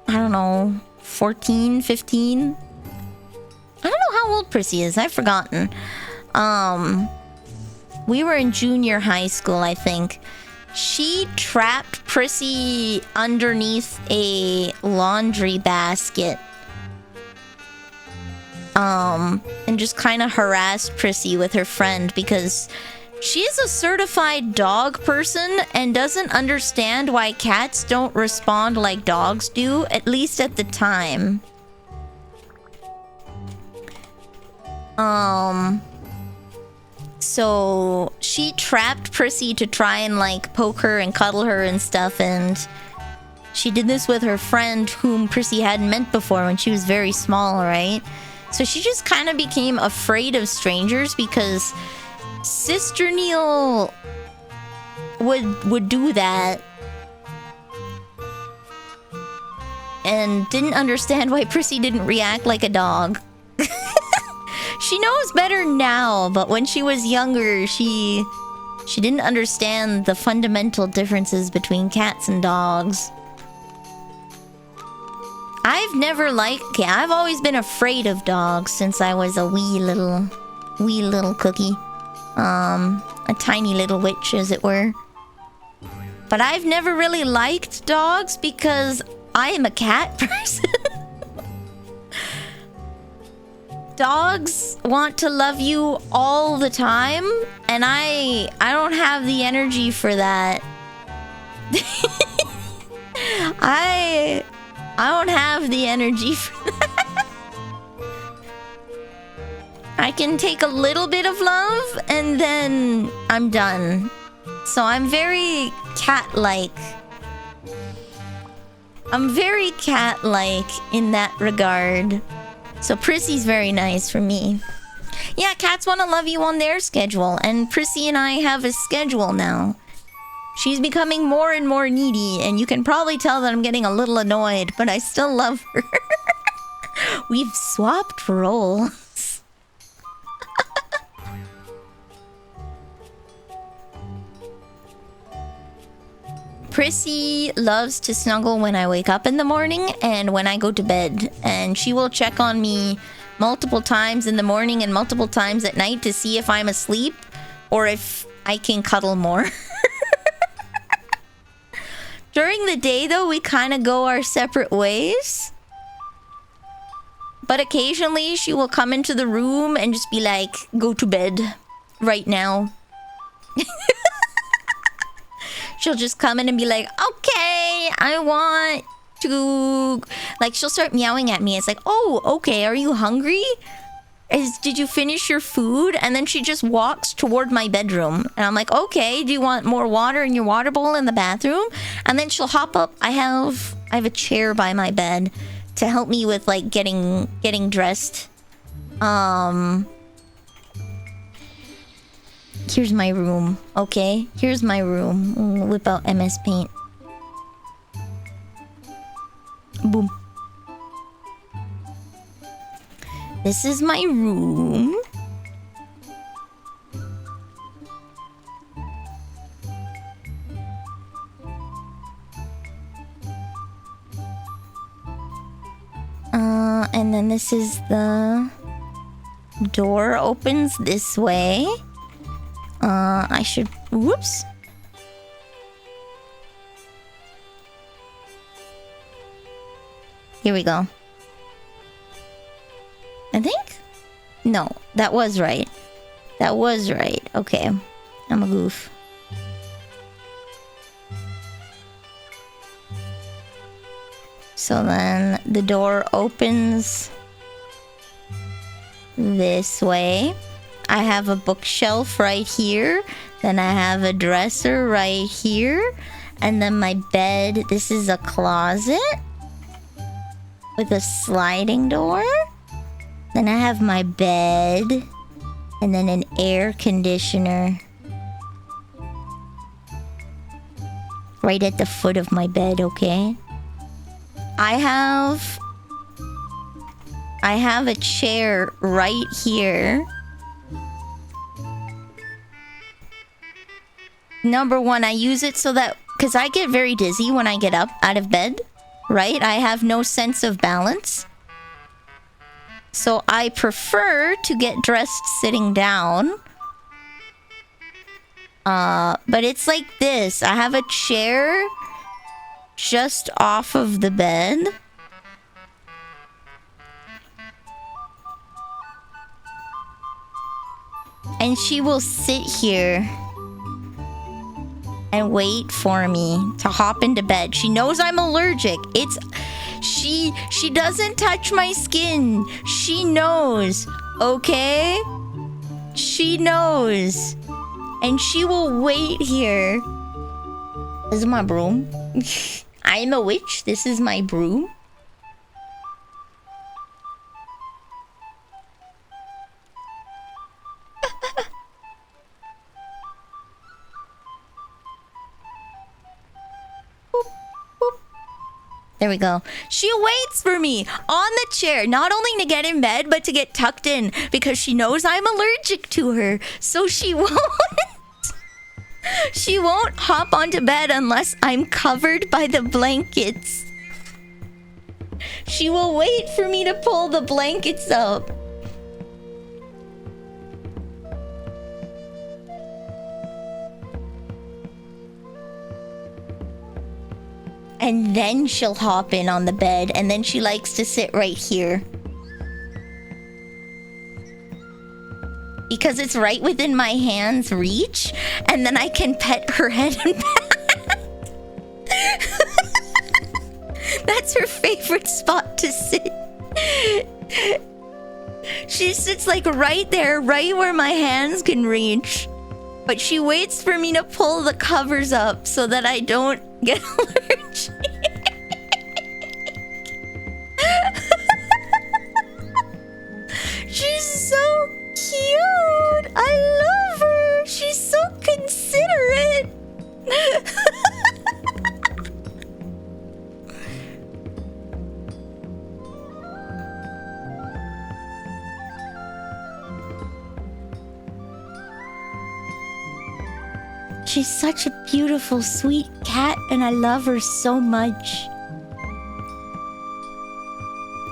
I don't know, 14, 15? I don't know how old Prissy is. I've forgotten. We were in junior high school, I think. She trapped Prissy underneath a laundry basket. And just kind of harassed Prissy with her friend because she's a certified dog person and doesn't understand why cats don't respond like dogs do, at least at the time. So she trapped Prissy to try and like poke her and cuddle her and stuff, and she did this with her friend whom Prissy hadn't met before when she was very small, right? So she just kind of became afraid of strangers because Sister Neil would do that and didn't understand why Prissy didn't react like a dog. She knows better now, but when she was younger, she didn't understand the fundamental differences between cats and dogs. I've always been afraid of dogs since I was a wee little cookie. A tiny little witch, as it were. But I've never really liked dogs because I am a cat person. Dogs want to love you all the time, and I don't have the energy for that. I don't have the energy for that. I can take a little bit of love and then I'm done. So I'm very cat-like. I'm very cat-like in that regard. So Prissy's very nice for me. Yeah, cats want to love you on their schedule, and Prissy and I have a schedule now. She's becoming more and more needy, and you can probably tell that I'm getting a little annoyed, but I still love her. We've swapped roles. Prissy loves to snuggle when I wake up in the morning and when I go to bed, and she will check on me multiple times in the morning and multiple times at night to see if I'm asleep or if I can cuddle more. During the day, though, we kind of go our separate ways. But occasionally, she will come into the room and just be like, go to bed right now. She'll just come in and be like, okay, I want to... Like, she'll start meowing at me. It's like, oh, okay, are you hungry? Did you finish your food? And then she just walks toward my bedroom. And I'm like, okay, do you want more water in your water bowl in the bathroom? And then she'll hop up. I have a chair by my bed to help me with, like, getting dressed. Here's my room, okay? Here's my room. Whip out MS Paint. Boom. This is my room. And then this is the door opens this way. I should... Whoops. Here we go. I think? No, that was right. That was right. Okay. I'm a goof. So then the door opens this way. I have a bookshelf right here. Then I have a dresser right here. And then my bed. This is a closet with a sliding door. Then I have my bed. And then an air conditioner right at the foot of my bed, okay? I have a chair right here. Number one, I use it so that... Because I get very dizzy when I get up out of bed, right? I have no sense of balance. So I prefer to get dressed sitting down. But it's like this. I have a chair just off of the bed. And she will sit here and wait for me to hop into bed. She knows I'm allergic. She doesn't touch my skin. She knows, okay? She knows. And she will wait here. This is my broom. I'm a witch. This is my broom. There we go. She waits for me on the chair, not only to get in bed, but to get tucked in because she knows I'm allergic to her. So she won't hop onto bed unless I'm covered by the blankets. She will wait for me to pull the blankets up. And then she'll hop in on the bed, and then she likes to sit right here. Because it's right within my hand's reach, and then I can pet her head and back. That's her favorite spot to sit. She sits like right there, right where my hands can reach. But she waits for me to pull the covers up so that I don't get allergic. She's so cute. I love her. She's so considerate. She's such a beautiful, sweet cat, and I love her so much.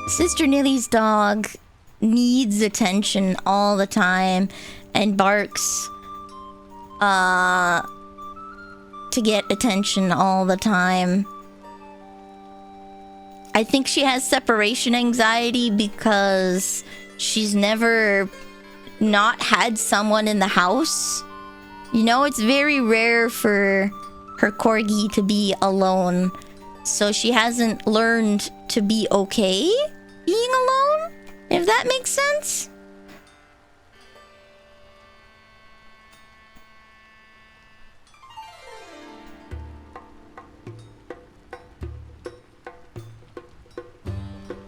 Sister Nilly's dog needs attention all the time and barks to get attention all the time. I think she has separation anxiety because she's never not had someone in the house. You know, it's very rare for her corgi to be alone. So she hasn't learned to be okay being alone, if that makes sense.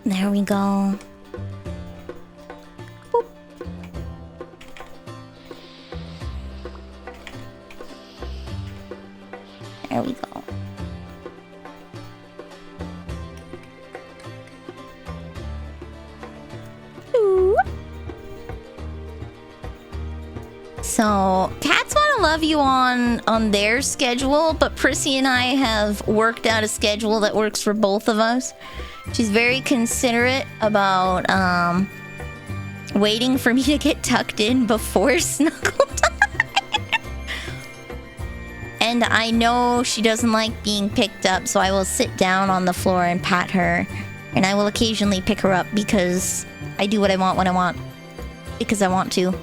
There we go. Boop. There we go. Ooh. So, cats want to love you on their schedule, but Prissy and I have worked out a schedule that works for both of us. She's very considerate about waiting for me to get tucked in before snuggle time. And I know she doesn't like being picked up, so I will sit down on the floor and pat her And I will occasionally pick her up because I do what I want when I want. Because I want to.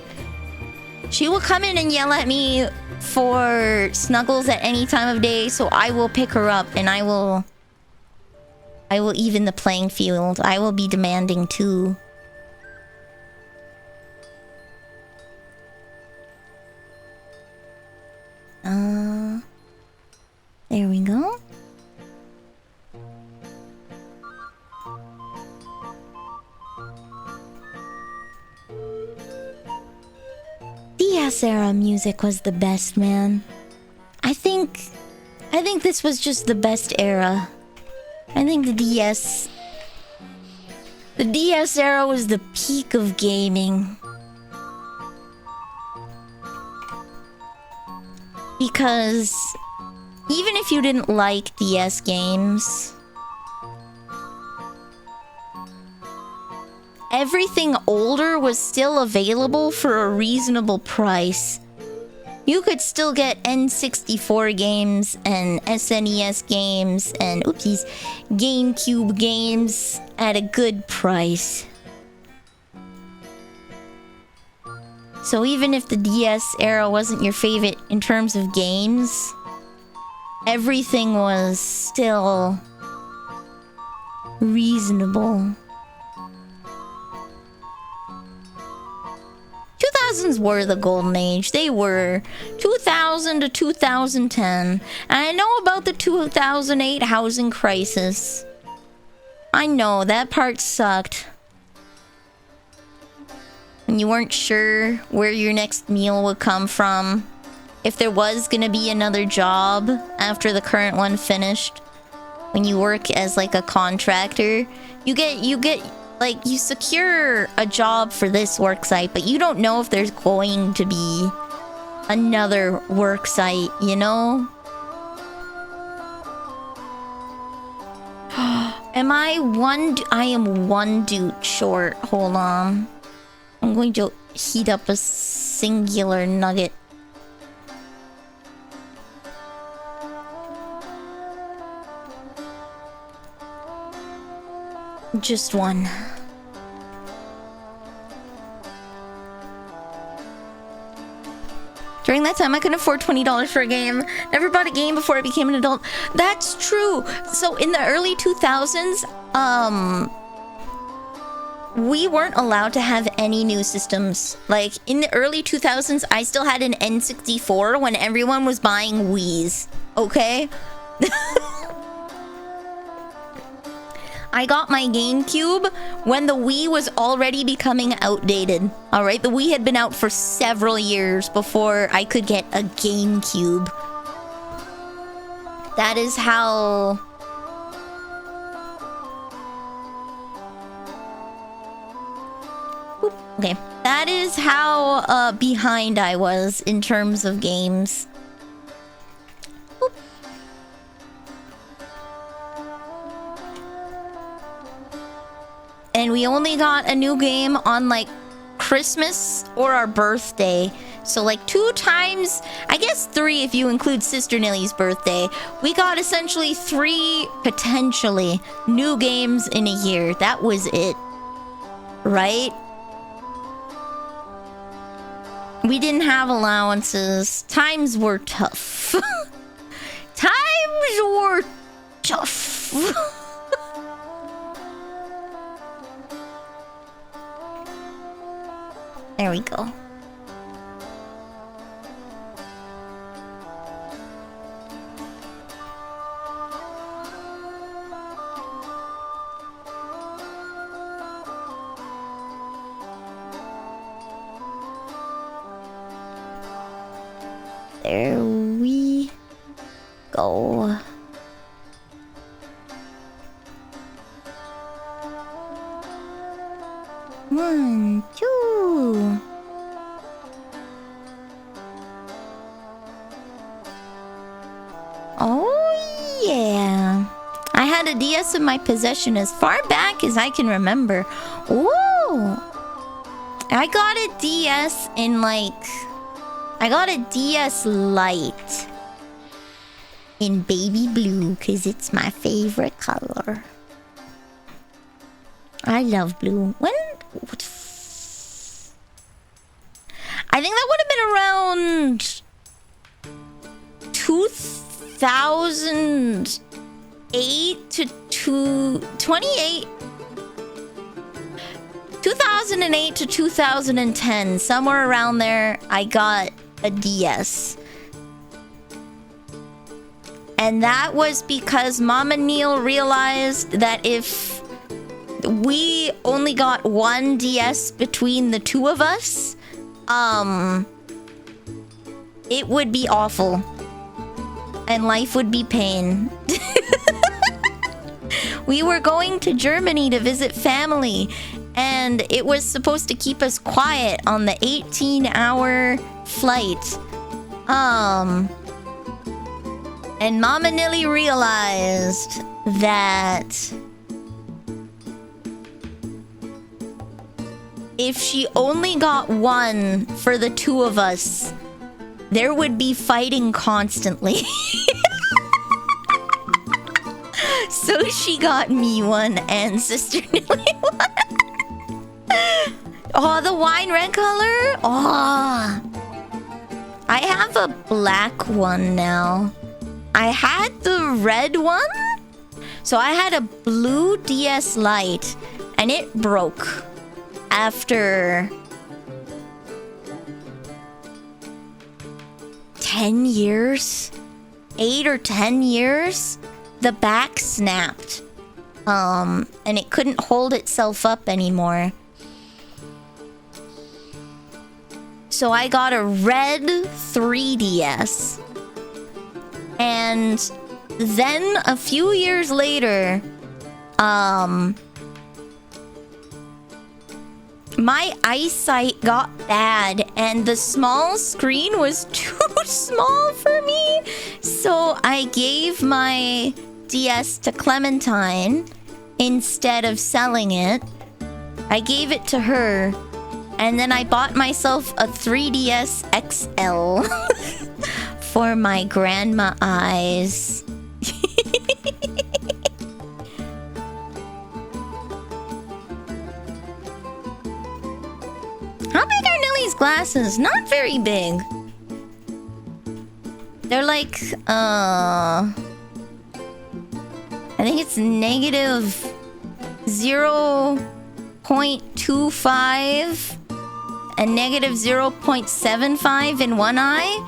She will come in and yell at me for snuggles at any time of day, so I will pick her up and I will even the playing field. I will be demanding too. There we go. DS era music was the best, man. I think this was just the best era. I think the DS era was the peak of gaming. Because even if you didn't like DS games, everything older was still available for a reasonable price. You could still get N64 games and SNES games and oopsies, GameCube games at a good price. So even if the DS era wasn't your favorite in terms of games, everything was still reasonable. 2000s were the golden age. They were 2000 to 2010. And I know about the 2008 housing crisis. I know, that part sucked. And you weren't sure where your next meal would come from. If there was gonna be another job after the current one finished. When you work as like a contractor, you get like, you secure a job for this work site, but you don't know if there's going to be another work site, you know? I am one dude short. Hold on. I'm going to heat up a singular nugget. Just one. During that time, I couldn't afford $20 for a game. Never bought a game before I became an adult. That's true. So in the early 2000s, we weren't allowed to have any new systems. Like, in the early 2000s, I still had an N64 when everyone was buying Wiis. Okay? I got my GameCube when the Wii was already becoming outdated. Alright, the Wii had been out for several years before I could get a GameCube. That is how... Okay. That is how behind I was in terms of games. And we only got a new game on like Christmas or our birthday. So like 2 times, I guess 3 if you include Sister Nilly's birthday. We got essentially 3 potentially new games in a year. That was it. Right? We didn't have allowances. Times were tough. Times were tough. There we go. There we go. One, two. Oh yeah. I had a DS in my possession as far back as I can remember. Ooh. I got a DS in like... I got a DS Lite in baby blue because it's my favorite color. I love blue. When? I think that would have been around 2008 to 2008 to 2010, somewhere around there, I got a DS. And that was because Mom and Neil realized that if we only got one DS between the two of us, it would be awful. And life would be pain. We were going to Germany to visit family, and it was supposed to keep us quiet on the 18-hour flight. And Mama Nilly realized that if she only got one for the two of us, there would be fighting constantly. So she got me one and Sister Nilly one. Oh, the wine red color? Oh. I have a black one now. I had the red one. So I had a blue DS Lite and it broke after 10 years, 8 or 10 years, the back snapped. And it couldn't hold itself up anymore. So I got a red 3DS. And then a few years later, my eyesight got bad and the small screen was too small for me. So I gave my DS to Clementine instead of selling it. I gave it to her and then I bought myself a 3DS XL for my grandma eyes. How big are Nilly's glasses? Not very big. They're like, I think it's negative 0.25 and negative 0.75 in one eye,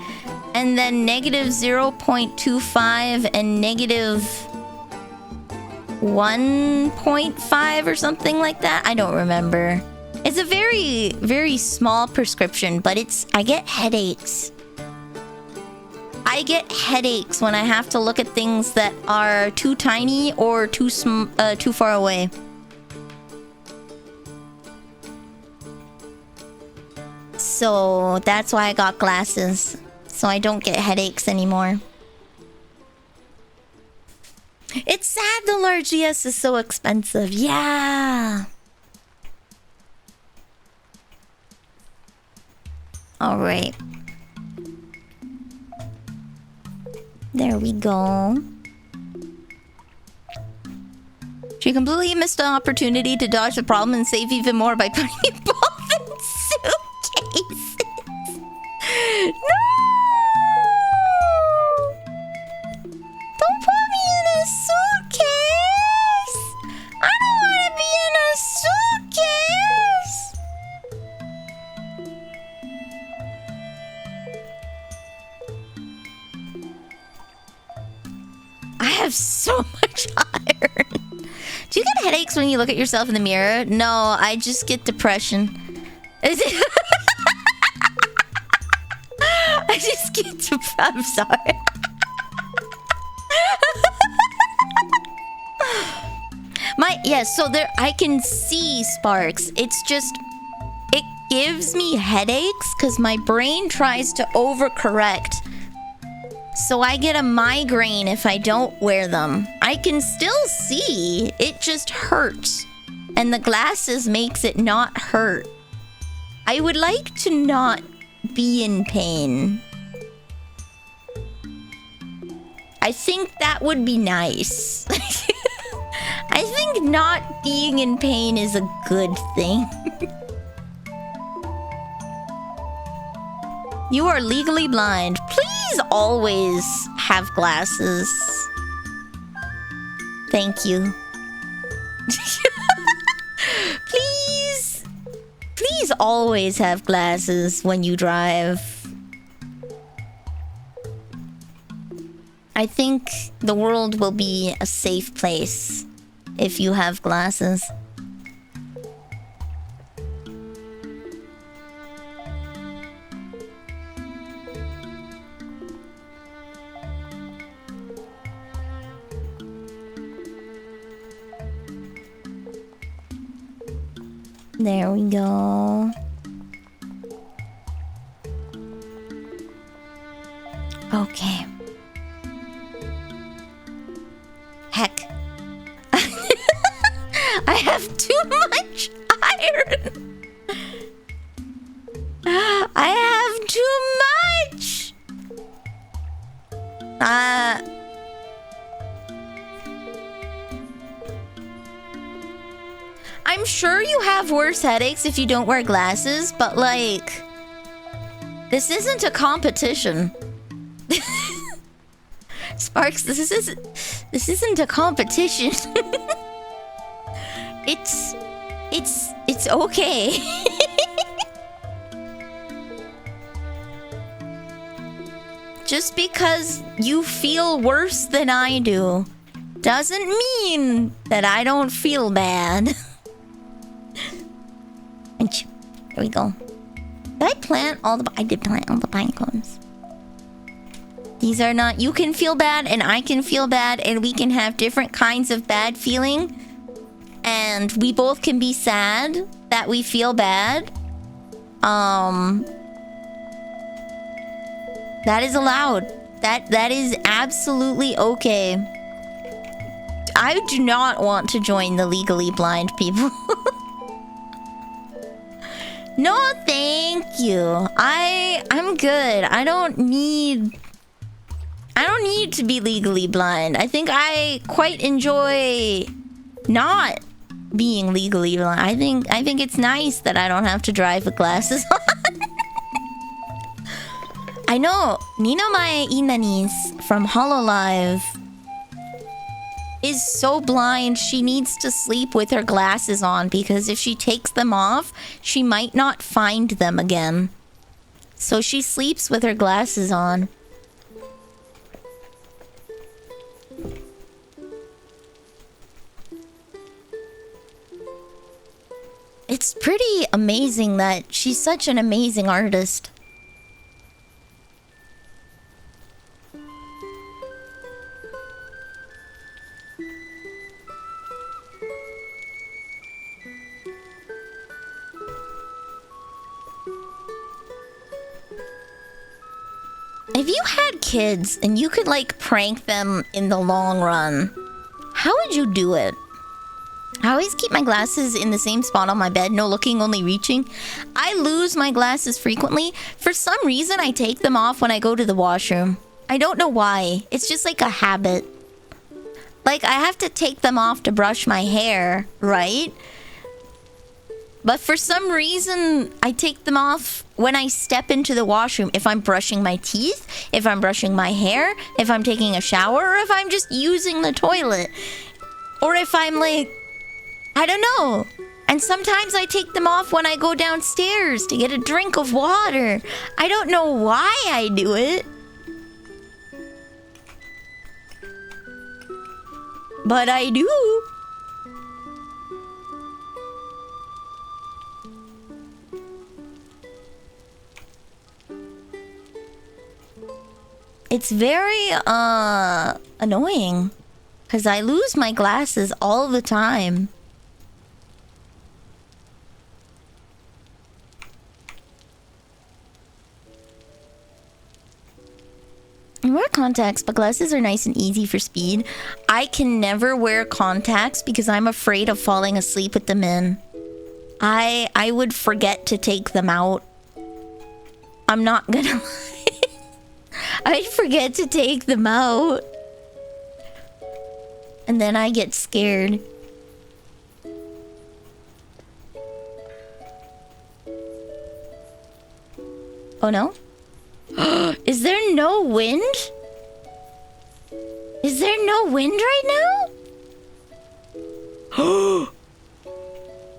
and then negative 0.25 and negative 1.5 or something like that. I don't remember. It's a very, very small prescription, but I get headaches. I get headaches when I have to look at things that are too tiny or too far away. So that's why I got glasses, so I don't get headaches anymore. It's sad the large DS is so expensive. Yeah. All right. There we go. She completely missed the opportunity to dodge the problem and save even more by putting me both in suitcases. No! Don't put me in a suitcase! I don't want to be in a suitcase! I have so much iron. Do you get headaches when you look at yourself in the mirror? No, I just get depression. I just get depressed. I'm sorry. So there I can see sparks. It's just it gives me headaches because my brain tries to overcorrect. So I get a migraine if I don't wear them. I can still see, it just hurts. And the glasses makes it not hurt. I would like to not be in pain. I think that would be nice. I think think not being in pain is a good thing. You are legally blind. Please always have glasses. Thank you. Please always have glasses when you drive. I think the world will be a safe place if you have glasses. There we go. Okay. Heck. I have too much iron. I have too much. I'm sure you have worse headaches if you don't wear glasses, but like, this isn't a competition. Sparks, this isn't a competition. It's okay. Just because you feel worse than I do doesn't mean that I don't feel bad. There we go. Did I plant all the... I did plant all the pine cones. These are not... You can feel bad and I can feel bad and we can have different kinds of bad feeling. And we both can be sad that we feel bad. That is allowed. That is absolutely okay. I do not want to join the legally blind people. No, thank you. I'm good. I don't need to be legally blind. I think I quite enjoy not being legally blind. I think it's nice that I don't have to drive with glasses on. I know Nino Mae Inanis from Hololive is so blind she needs to sleep with her glasses on because if she takes them off, she might not find them again. So she sleeps with her glasses on. It's pretty amazing that she's such an amazing artist. If you had kids and you could like prank them in the long run, how would you do it? I always keep my glasses in the same spot on my bed, no looking, only reaching. I lose my glasses frequently. For some reason, I take them off when I go to the washroom. I don't know why. It's just like a habit. Like, I have to take them off to brush my hair, right? But for some reason, I take them off when I step into the washroom. If I'm brushing my teeth, if I'm brushing my hair, if I'm taking a shower, or if I'm just using the toilet. Or if I'm like... I don't know. And sometimes I take them off when I go downstairs to get a drink of water. I don't know why I do it. But I do. It's very, annoying. Because I lose my glasses all the time. I wear contacts, but glasses are nice and easy for speed. I can never wear contacts because I'm afraid of falling asleep with them in. I would forget to take them out. I'm not gonna lie. I'd forget to take them out. And then I get scared. Oh no? Is there no wind? Is there no wind right now?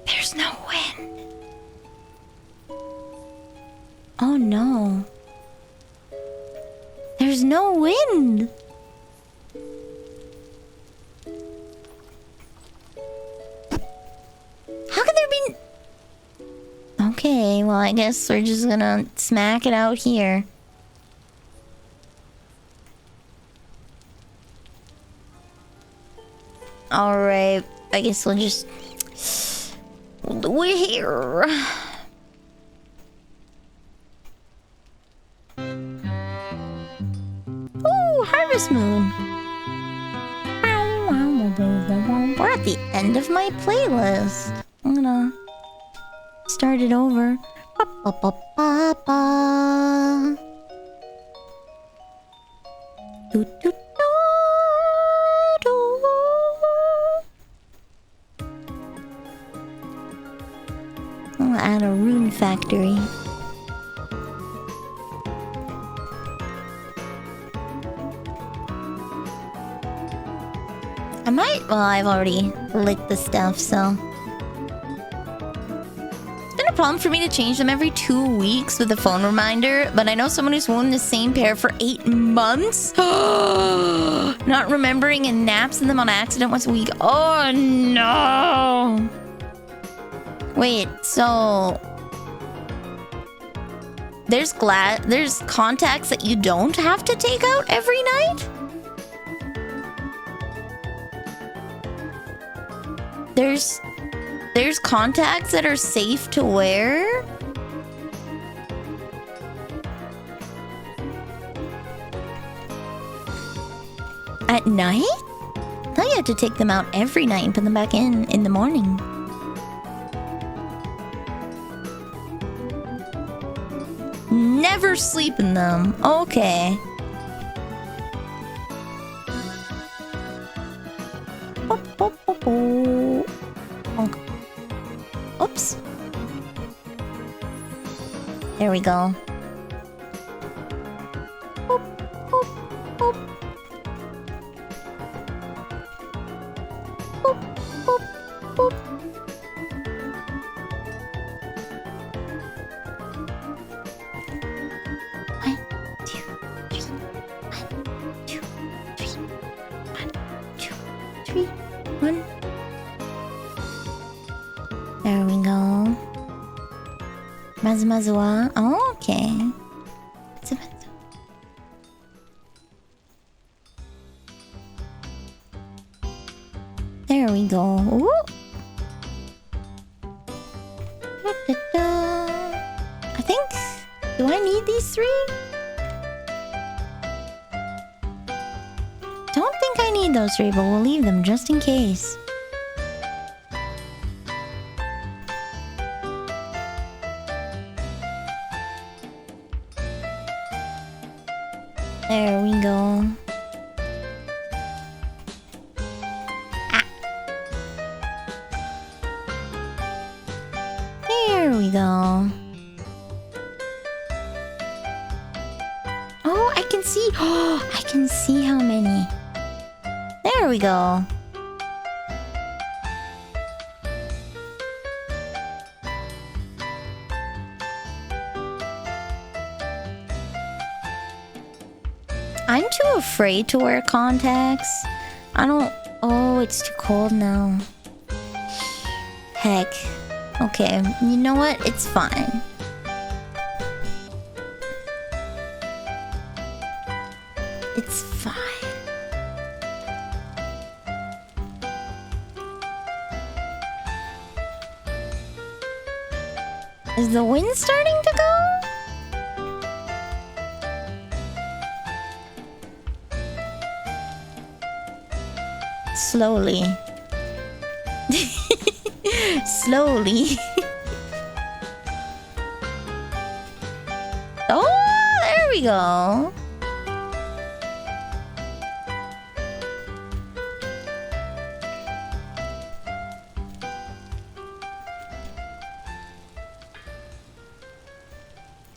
There's no wind. Oh no. There's no wind. How could there be... Okay, well I guess we're just gonna smack it out here. Alright, I guess we'll just... We're here. Ooh, Harvest Moon. We're at the end of my playlist. I'm gonna start it over. I'll add a rune factory. I might... Well, I've already licked the stuff, so... It's been a problem for me to change them every 2 weeks with a phone reminder, but I know someone who's worn the same pair for 8 months. Not remembering and naps in them on accident once a week. Oh, no! Wait, so... There's contacts that you don't have to take out every night? There's contacts that are safe to wear? At night? I thought you had to take them out every night and put them back in the morning. Never sleep in them. Okay. Oops. There we go. There we go. Mazumazua. Oh, okay. There we go. Ooh. I think... Do I need these 3? Don't think I need those 3, but we'll leave them just in case. There we go. Ah. There we go. Oh, I can see. Oh, I can see how many. There we go. I'm too afraid to wear contacts. I don't... Oh, it's too cold now. Heck. Okay, you know what? It's fine. It's fine. Is the wind starting to go? Slowly. Slowly. Oh, there we go.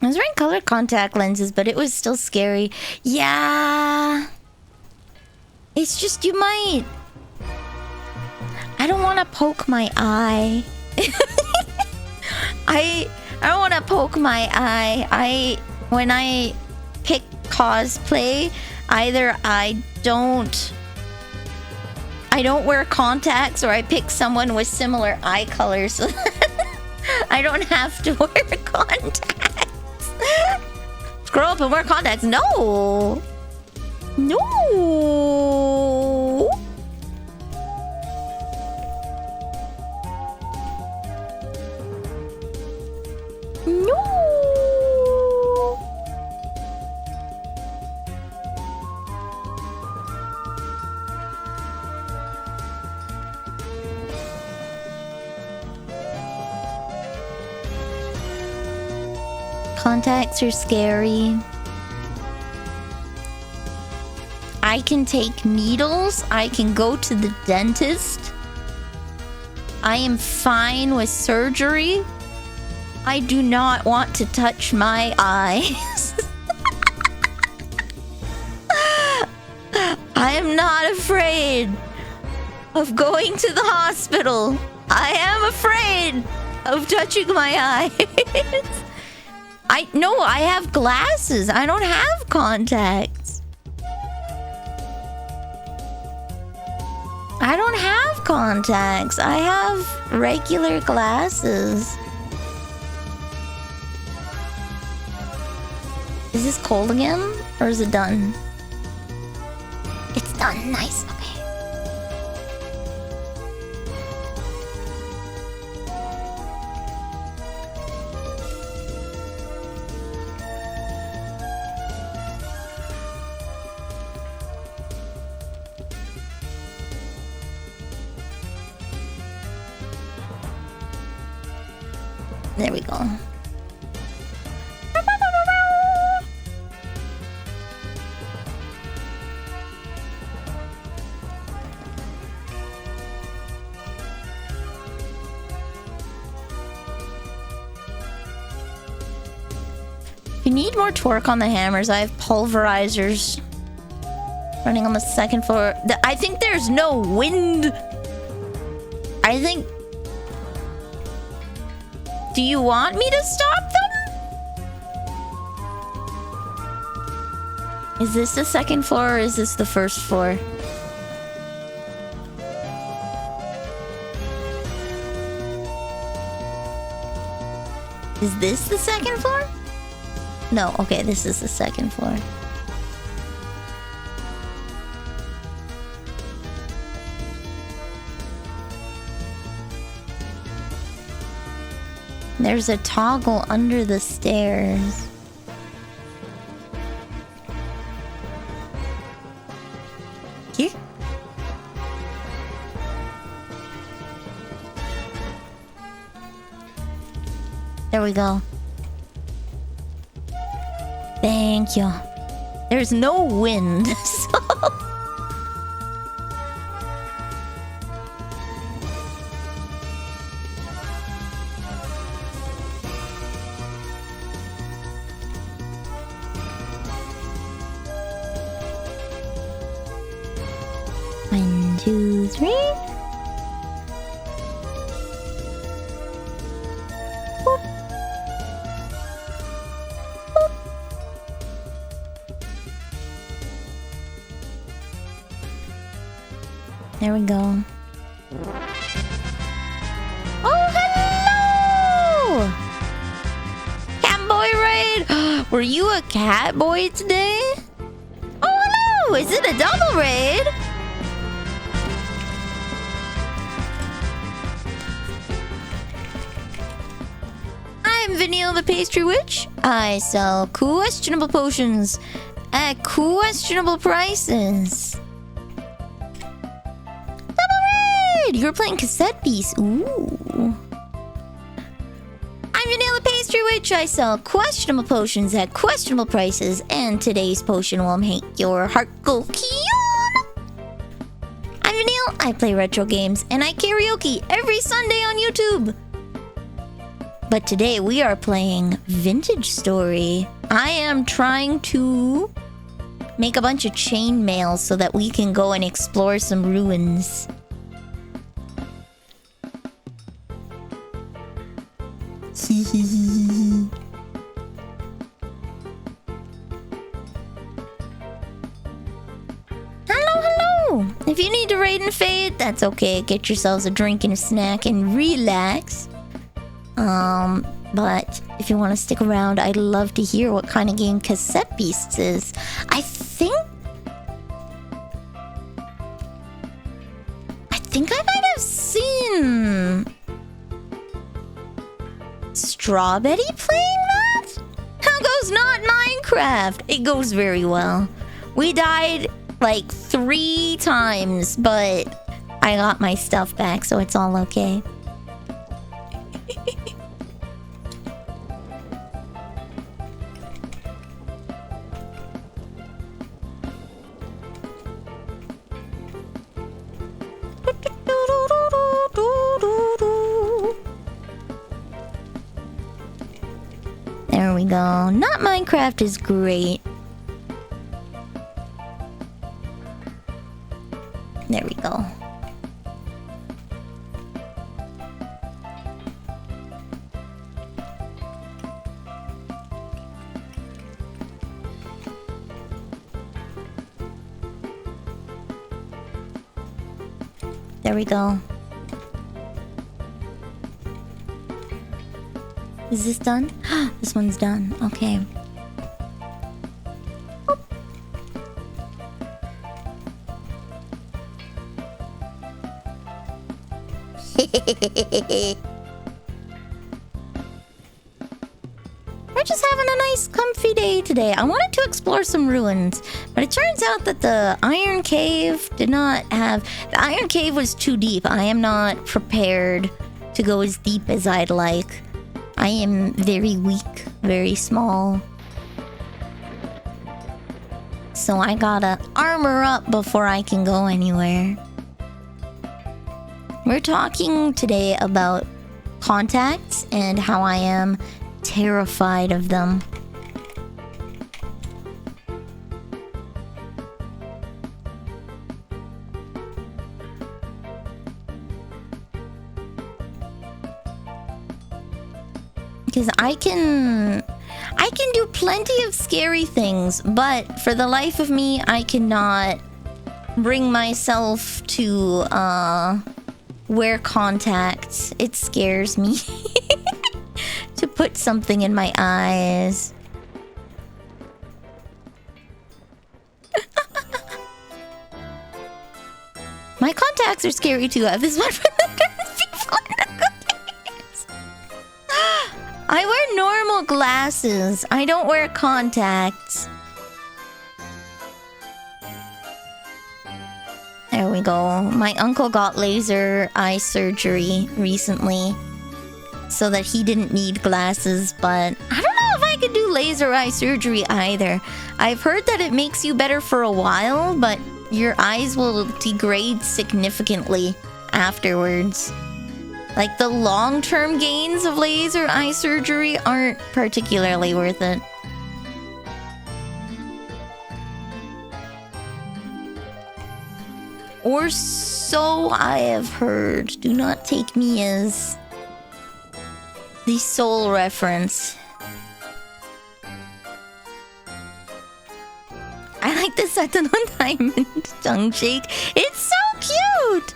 was wearing colored contact lenses, but it was still scary. Yeah. It's just you might... I don't want to poke my eye. I don't want to poke my eye. When I pick cosplay, either I don't wear contacts, or I pick someone with similar eye colors so I don't have to wear contacts. Grow up and wear contacts. No. No. No. Contacts are scary. I can take needles. I can go to the dentist. I am fine with surgery. I do not want to touch my eyes. I am not afraid of going to the hospital. I am afraid of touching my eyes. I have glasses. I don't have contacts. I don't have contacts. I have regular glasses. Is this cold again? Or is it done? It's done. Nice. Okay. There we go. If you need more torque on the hammers, I have pulverizers running on the second floor. I think there's no wind. I think... Do you want me to stop them? Is this the second floor or is this the first floor? Is this the second floor? No, okay, this is the second floor. There's a toggle under the stairs. Here? There we go. Thank you. There's no wind, so... One, two, three. Boop. Boop. There we go. Oh, hello! Catboy raid! Were you a catboy today? Oh, hello! Is it a double raid? I'm Vanille the Pastry Witch. I sell questionable potions at questionable prices. Double raid! You're playing cassette piece. Ooh. I'm Vanille the Pastry Witch. I sell questionable potions at questionable prices, and today's potion will make your heart go kion. I'm Vanille. I play retro games, and I karaoke every Sunday on YouTube. But today we are playing Vintage Story. I am trying to make a bunch of chain mail so that we can go and explore some ruins. Hello. If you need to raid and fade, that's okay. Get yourselves a drink and a snack and relax. But if you want to stick around, I'd love to hear what kind of game Cassette Beasts is. I think I might have seen Strawberry playing that? How goes not Minecraft? It goes very well. We died like 3 times, but I got my stuff back, so it's all okay. There we go. Not Minecraft is great. There we go. There we go. Is this done? This one's done. Okay. We're just having a nice comfy day today. I wanted to explore some ruins, but it turns out that the Iron Cave did not have... The Iron Cave was too deep. I am not prepared to go as deep as I'd like. I am very weak, very small. So I gotta armor up before I can go anywhere. We're talking today about contacts and how I am terrified of them. Because I can do plenty of scary things, but for the life of me, I cannot bring myself to wear contacts. It scares me to put something in my eyes. My contacts are scary too. I have this one for the people in the cookies. I wear normal glasses. I don't wear contacts. There we go. My uncle got laser eye surgery recently so that he didn't need glasses, but I don't know if I could do laser eye surgery either. I've heard that it makes you better for a while, but your eyes will degrade significantly afterwards. Like, the long-term gains of laser eye surgery aren't particularly worth it. Or so I have heard. Do not take me as the sole reference. I like the Saturn Diamond tongue shake. It's so cute!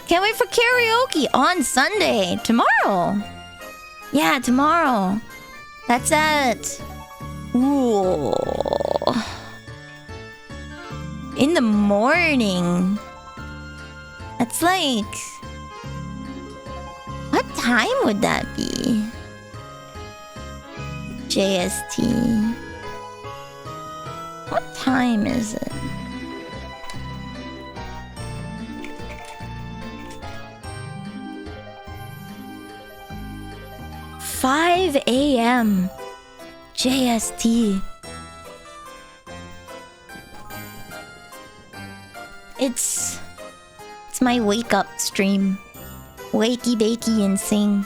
Can't wait for karaoke on Sunday. Tomorrow. Yeah, tomorrow. That's it. Ooh. In the morning. That's like... What time would that be? JST. What time is it? "5 a.m. JST. It's my wake up stream. Wakey bakey and sing.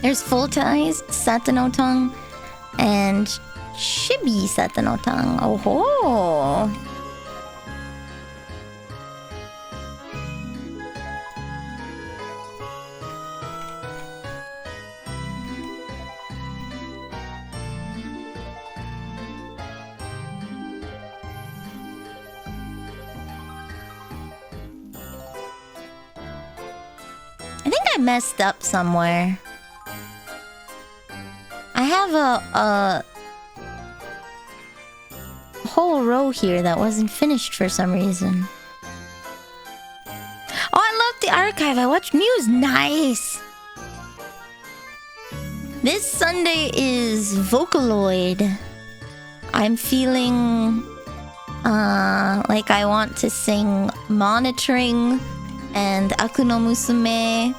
There's full-size satanotang and chibi satanotang. Oh ho! I think I messed up somewhere. I have a whole row here that wasn't finished for some reason. Oh, I love the archive. I watched news. Nice. This Sunday is Vocaloid. I'm feeling like I want to sing Monitoring and Aku no Musume.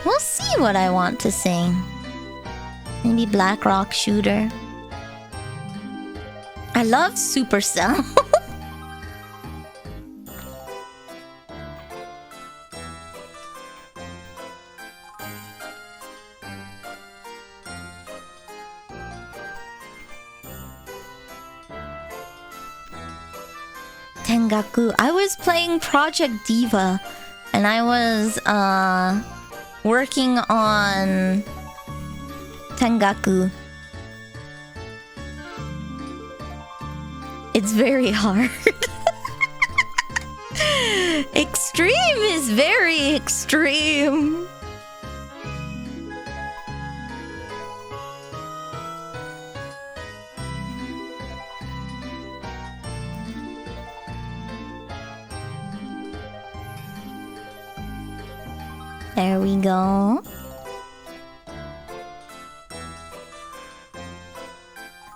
We'll see what I want to sing. Maybe Black Rock Shooter. I love Supercell. Tengaku. I was playing Project Diva and I was working on Tengaku. It's very hard. Extreme is very extreme. There we go.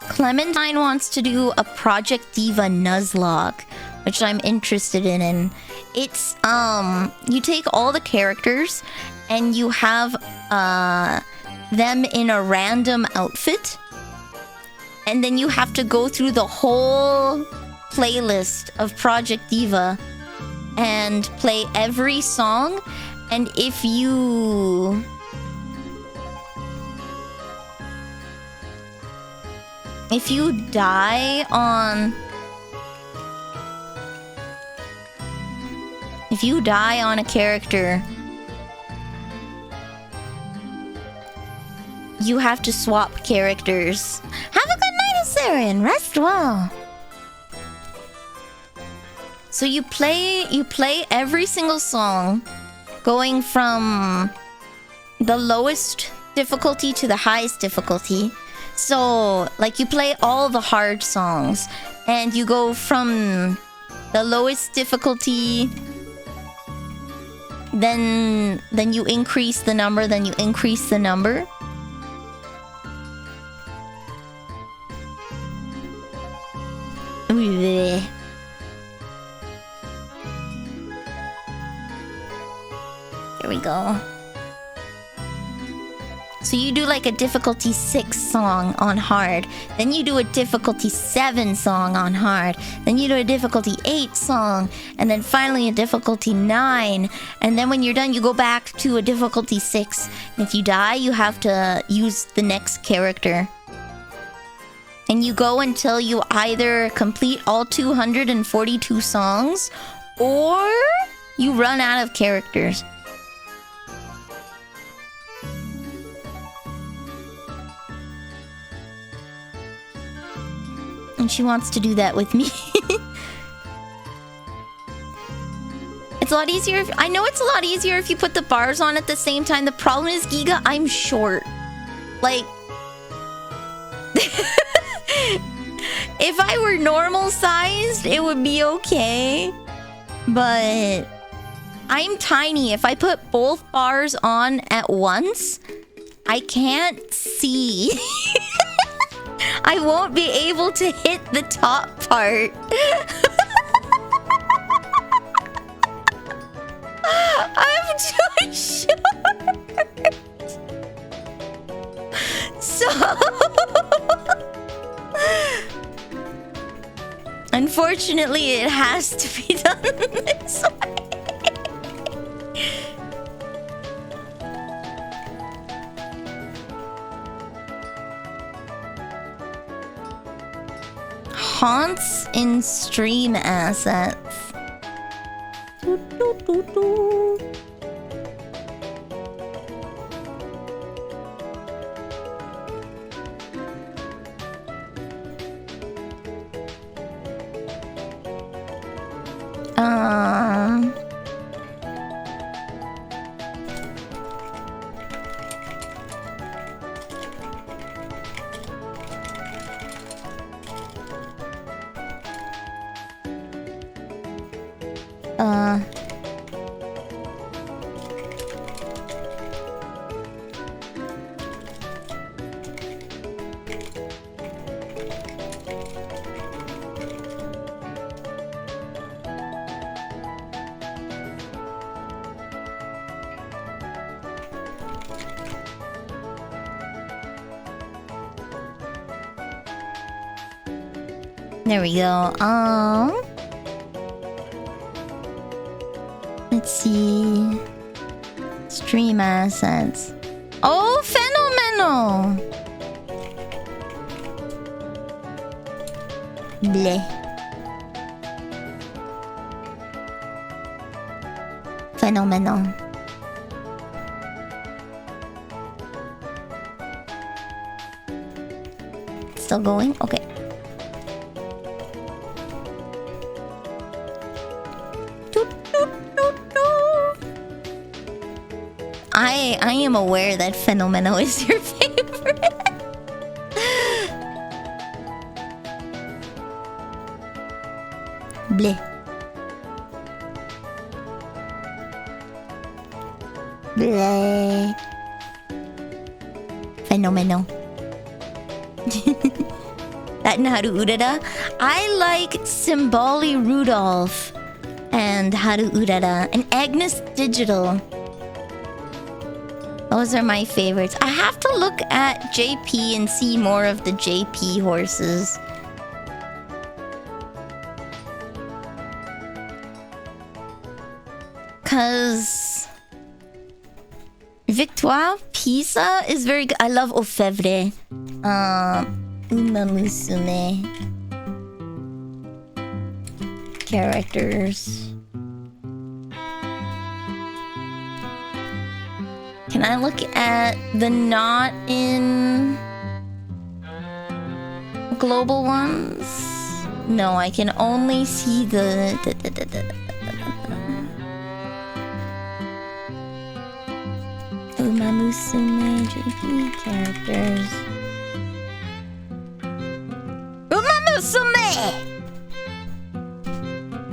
Clementine wants to do a Project Diva Nuzlocke, which I'm interested in. And it's you take all the characters and you have them in a random outfit, and then you have to go through the whole playlist of Project Diva and play every song. And if you die on a character, you have to swap characters. Have a good night, Asarian. Rest well. So you play every single song, going from the lowest difficulty to the highest difficulty. So, like, you play all the hard songs, and you go from the lowest difficulty, then you increase the number, then you increase the number. There we go. So you do like a difficulty 6 song on hard, then you do a difficulty 7 song on hard, then you do a difficulty 8 song, and then finally a difficulty 9, and then when you're done you go back to a difficulty 6, and if you die you have to use the next character. And you go until you either complete all 242 songs, or you run out of characters. And she wants to do that with me. It's a lot easier if... I know it's a lot easier if you put the bars on at the same time. The problem is, Giga, I'm short. Like... if I were normal sized, it would be okay. But... I'm tiny. If I put both bars on at once, I can't see. I won't be able to hit the top part. I'm too short. So... unfortunately, it has to be done this way. Haunts in stream assets. Doo, doo, doo, doo. There we go. Let's see. Stream assets. Oh, phenomenal! Bleh. Phenomenal. Still going? Okay. I am aware that Phenomenal is your favorite. Bleh. Bleh. Phenomenal. That and Haru Urara. I like Symboli Rudolph and Haru Urara and Agnes Digital. Those are my favorites. I have to look at JP and see more of the JP horses. Cause Victoire Pisa is very good. I love Ofevre. Uma Musume. Characters. Can I look at the not in global ones? No, I can only see the Uma Musume JP characters. Uma Musume!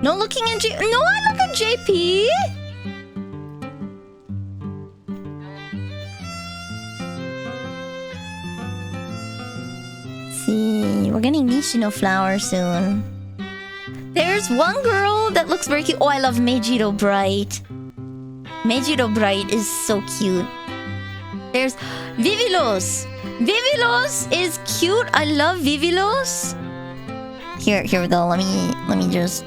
No looking at J. No, I look at JP! See, we're getting Nishino Flower soon. There's one girl that looks very cute. Oh, I love Meijiro Bright. Meijiro Bright is so cute. There's Vivilos. Vivilos is cute. I love Vivilos. Here we go. Let me just.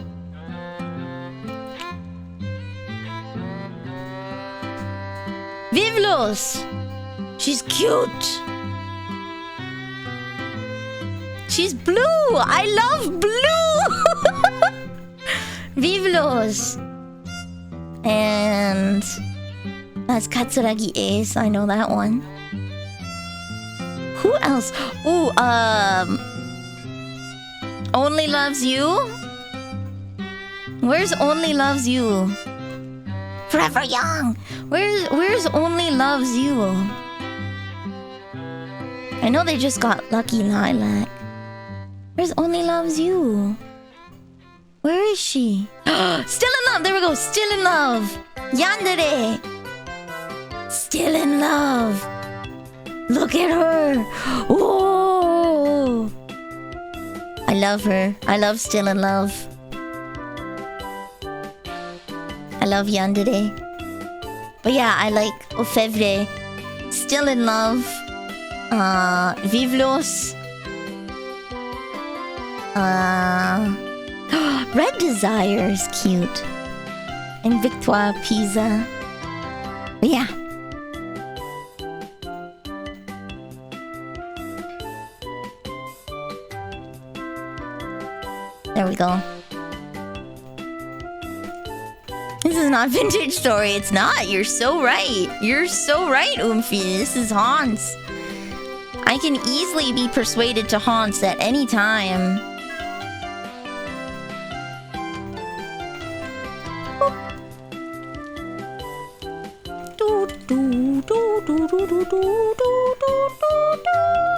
Vivilos. She's cute. She's blue! I love blue! Vivlos! And that's Katsuragi Ace. I know that one. Who else? Ooh, Only Loves You? Where's Only Loves You? Forever Young! Where's Only Loves You? I know they just got Lucky Lilac. Where's Only Loves You? Where is she? Still in Love! There we go! Still in Love! Yandere! Still in Love! Look at her! Oh! I love her. I love Still in Love. I love Yandere. But yeah, I like Ofevre. Still in Love. Vivlos. Red Desire is cute. And Victoire Pizza. But yeah. There we go. This is not Vintage Story. It's not. You're so right. You're so right, Oomphy. This is Hans. I can easily be persuaded to Hans at any time.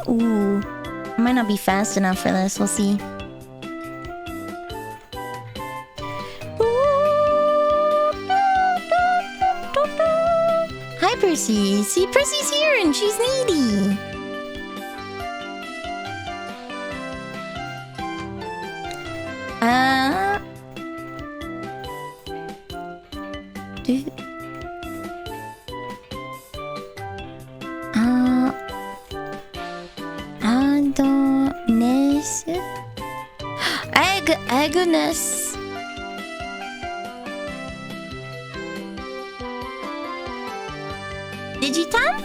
Ooh. I might not be fast enough for this. We'll see. Hi, Percy. See, Percy's here and she's needy. Adonis. Agnes. Digitan?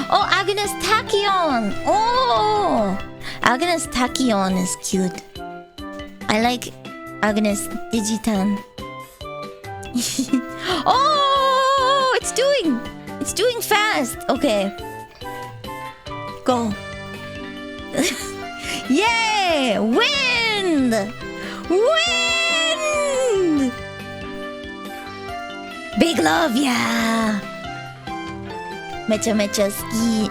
Oh, Agnes Tachyon. Oh, Agnes Tachyon is cute. I like Agnes Digitan. Oh, it's doing fast. Okay, go. Yay! Wind! Wind! Big love, yeah! Mecha mecha ski.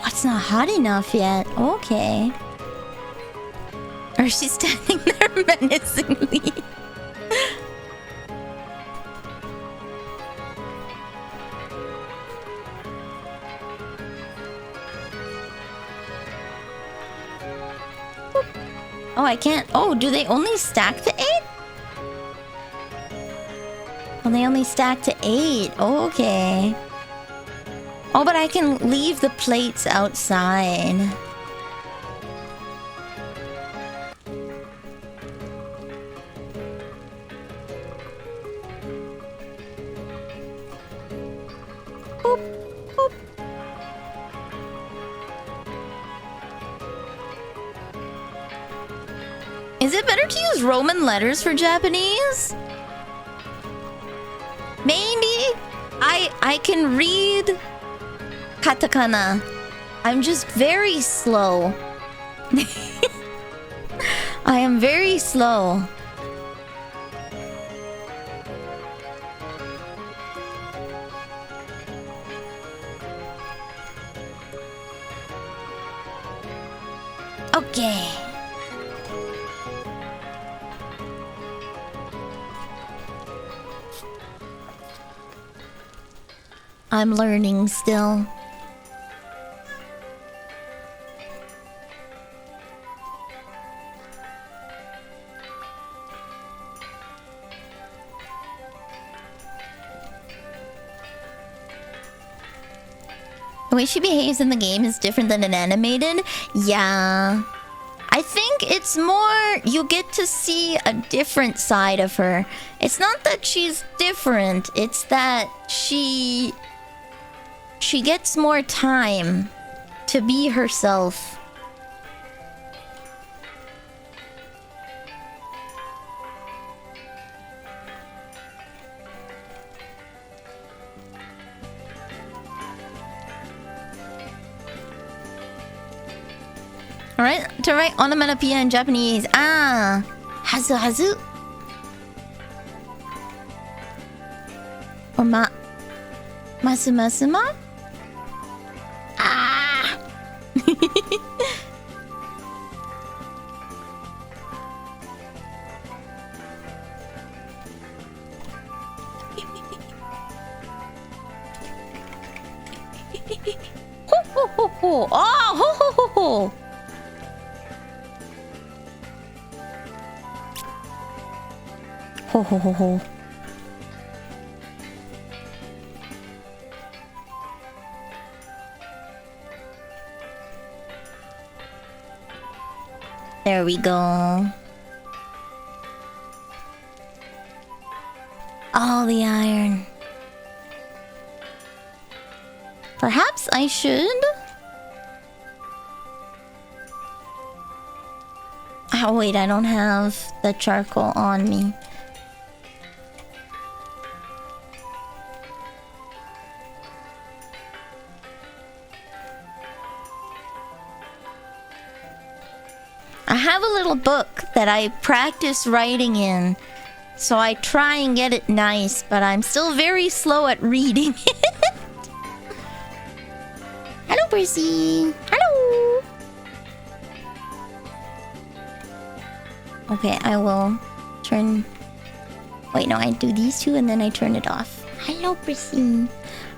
It's not hot enough yet. Okay. Or she's standing there menacingly. Oh, I can't. Oh, do they only stack to 8? Oh, they only stack to 8. Oh, okay. Oh, but I can leave the plates outside. Boop, boop. Is it better to use Roman letters for Japanese? Maybe. I can read katakana. I'm just very slow. I am very slow. Okay. I'm learning still. The way she behaves in the game is different than in animated. Yeah. I think it's more you get to see a different side of her. It's not that she's different, it's that she gets more time to be herself. To write onomatopoeia in Japanese. Ah. Hazu hazu. Or masu masu ma? Ah. Ho ho ho ho. Oh, ho ho ho ho. Ho ho ho ho. There we go. All the iron. Perhaps I should. Oh wait, I don't have the charcoal on me. I have a little book that I practice writing in, so I try and get it nice, but I'm still very slow at reading it. Hello, Percy. Hello. Okay, I will turn... Wait, no, I do these two and then I turn it off. Hello, Percy.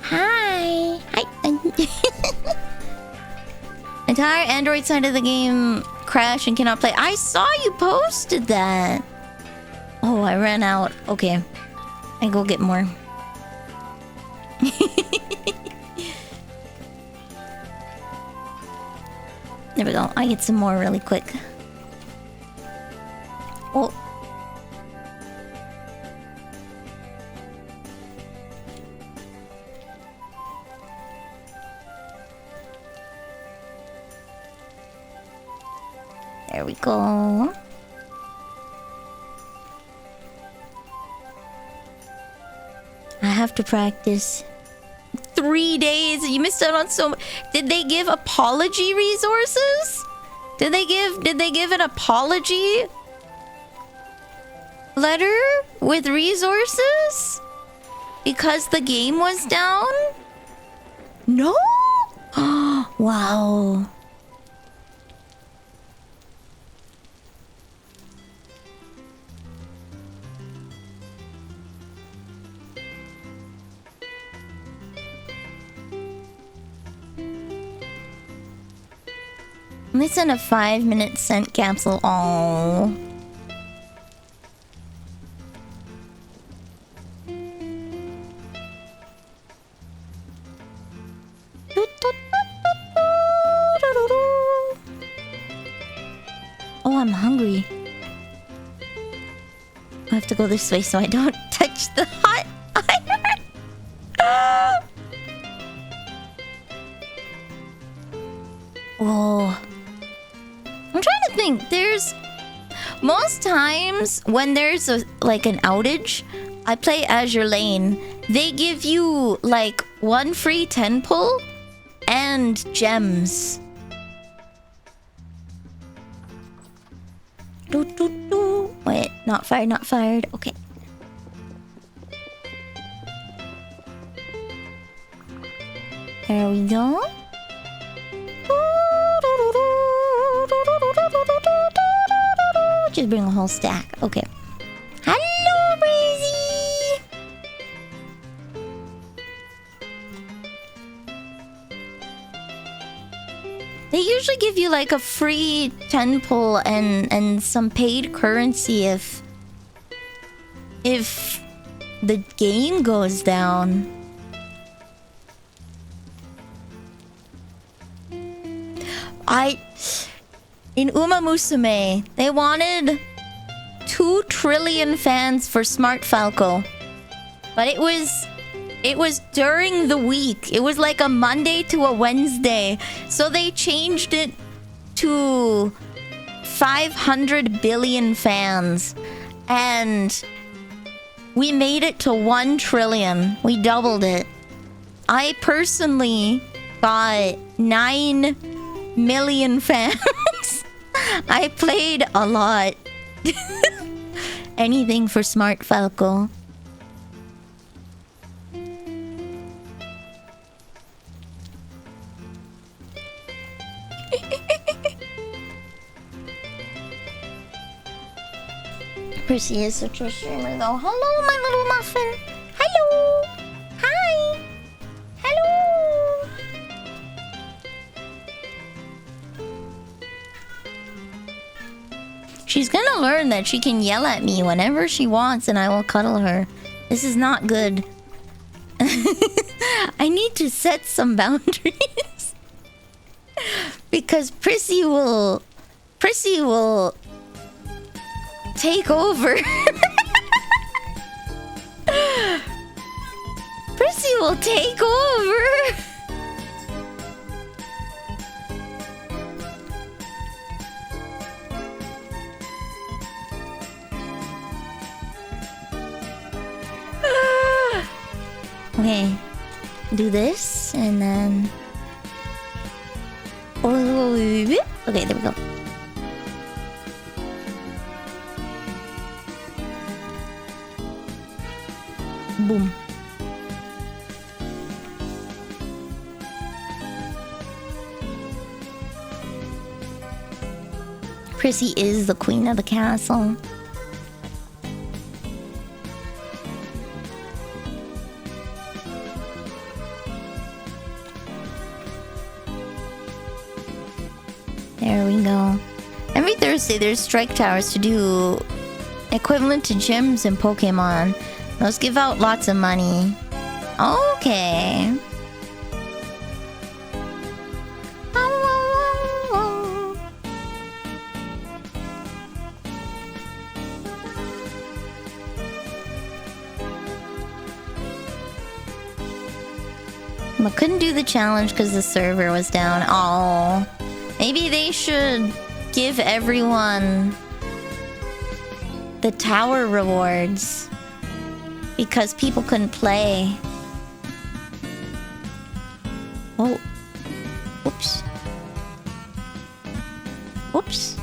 Hi. Hi. Entire Android side of the game crashed and cannot play. I saw you posted that. Oh, I ran out. Okay. I go get more. There we go. I get some more really quick. Oh. There we go. I have to practice. 3 days. You missed out on so much. Did they give apology resources? Did they give an apology letter with resources? Because the game was down? No? Wow. They sent a 5-minute scent capsule. Oh. Oh, I'm hungry. I have to go this way so I don't touch the hot iron. Oh. I'm trying to think. There's... Most times when there's like an outage, I play Azure Lane. They give you like 1 free 10 pull and gems. Wait, not fired, not fired. Okay. There we go. Just bring a whole stack. Okay. Hello, Breezy! They usually give you like a free 10 pull and some paid currency if the game goes down. In Uma Musume, they wanted 2 trillion fans for Smart Falco. But it was during the week. It was like a Monday to a Wednesday. So they changed it to 500 billion fans. And we made it to 1 trillion. We doubled it. I personally got 9 million fans. I played a lot. Anything for Smart Falco. Prissy is such a streamer though. Hello, my little muffin. Hello. Hi. Hello. She's gonna learn that she can yell at me whenever she wants and I will cuddle her. This is not good. I need to set some boundaries. Because Prissy will take over. Prissy will take over. Okay, do this and then. Okay, there we go. Boom. Prissy is the queen of the castle. There we go. Every Thursday there's strike towers to do equivalent to gyms in Pokemon. Those give out lots of money. Okay. I couldn't do the challenge because the server was down. Oh, maybe they should give everyone the tower rewards because people couldn't play. Oh, whoops. Whoops.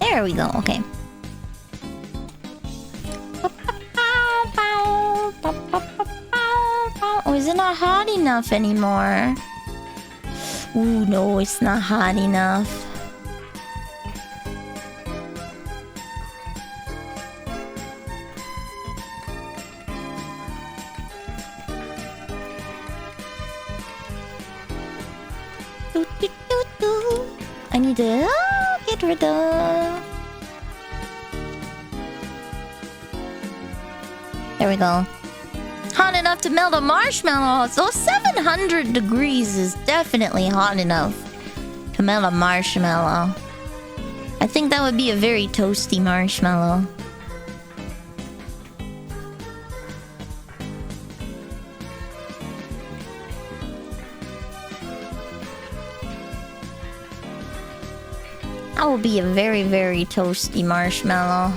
There we go, okay. Oh, is it not hot enough anymore? Ooh, no, it's not hot enough. I need to get rid of. There we go. Hot enough to melt a marshmallow. So 700 degrees is definitely hot enough to melt a marshmallow. I think that would be a very toasty marshmallow. That will be a very, very toasty marshmallow.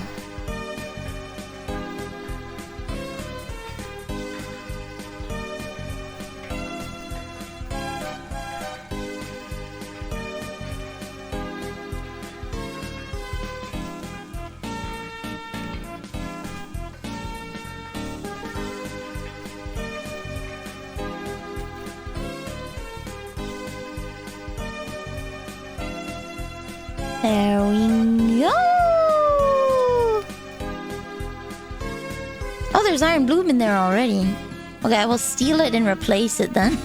There we go. Oh, there's Iron Bloom in there already. Okay, I will steal it and replace it then.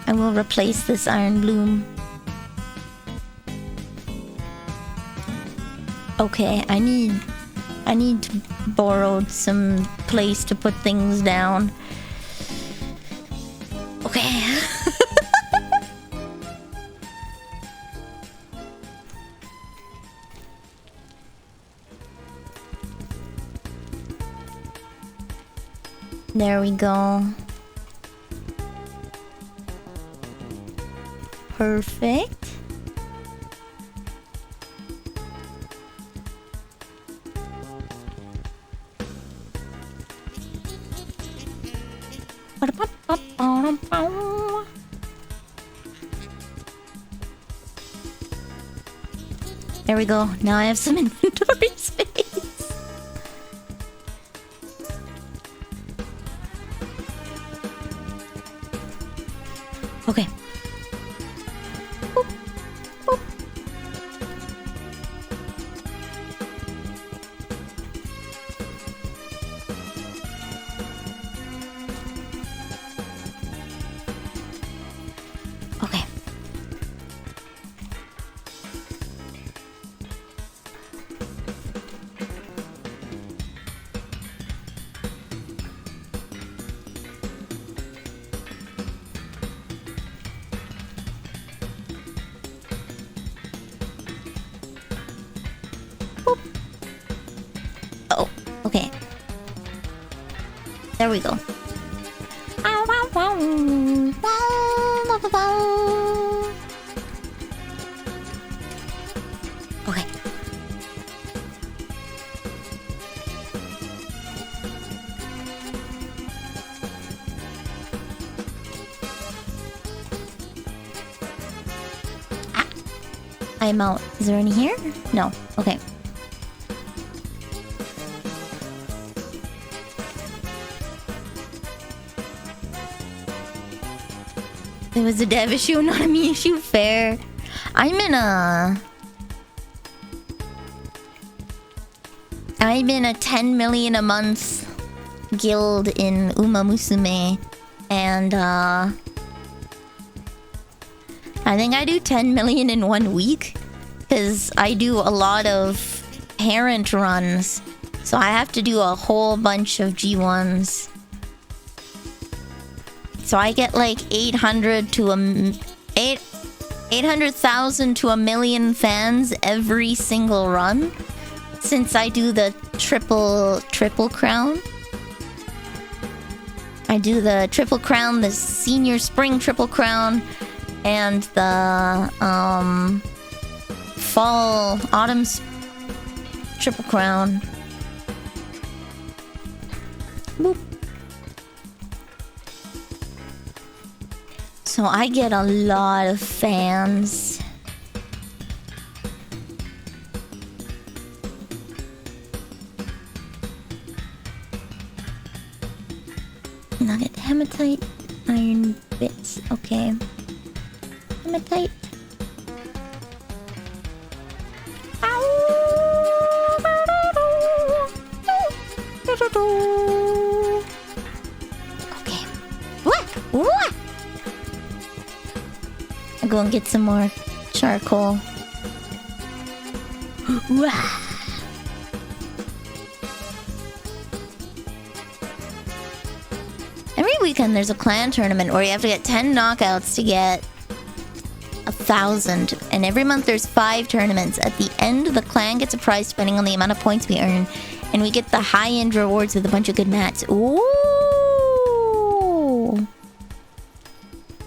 I will replace this Iron Bloom. Okay, I need to borrow some place to put things down. Okay. There we go. Perfect. There we go. Now I have some inventory space. Okay. Boop, boop. Okay. Boop. Oh, okay. There we go. Okay. Ah. I'm out. Is there any here? No. Okay. It was a dev issue, not a me issue. Fair. I'm in a 10 million a month guild in Uma Musume, and I think I do 10 million in 1 week because I do a lot of parent runs, so I have to do a whole bunch of G1s. So I get like 800,000 to a million fans every single run, since I do the triple crown. I do the triple crown, the senior spring triple crown, and the fall autumn triple crown. Boop. So I get a lot of fans. Nugget, hematite, iron bits. Okay. Hematite. Okay. What? What? I'll go and get some more charcoal. Every weekend there's a clan tournament where you have to get 10 knockouts to get 1,000. And every month there's 5 tournaments. At the end, the clan gets a prize depending on the amount of points we earn. And we get the high-end rewards with a bunch of good mats. Ooh!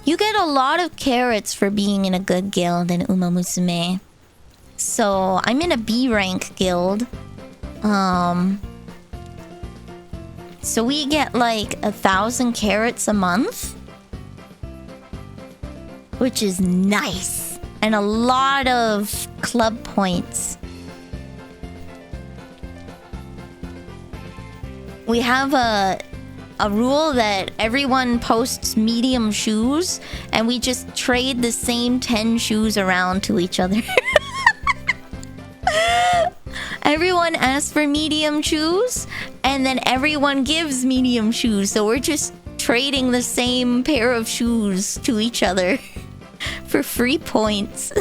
You get a lot of carrots for being in a good guild in Uma Musume. So, I'm in a B rank guild. So we get like 1,000 carrots a month, which is nice. And a lot of club points. We have a rule that everyone posts medium shoes, and we just trade the same 10 shoes around to each other. Everyone asks for medium shoes, and then everyone gives medium shoes. So we're just trading the same pair of shoes to each other for free points.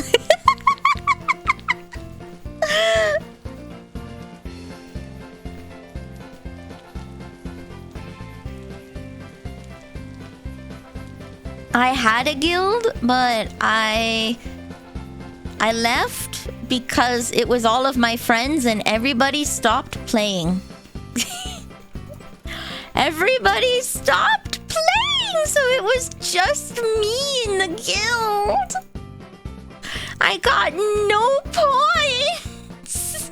I had a guild, but I left because it was all of my friends and everybody stopped playing. Everybody stopped playing, so it was just me in the guild. I got no points.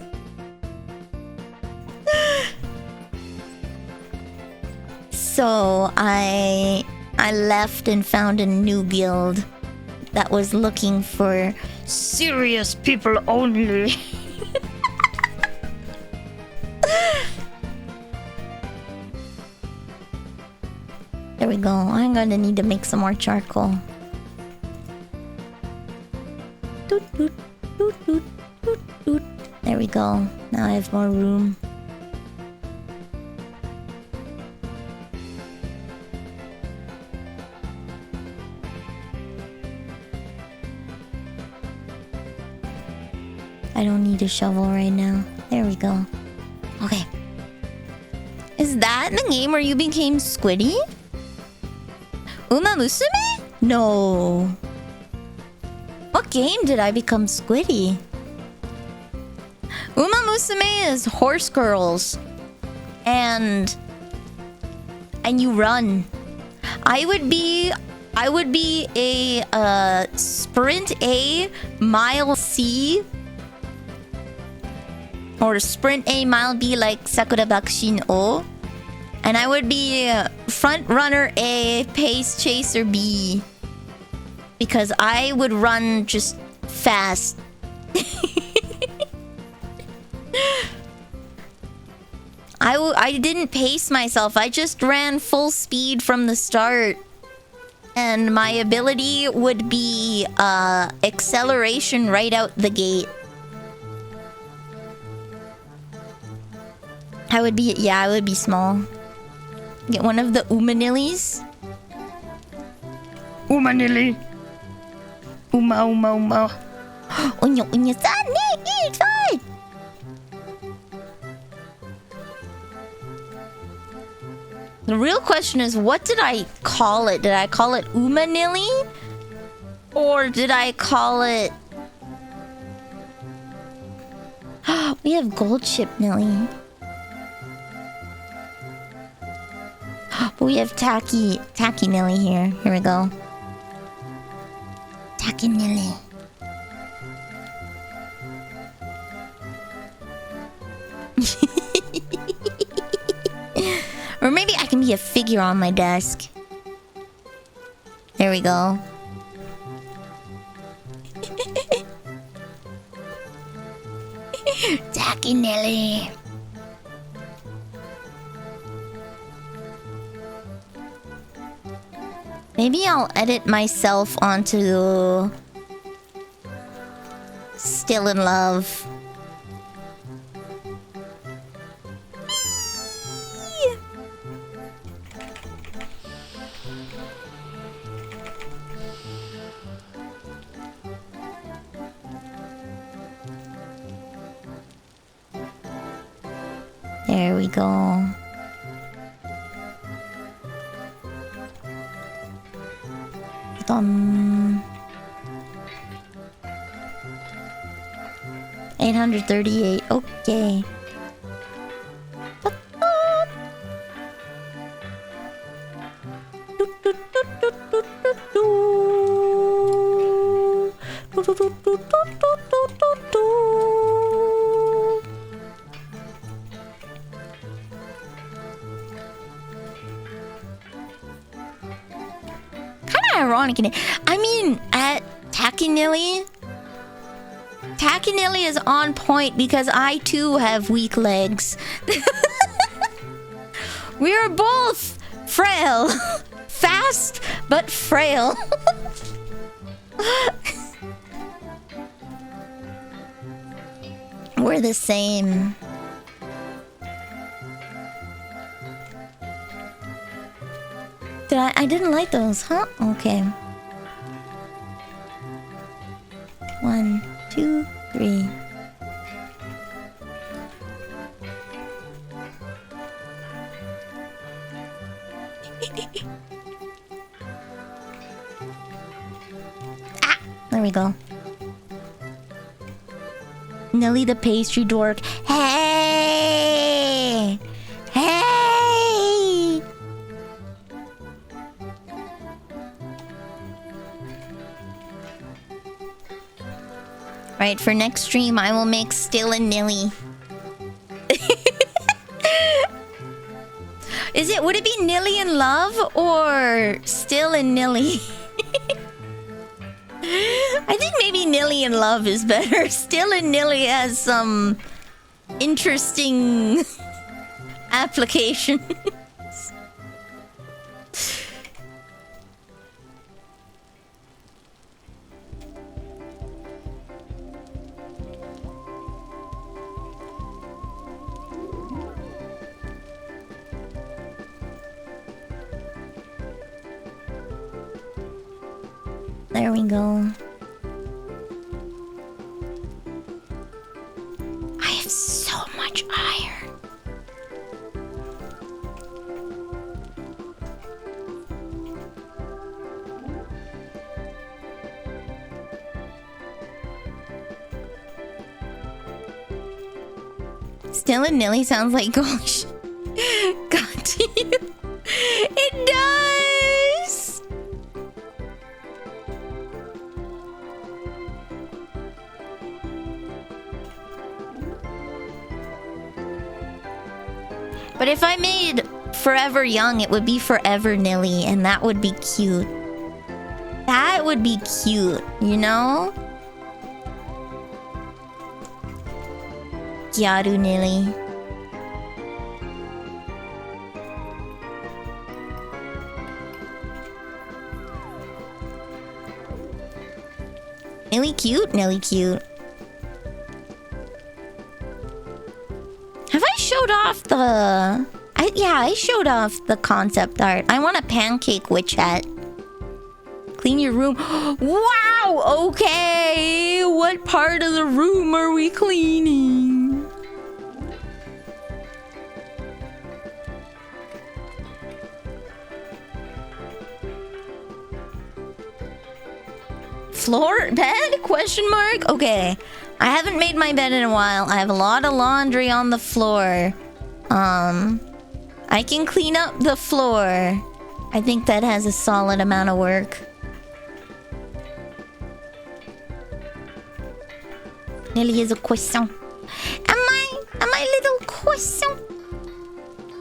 So I left and found a new guild that was looking for serious people only. There we go. I'm gonna need to make some more charcoal. Doot, doot, doot, doot, doot, doot. There we go. Now I have more room. I don't need a shovel right now. There we go. Okay. Is that the game where you became Squiddy? Uma Musume? No. What game did I become Squiddy? Uma Musume is horse girls. And you run. I would be a sprint A, mile C, or sprint A, mile B like Sakura Bakushin O. And I would be front runner A, pace chaser B. Because I would run just fast. I didn't pace myself. I just ran full speed from the start. And my ability would be acceleration right out the gate. I would be small. Get one of the Umanillies. Umanilli. Uma. Unya, eat fine. The real question is, what did I call it? Did I call it Umanilli? Or did I call it... We have gold chip Nilly. But we have tacky Nilly here. Here we go. Tacky Nilly. Or maybe I can be a figure on my desk. There we go. Tacky Nilly. Maybe I'll edit myself onto Still in Love. There we go. Done. 838. Okay. Ironic. I mean, at Tacky Nilly is on point because I too have weak legs. We are both frail. Fast, but frail. We're the same. I didn't like those, huh? Okay. 1, 2, 3. Ah, there we go. Nelly the pastry dork. Hey! Hey! Right, for next stream, I will make Still and Nilly. Is it, would it be Nilly in Love or Still in Nilly? I think maybe Nilly in Love is better. Still in Nilly has some interesting application. There we go. I have so much iron. Still in Nilly sounds like gosh. God to you. It does. But if I made Forever Young, it would be Forever Nilly, and that would be cute. That would be cute, you know? Gyaru Nilly. Nilly cute? Nilly cute. Have I showed off the... I showed off the concept art. I want a pancake witch hat. Clean your room. Wow! Okay! What part of the room are we cleaning? Floor? Bed? Question mark? Okay. I haven't made my bed in a while. I have a lot of laundry on the floor. I can clean up the floor. I think that has a solid amount of work. Nelly is a croissant. Am I little croissant?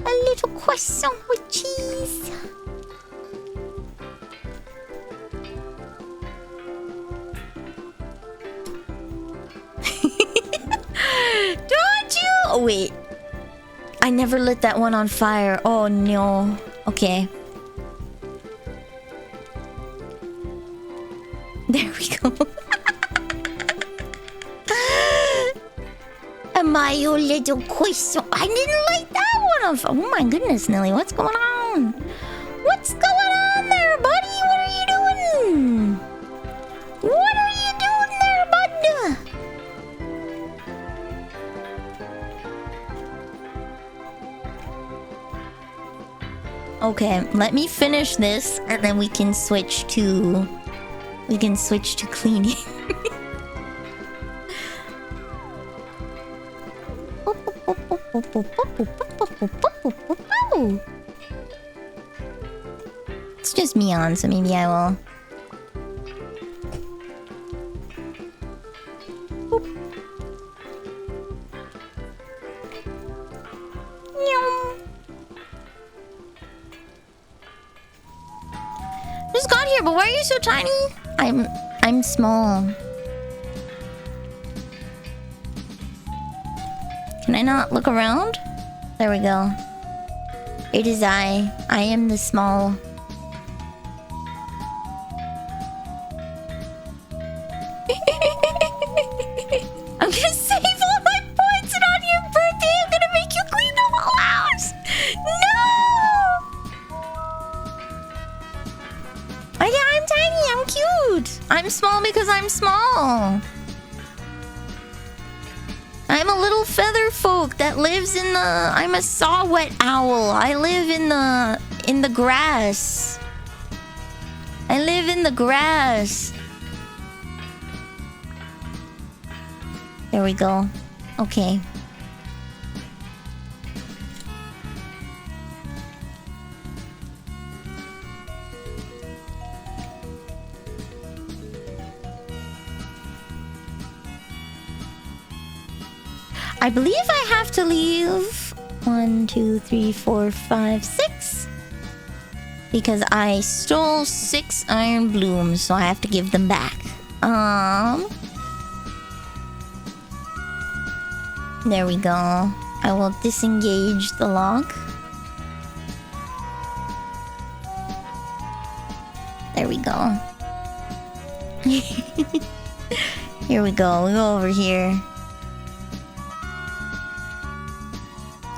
A little croissant with cheese. Don't you? Oh, wait. I never lit that one on fire. Oh, no. Okay. There we go. Am I your little croissant? I didn't light that one on fire. Oh, my goodness, Nelly. What's going on? What's going on there, buddy? What are you doing? What are you doing there, bud? Okay, let me finish this and then we can switch to cleaning. It's just me on, so maybe I will. Just got here, but why are you so tiny? I'm small. Can I not look around? There we go. It is I. I am the small. I'm gonna save all my points and on your birthday I'm gonna make you clean the whole house! No! Yeah, I'm tiny, I'm cute. I'm small because I'm small. I'm a little feather folk that lives in the... I'm a saw-whet owl. I live in the grass. I live in the grass. There we go. Okay. I believe I have to leave 1, 1, 2, 3, 4, 5, 6. Because I stole 6 iron blooms, so I have to give them back. There we go. I will disengage the lock. There we go. Here we go. We go over here.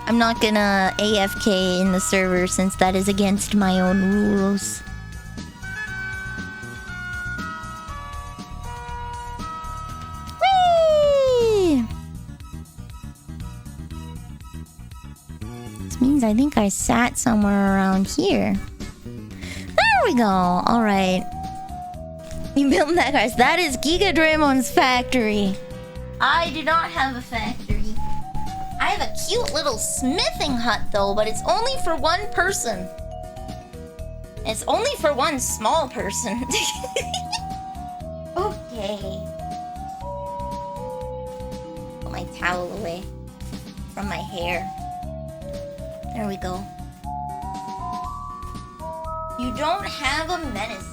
I'm not gonna AFK in the server since that is against my own rules. Whee! This means I think I sat somewhere around here. There we go. Alright. You built that, guys. That is Giga Draemon's factory. I do not have a factory. I have a cute little smithing hut though, but it's only for one person. It's only for one small person. Okay. Put my towel away from my hair. There we go. You don't have a medicine.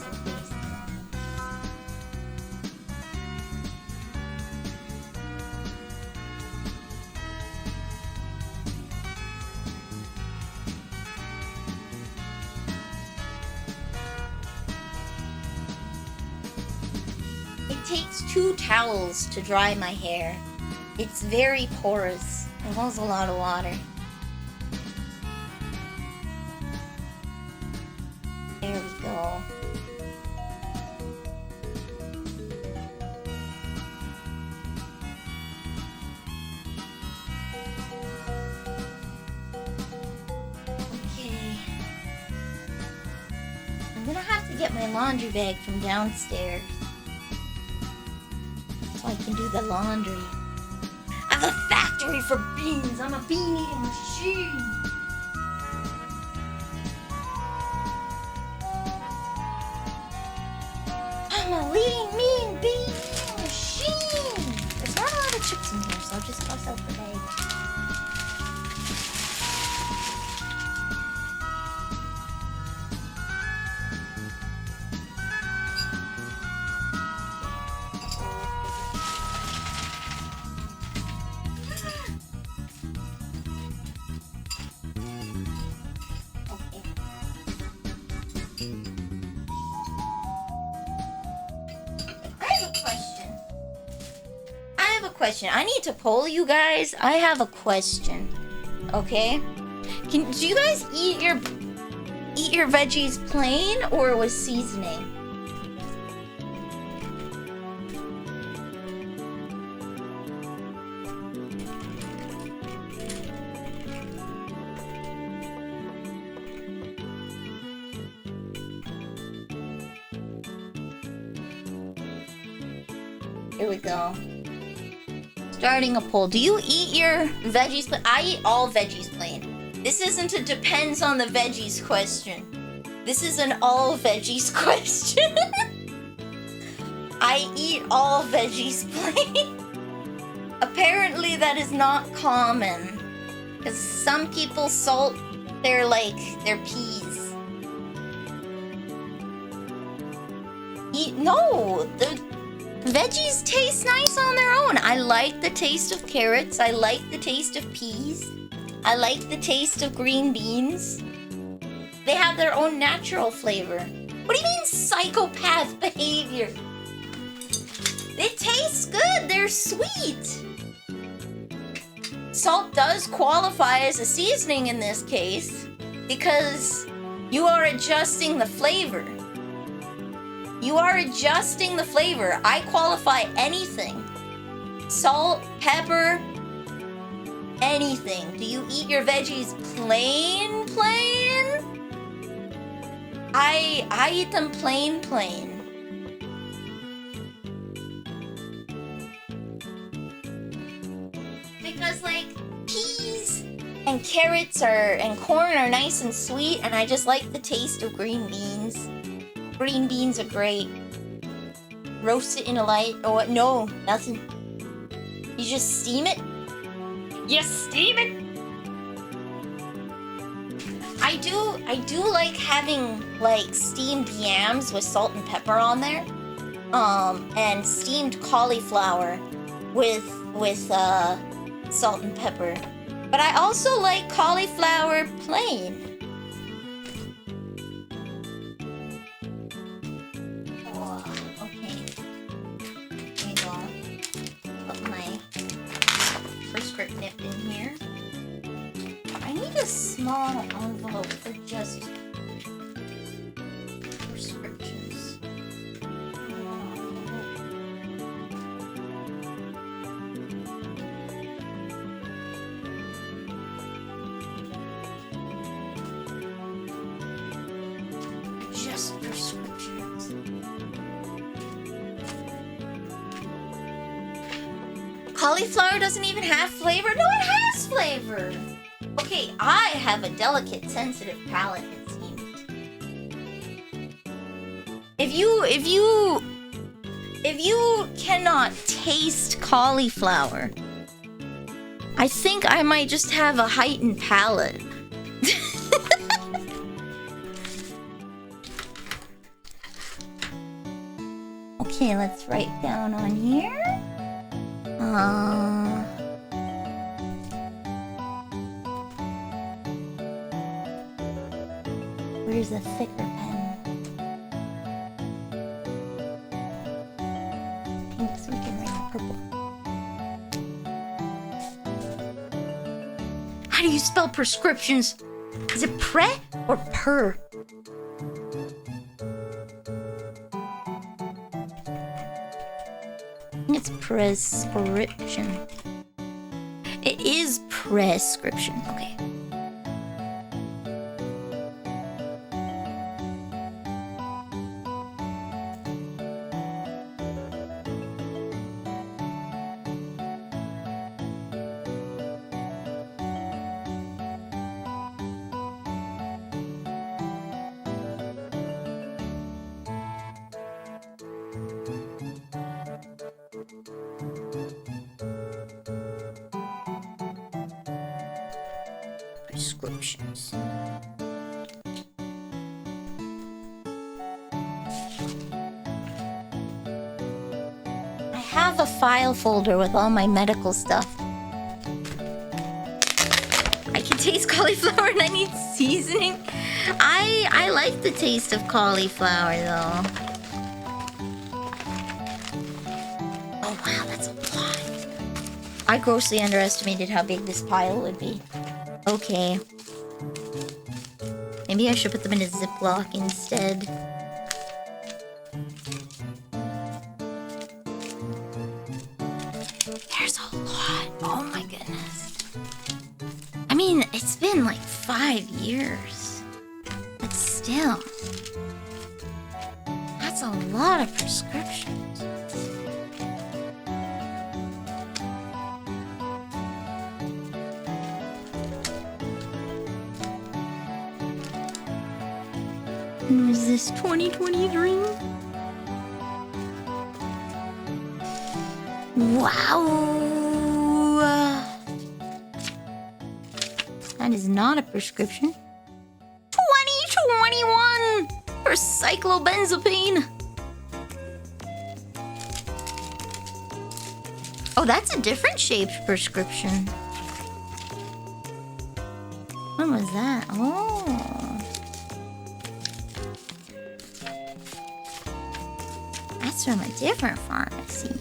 It takes 2 towels to dry my hair. It's very porous. It holds a lot of water. There we go. Okay. I'm gonna have to get my laundry bag from downstairs so I can do the laundry. I have a factory for beans. I'm a bean eating machine. I'm a lean, mean bean eating machine. There's not a lot of chips in here, so I'll just toss out the bag. Question. I need to poll you guys. I have a question. Okay? Do you guys eat your veggies plain or with seasoning? Here we go. Starting a poll. Do you eat your veggies plain? I eat all veggies plain. This isn't a depends on the veggies question. This is an all veggies question. I eat all veggies plain. Apparently that is not common. Because some people salt their peas. No, the veggies taste nice on their own. I like the taste of carrots. I like the taste of peas. I like the taste of green beans. They have their own natural flavor. What do you mean psychopath behavior? They taste good. They're sweet. Salt does qualify as a seasoning in this case because you are adjusting the flavor. You are adjusting the flavor. I qualify anything. Salt, pepper, anything. Do you eat your veggies plain? I eat them plain. Because peas and carrots and corn are nice and sweet, and I just like the taste of green beans. Green beans are great. Roast it in a light. Oh, no, nothing. You just steam it? You steam it? I do like having like steamed yams with salt and pepper on there. And steamed cauliflower with salt and pepper. But I also like cauliflower plain. Oh, okay. Hang on. Put my prescript nip in here. I need a small envelope for just prescriptions. Just prescriptions. Cauliflower doesn't even have flavor? No, it has flavor! Okay, I have a delicate, sensitive palate, it seems. If you cannot taste cauliflower, I think I might just have a heightened palate. Okay, let's write down on here. Where's a thicker pen? Pink, so we can write purple. How do you spell prescriptions? Is it pre or per? It's prescription. It is prescription. Okay. Prescriptions. I have a file folder with all my medical stuff. I can taste cauliflower and I need seasoning. I like the taste of cauliflower though. Oh wow, that's a lot. I grossly underestimated how big this pile would be. Okay. Maybe I should put them in a Ziploc instead. There's a lot. Oh my goodness. I mean, it's been like 5 years. But still. That's a lot of prescriptions. Is this 2023? Wow! That is not a prescription. 2021 for cyclobenzapine. Oh, that's a different shaped prescription. When was that? Oh. That's from a different pharmacy.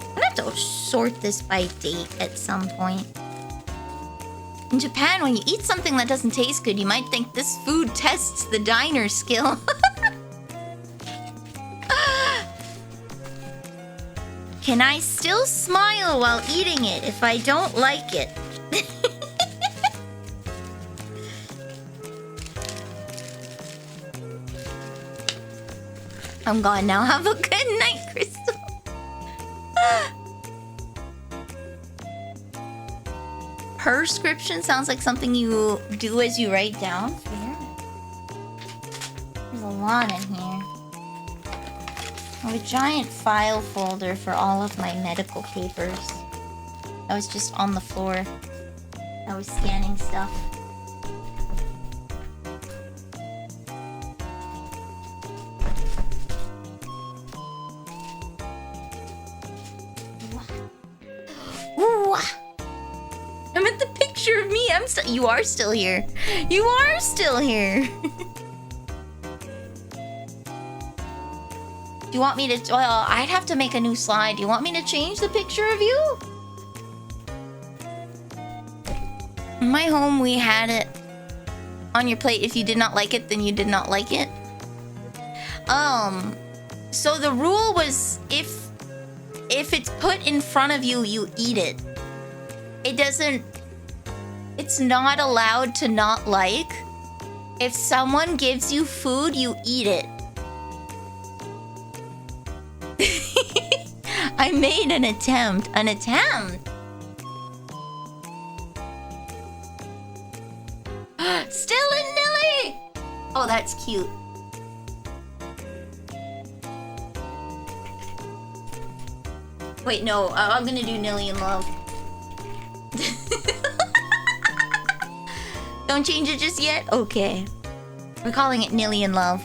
I'm gonna have to sort this by date at some point. In Japan, when you eat something that doesn't taste good, you might think this food tests the diner skill. Can I still smile while eating it if I don't like it? I'm gone now. Have a good night, Crystal. Prescription sounds like something you do as you write down. Yeah. There's a lot in here. I have a giant file folder for all of my medical papers. That was just on the floor. I was scanning stuff. picture of me. You are still here. You are still here. Do you want me to... Well, I'd have to make a new slide. Do you want me to change the picture of you? In my home, we had it on your plate. If you did not like it, then you did not like it. So the rule was if it's put in front of you, you eat it. It's not allowed to not like. If someone gives you food, you eat it. I made an attempt. An attempt? Still in Nilly! Oh, that's cute. Wait, no, I'm gonna do Nilly in Love. Don't change it just yet? Okay. We're calling it Nilly in Love.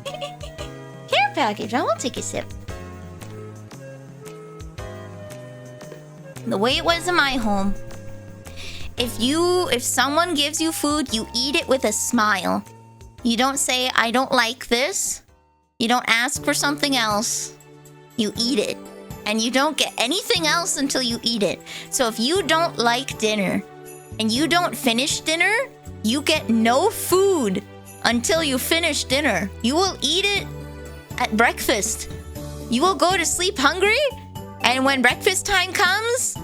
Care package, I will take a sip. The way it was in my home, if someone gives you food, you eat it with a smile. You don't say, I don't like this. You don't ask for something else. You eat it. And you don't get anything else until you eat it. So if you don't like dinner and you don't finish dinner, you get no food until you finish dinner. You will eat it at breakfast. You will go to sleep hungry, and when breakfast time comes,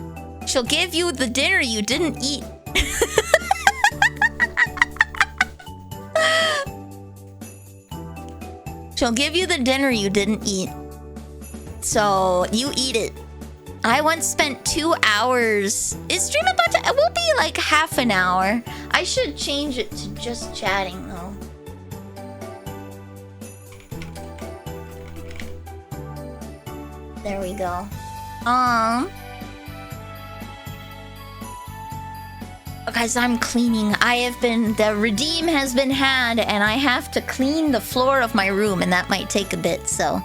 she'll give you the dinner you didn't eat. She'll give you the dinner you didn't eat. So, you eat it. I once spent 2 hours... Is stream about to... It will be like half an hour. I should change it to just chatting, though. There we go. Guys, I'm cleaning. The redeem has been had, and I have to clean the floor of my room, and that might take a bit, so.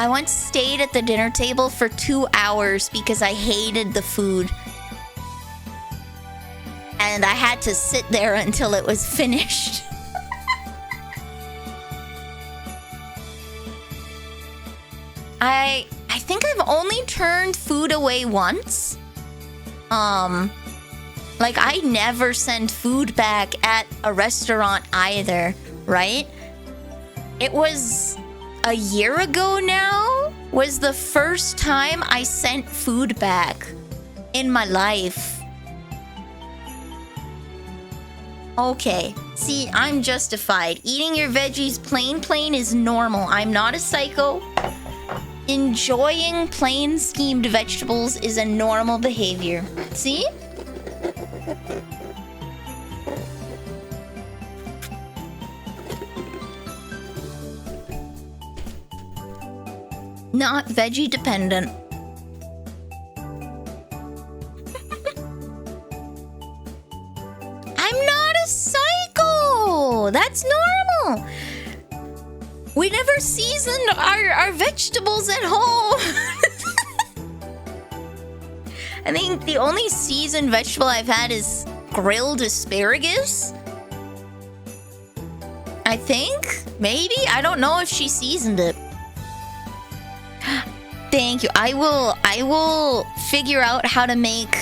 I once stayed at the dinner table for 2 hours because I hated the food. And I had to sit there until it was finished. I think I've only turned food away once. Like, I never send food back at a restaurant either, right? It was a year ago now was the first time I sent food back in my life. Okay, see, I'm justified. Eating your veggies plain is normal. I'm not a psycho. Enjoying plain steamed vegetables is a normal behavior. See? Not veggie dependent. I'm not a psycho! That's normal! We never seasoned our vegetables at home. I think the only seasoned vegetable I've had is grilled asparagus. I think? Maybe? I don't know if she seasoned it. Thank you. I will figure out how to make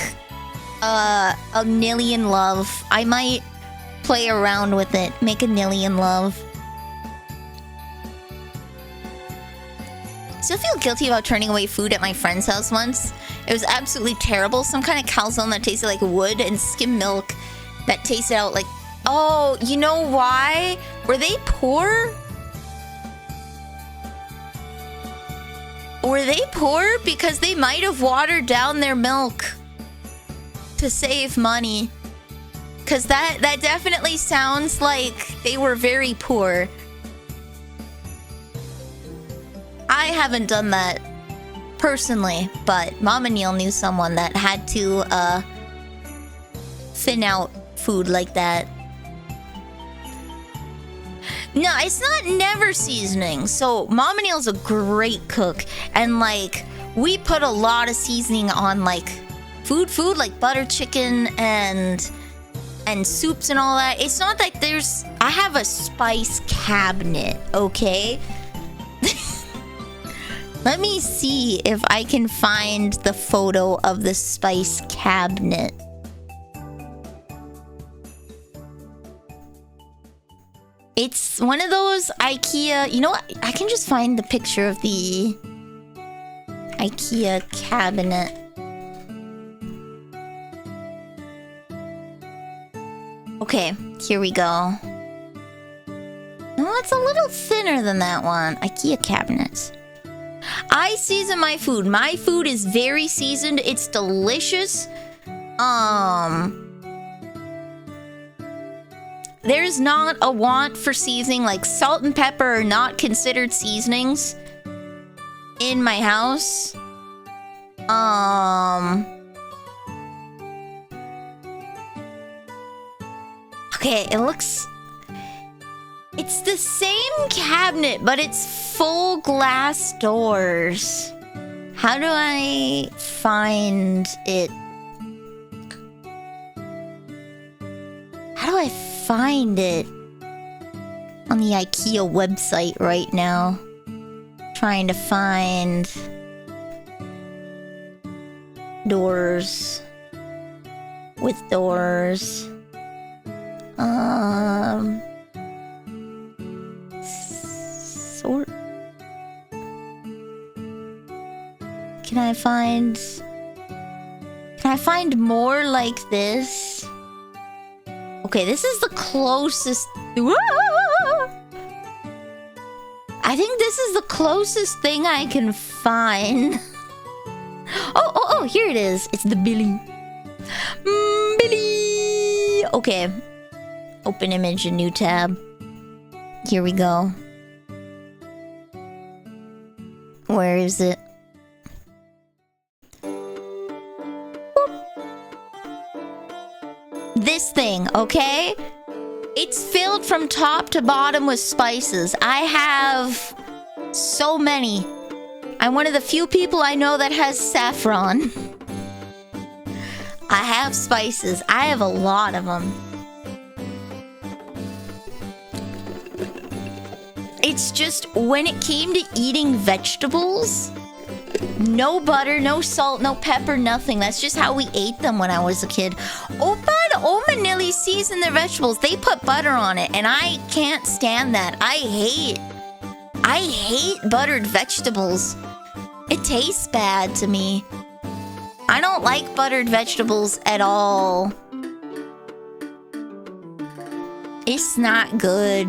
a Nilly in Love. I might play around with it. Make a Nilly in Love. Still feel guilty about turning away food at my friend's house once. It was absolutely terrible. Some kind of calzone that tasted like wood and skim milk that tasted out like... Oh, you know why? Were they poor? Were they poor? Because they might have watered down their milk to save money. Because that definitely sounds like they were very poor. I haven't done that personally, but Mama Neil knew someone that had to thin out food like that. No, it's not never seasoning. So Mama Neil's a great cook, and like we put a lot of seasoning on like food like butter chicken and soups and all that. It's not like I have a spice cabinet, okay? Let me see if I can find the photo of the spice cabinet. It's one of those IKEA... You know what? I can just find the picture of the IKEA cabinet. Okay, here we go. No, it's a little thinner than that one. IKEA cabinets. I season my food. My food is very seasoned. It's delicious. There's not a want for seasoning. Like salt and pepper are not considered seasonings in my house. Okay, it looks... It's the same cabinet, but it's full glass doors. How do I find it? How do I find it? On the IKEA website right now. Trying to find... doors. With doors. Sort. Can I find more like this? Okay, this is the closest. I think this is the closest thing I can find. Oh, here it is. It's the Billy. Billy. Okay. Open image, a new tab. Here we go. Where is it? This thing, okay? It's filled from top to bottom with spices. I have so many. I'm one of the few people I know that has saffron. I have spices. I have a lot of them. It's just when it came to eating vegetables, no butter, no salt, no pepper, nothing. That's just how we ate them when I was a kid. Opa and Oma Nilly season their vegetables. They put butter on it, and I can't stand that. I hate buttered vegetables. It tastes bad to me. I don't like buttered vegetables at all. It's not good.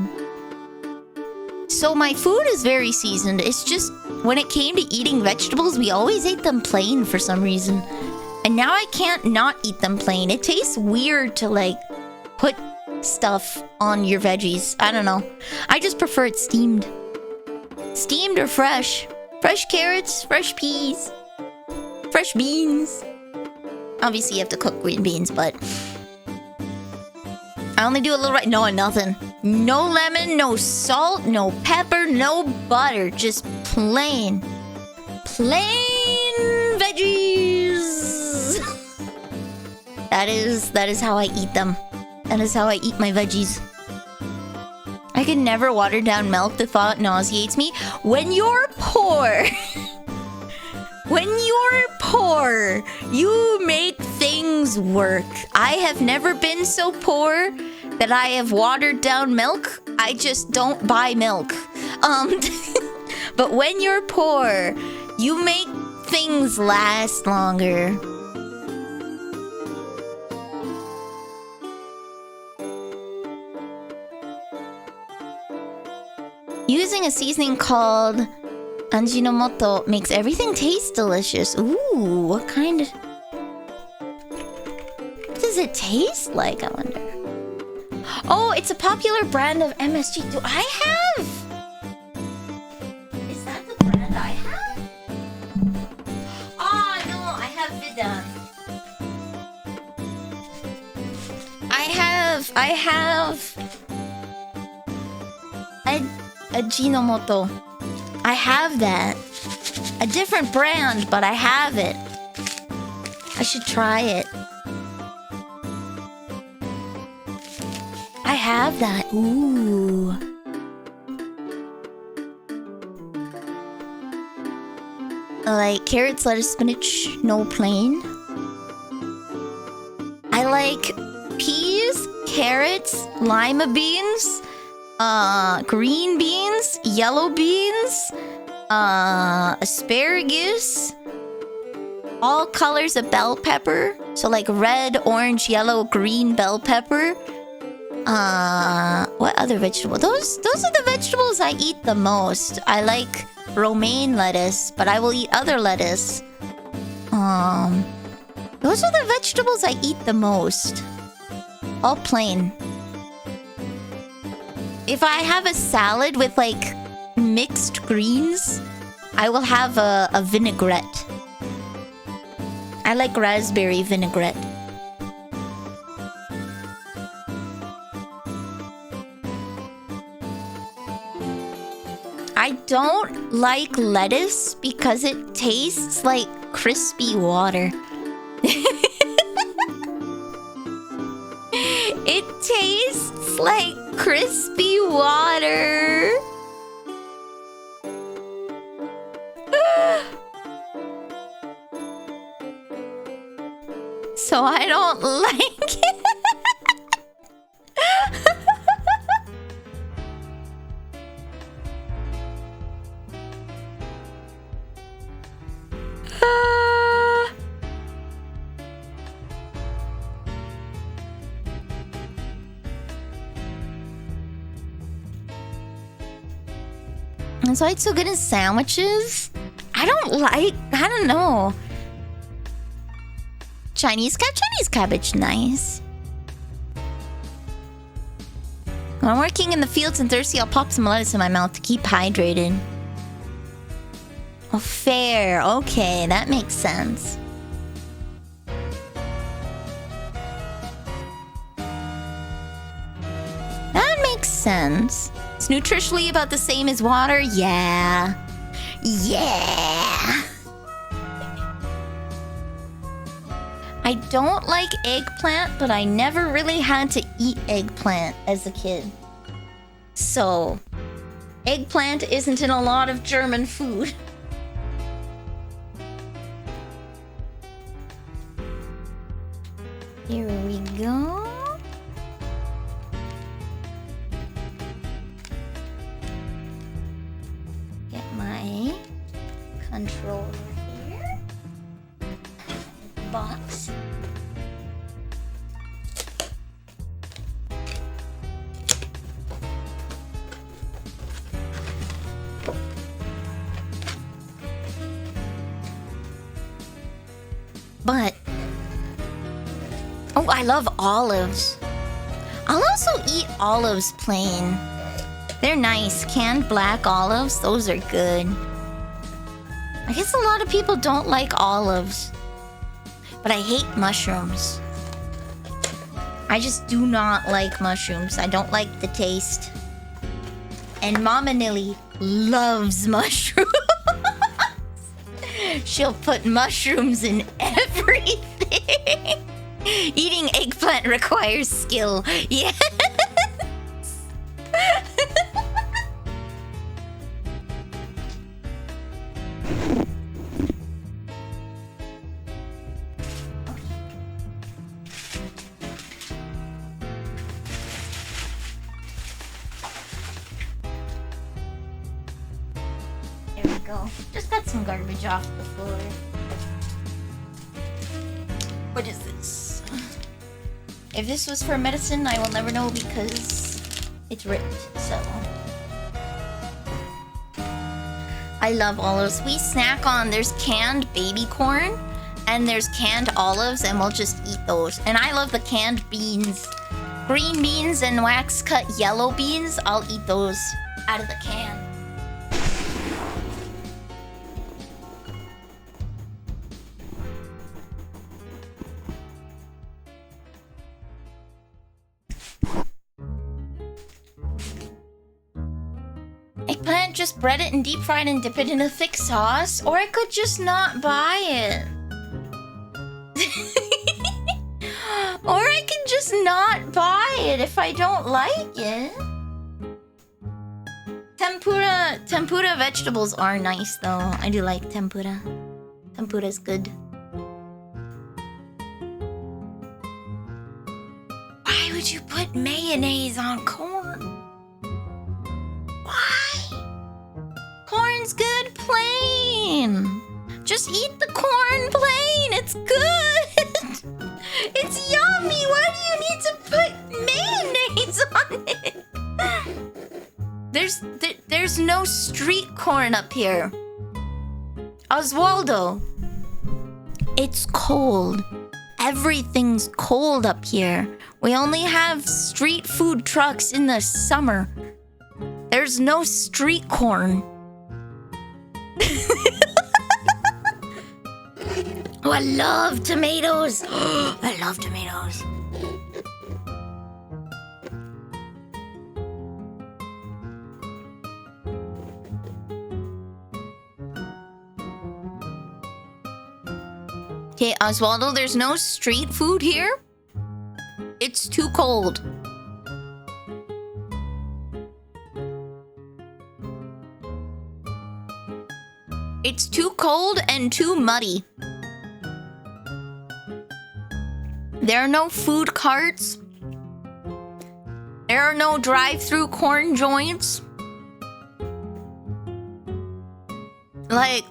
So my food is very seasoned. It's just when it came to eating vegetables, we always ate them plain for some reason. And now I can't not eat them plain. It tastes weird to like put stuff on your veggies. I don't know. I just prefer it steamed. Steamed or fresh. Fresh carrots, fresh peas, fresh beans. Obviously you have to cook green beans, but I only do a little right. No, nothing. No lemon, no salt, no pepper, no butter. Just plain veggies. That is how I eat them. That is how I eat my veggies. I can never water down milk. The thought nauseates me. When you're poor, you make things work. I have never been so poor that I have watered down milk. I just don't buy milk. But when you're poor, you make things last longer. Using a seasoning called Ajinomoto makes everything taste delicious. Ooh, what kind of... What does it taste like, I wonder? Oh, it's a popular brand of MSG. Do I have? Is that the brand I have? Oh, no, I have Vidan. I have Ajinomoto. I have that. A different brand, but I have it. I should try it. I have that. Ooh. I like carrots, lettuce, spinach, no plain. I like peas, carrots, lima beans, green beans, yellow beans, asparagus, all colors of bell pepper. So like red, orange, yellow, green bell pepper. What other vegetable? Those are the vegetables I eat the most. I like romaine lettuce, but I will eat other lettuce. Those are the vegetables I eat the most. All plain. If I have a salad with like mixed greens, I will have a vinaigrette. I like raspberry vinaigrette. I don't like lettuce because it tastes like crispy water. It tastes like crispy water. So I don't like it. So it's so good in sandwiches. I don't know. Chinese cabbage, nice. When I'm working in the fields and thirsty, I'll pop some lettuce in my mouth to keep hydrated. Oh, fair. Okay, that makes sense. That makes sense. It's nutritionally about the same as water? Yeah. Yeah. I don't like eggplant, but I never really had to eat eggplant as a kid. So, eggplant isn't in a lot of German food. Here we go. Get my controller here. Box. But oh, I love olives. I'll also eat olives plain. They're nice. Canned black olives, those are good. I guess a lot of people don't like olives. But I hate mushrooms. I just do not like mushrooms. I don't like the taste. And Mama Nilly loves mushrooms. She'll put mushrooms in everything. Eating eggplant requires skill. Yes. There we go. Just got some garbage off the floor. What is this? If this was for medicine, I will never know because it's ripped, so. I love olives. We snack on, there's canned baby corn and there's canned olives and we'll just eat those. And I love the canned beans. Green beans and wax cut yellow beans, I'll eat those out of the can. eggplant, just bread it and deep fry it and dip it in a thick sauce. Or I could just not buy it. Or I can just not buy it if I don't like it. Tempura vegetables are nice though. I do like tempura. Tempura's good. Why would you put mayonnaise on corn? Why? Corn's good plain. Just eat the corn plain. It's good. It's yummy. Why do you need to put mayonnaise on it? There's no street corn up here. Oswaldo. It's cold. Everything's cold up here. We only have street food trucks in the summer. There's no street corn. Oh, I love tomatoes. I love tomatoes. Okay, Oswaldo, there's no street food here. It's too cold. It's too cold and too muddy. There are no food carts. There are no drive-through corn joints. Like,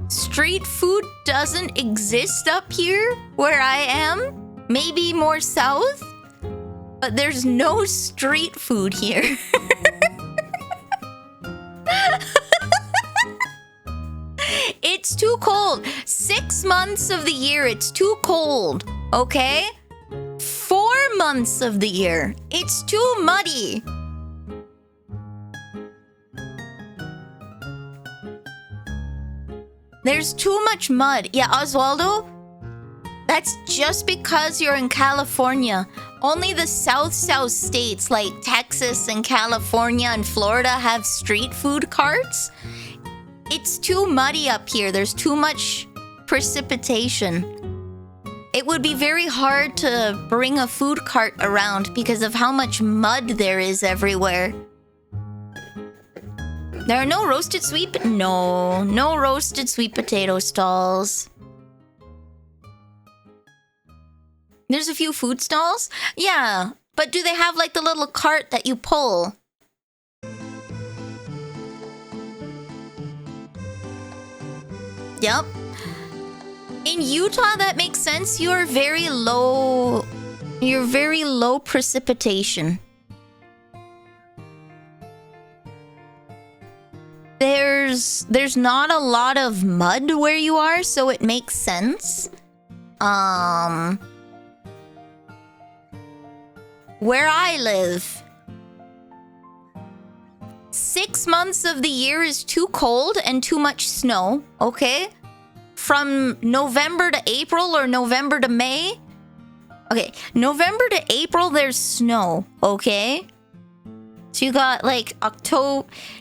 street food doesn't exist up here where I am. Maybe more south. But there's no street food here. It's too cold. 6 months of the year, it's too cold. Okay? 4 months of the year, it's too muddy. There's too much mud. Yeah, Oswaldo, that's just because you're in California. Only the South states like Texas and California and Florida have street food carts. It's too muddy up here. There's too much precipitation. It would be very hard to bring a food cart around because of how much mud there is everywhere. There are no roasted sweet... No roasted sweet potato stalls. There's a few food stalls? Yeah, but do they have like the little cart that you pull? Yep. In Utah, that makes sense. You're very low precipitation. There's not a lot of mud where you are, so it makes sense. Where I live, 6 months of the year is too cold and too much snow, okay? From November to April or November to May. Okay, November to April, there's snow, okay? So you got like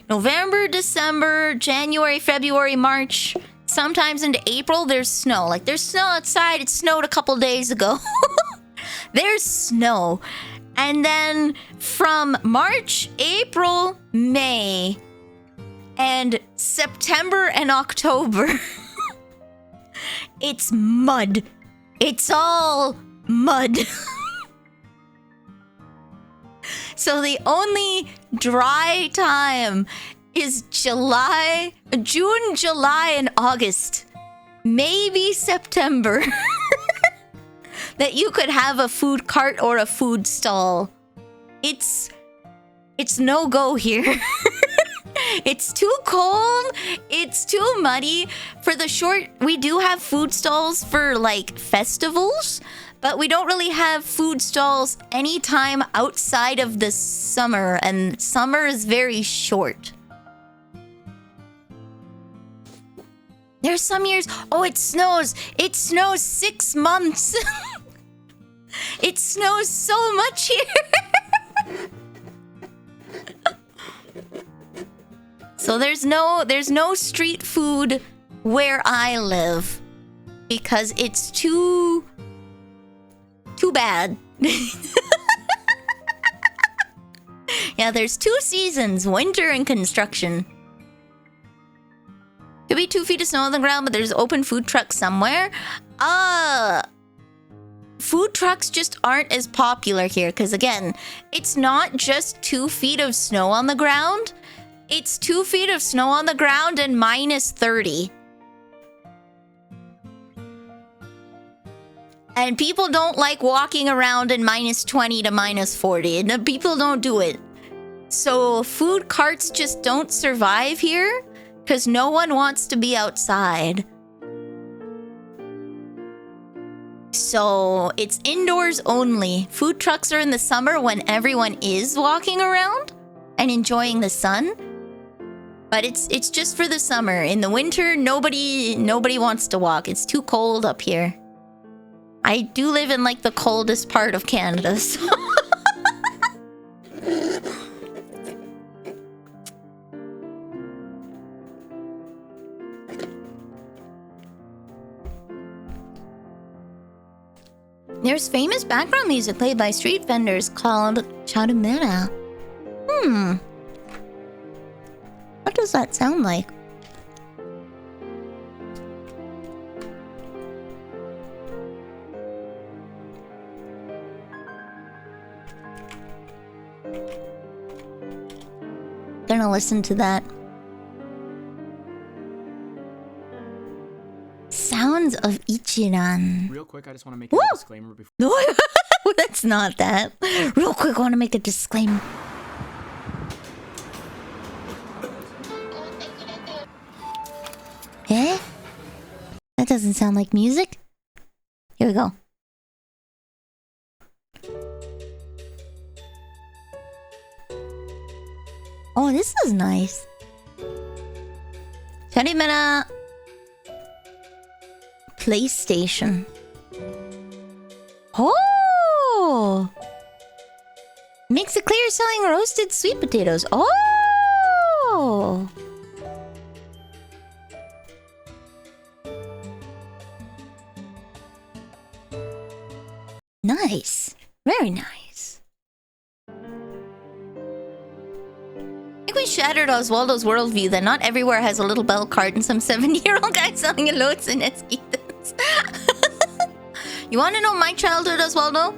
November, December, January, February, March. Sometimes into April, there's snow. Like there's snow outside. It snowed a couple days ago. There's snow. And then from March, April, May, and September and October, it's mud. It's all mud. So the only dry time is June, July, and August. Maybe September. That you could have a food cart or a food stall. It's no-go here. It's too cold. It's too muddy. For the short, we do have food stalls for like festivals, but we don't really have food stalls anytime outside of the summer, and summer is very short. There's some years, oh, it snows. It snows 6 months. It snows so much here. So there's no street food where I live because it's too bad. Yeah, there's 2 seasons, winter and construction. Could be 2 feet of snow on the ground, but there's open food trucks somewhere. Food trucks just aren't as popular here because, again, it's not just 2 feet of snow on the ground. It's 2 feet of snow on the ground and minus 30. And people don't like walking around in minus 20 to minus 40. And people don't do it. So food carts just don't survive here because no one wants to be outside. So it's indoors only. Food trucks are in the summer when everyone is walking around and enjoying the sun. But it's just for the summer. In the winter, nobody wants to walk. It's too cold up here. I do live in like the coldest part of Canada, so there's famous background music played by street vendors called Chatumera. What does that sound like? Gonna listen to that. Sounds of Ichiran. Real quick, I just want to make a disclaimer before. No, that's not that. Real quick, I want to make a disclaimer. Eh? That doesn't sound like music. Here we go. Oh, this is nice. Charimera. PlayStation. Oh! Makes it clear selling roasted sweet potatoes. Oh! Nice. Very nice. I think we shattered Oswaldo's worldview that not everywhere has a little bell cart and some 70-year-old guy selling elotes and esquitas. You want to know my childhood, Oswaldo?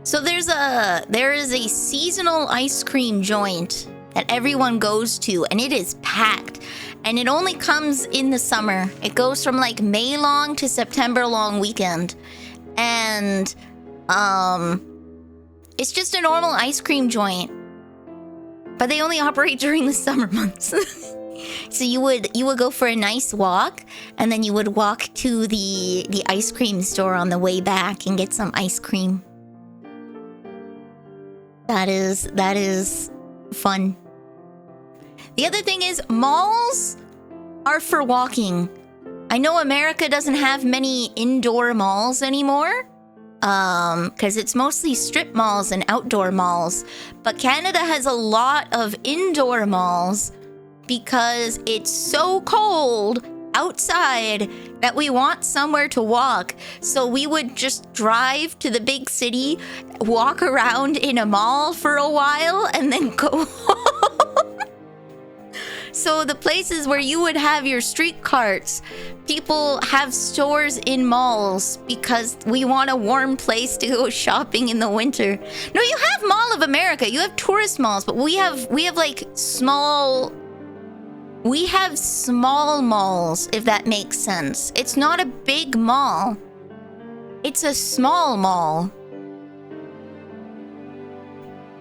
So there is a seasonal ice cream joint that everyone goes to, and it is packed. And it only comes in the summer. It goes from like May long to September long weekend. And it's just a normal ice cream joint. But they only operate during the summer months. So you would go for a nice walk, and then you would walk to the ice cream store on the way back and get some ice cream. That is fun. The other thing is malls are for walking. I know America doesn't have many indoor malls anymore. Because it's mostly strip malls and outdoor malls. But Canada has a lot of indoor malls because it's so cold outside that we want somewhere to walk. So we would just drive to the big city, walk around in a mall for a while, and then go home. So the places where you would have your street carts, people have stores in malls because we want a warm place to go shopping in the winter. No, you have Mall of America. You have tourist malls, but we have like small... We have small malls, if that makes sense. It's not a big mall. It's a small mall.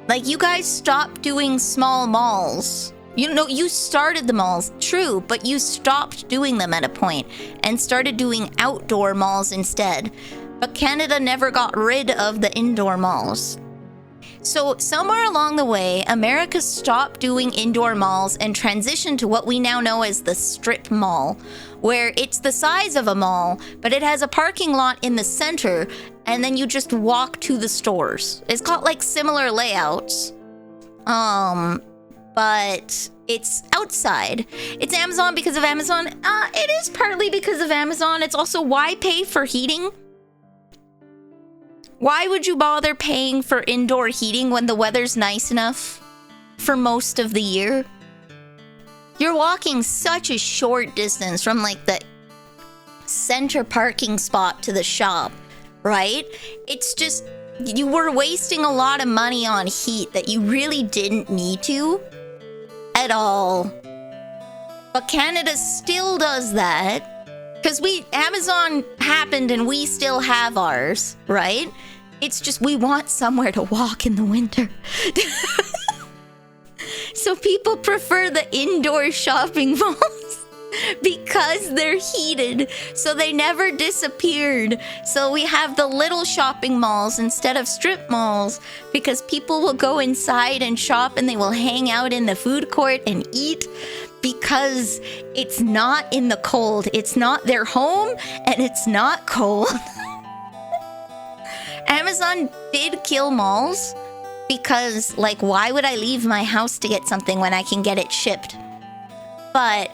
Like, you guys stopped doing small malls. You know, you started the malls, true, but you stopped doing them at a point and started doing outdoor malls instead. But Canada never got rid of the indoor malls. So somewhere along the way, America stopped doing indoor malls and transitioned to what we now know as the strip mall, where it's the size of a mall, but it has a parking lot in the center, and then you just walk to the stores. It's got like similar layouts. but it's outside. It's Amazon because of Amazon. It is partly because of Amazon. It's also why pay for heating? Why would you bother paying for indoor heating when the weather's nice enough for most of the year? You're walking such a short distance from like the center parking spot to the shop, right? It's just, you were wasting a lot of money on heat that you really didn't need to at all. But Canada still does that because Amazon happened and we still have ours, right? It's just we want somewhere to walk in the winter. So people prefer the indoor shopping malls because they're heated. So they never disappeared. So we have the little shopping malls instead of strip malls because people will go inside and shop and they will hang out in the food court and eat because it's not in the cold. It's not their home and it's not cold. Amazon did kill malls because, like, why would I leave my house to get something when I can get it shipped? But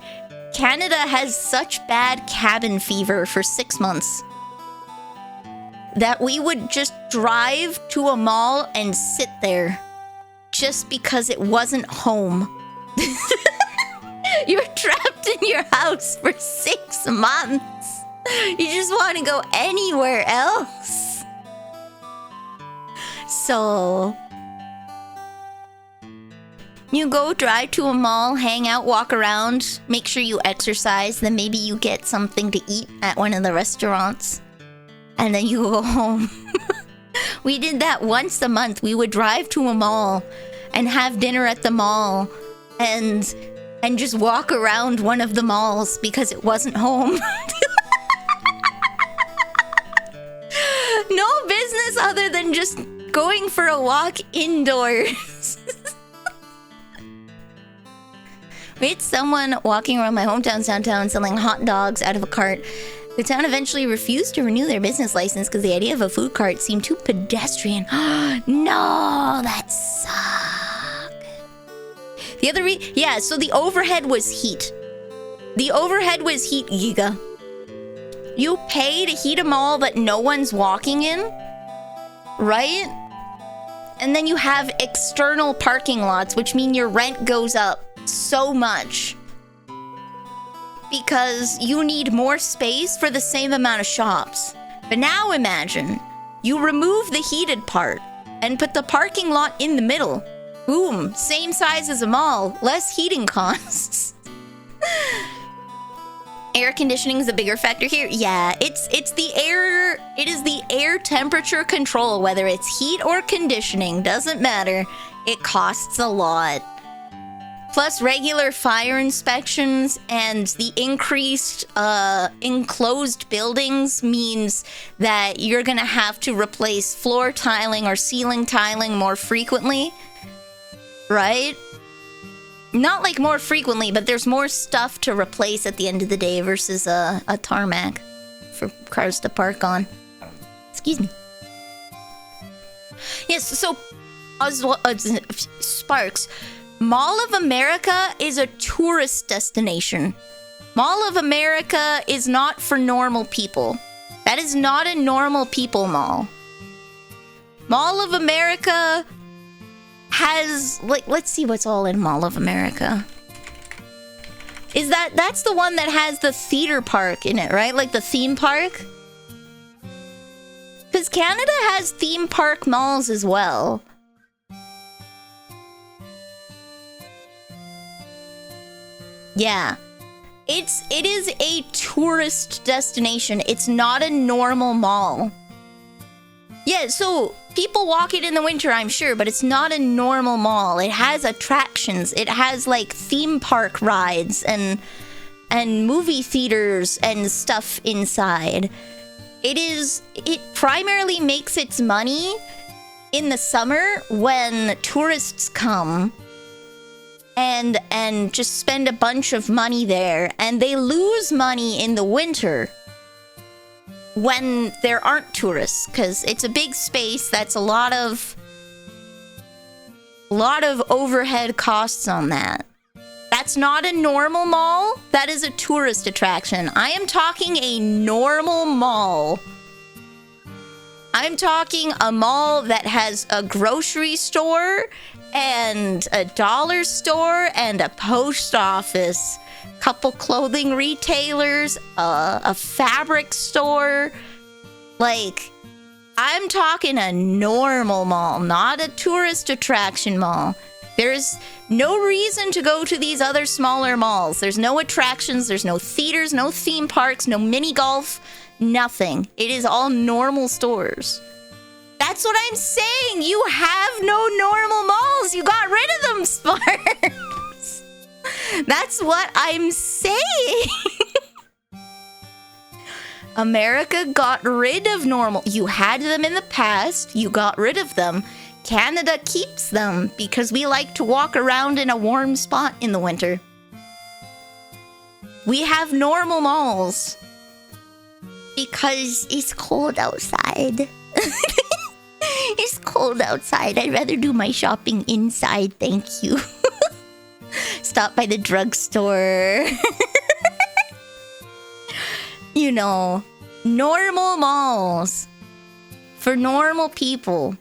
Canada has such bad cabin fever for 6 months that we would just drive to a mall and sit there just because it wasn't home. You're trapped in your house for 6 months. You just want to go anywhere else. So you go drive to a mall, hang out, walk around, make sure you exercise, then maybe you get something to eat at one of the restaurants, and then you go home. We did that once a month. We would drive to a mall and have dinner at the mall and just walk around one of the malls because it wasn't home. No business other than just going for a walk indoors. We had someone walking around my hometown's downtown selling hot dogs out of a cart. The town eventually refused to renew their business license because the idea of a food cart seemed too pedestrian. No, that sucks. The other so the overhead was heat. The overhead was heat, Giga. You pay to heat a mall that no one's walking in, right? And then you have external parking lots, which mean your rent goes up so much because you need more space for the same amount of shops. But now imagine you remove the heated part and put the parking lot in the middle. Boom, same size as a mall, less heating costs. Air conditioning is a bigger factor here. Yeah, it's the air. It is the air temperature control, whether it's heat or conditioning, doesn't matter. It costs a lot. Plus regular fire inspections and the increased enclosed buildings means that you're gonna have to replace floor tiling or ceiling tiling more frequently, right? Not like more frequently, but there's more stuff to replace at the end of the day versus a tarmac for cars to park on. Excuse me. Yes, so Sparks. Mall of America is a tourist destination. Mall of America is not for normal people. That is not a normal people mall. Mall of America has, like, let's see what's all in Mall of America. That's the one that has the theater park in it, right? Like the theme park? Because Canada has theme park malls as well. Yeah. It is a tourist destination. It's not a normal mall. Yeah, so people walk it in the winter, I'm sure, but it's not a normal mall. It has attractions. It has like theme park rides and movie theaters and stuff inside. It primarily makes its money in the summer when tourists come and just spend a bunch of money there, and they lose money in the winter when there aren't tourists, because it's a big space that's a lot of A lot of overhead costs on that. That's not a normal mall. That is a tourist attraction. I am talking a normal mall. I'm talking a mall that has a grocery store and a dollar store and a post office, couple clothing retailers, a fabric store. Like, I'm talking a normal mall, not a tourist attraction mall. There's no reason to go to these other smaller malls. There's no attractions, there's no theaters, no theme parks, no mini golf, nothing. It is all normal stores. That's what I'm saying. You have no normal malls. You got rid of them, Sparks. That's what I'm saying. America got rid of normal. You had them in the past. You got rid of them. Canada keeps them because we like to walk around in a warm spot in the winter. We have normal malls because it's cold outside. It's cold outside. I'd rather do my shopping inside, thank you. Stop by the drugstore. You know, normal malls for normal people.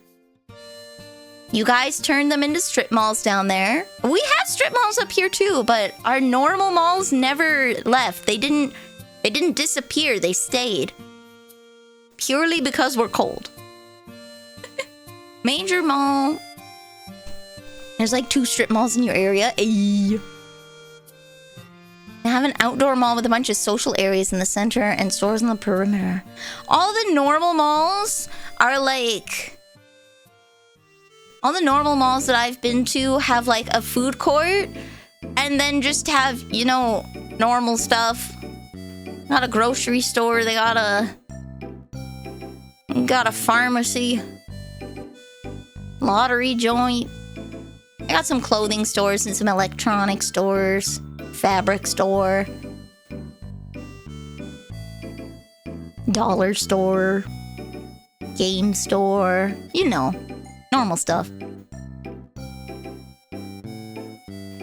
You guys turned them into strip malls down there. We have strip malls up here too, but our normal malls never left. They didn't disappear. They stayed. Purely because we're cold. Major mall. There's like 2 strip malls in your area. Ay. They have an outdoor mall with a bunch of social areas in the center and stores on the perimeter. All the normal malls are like... All the normal malls that I've been to have like a food court and then just have, you know, normal stuff. Got a grocery store, they got a pharmacy, lottery joint. I got some clothing stores and some electronic stores, fabric store, dollar store, game store, you know. Normal stuff.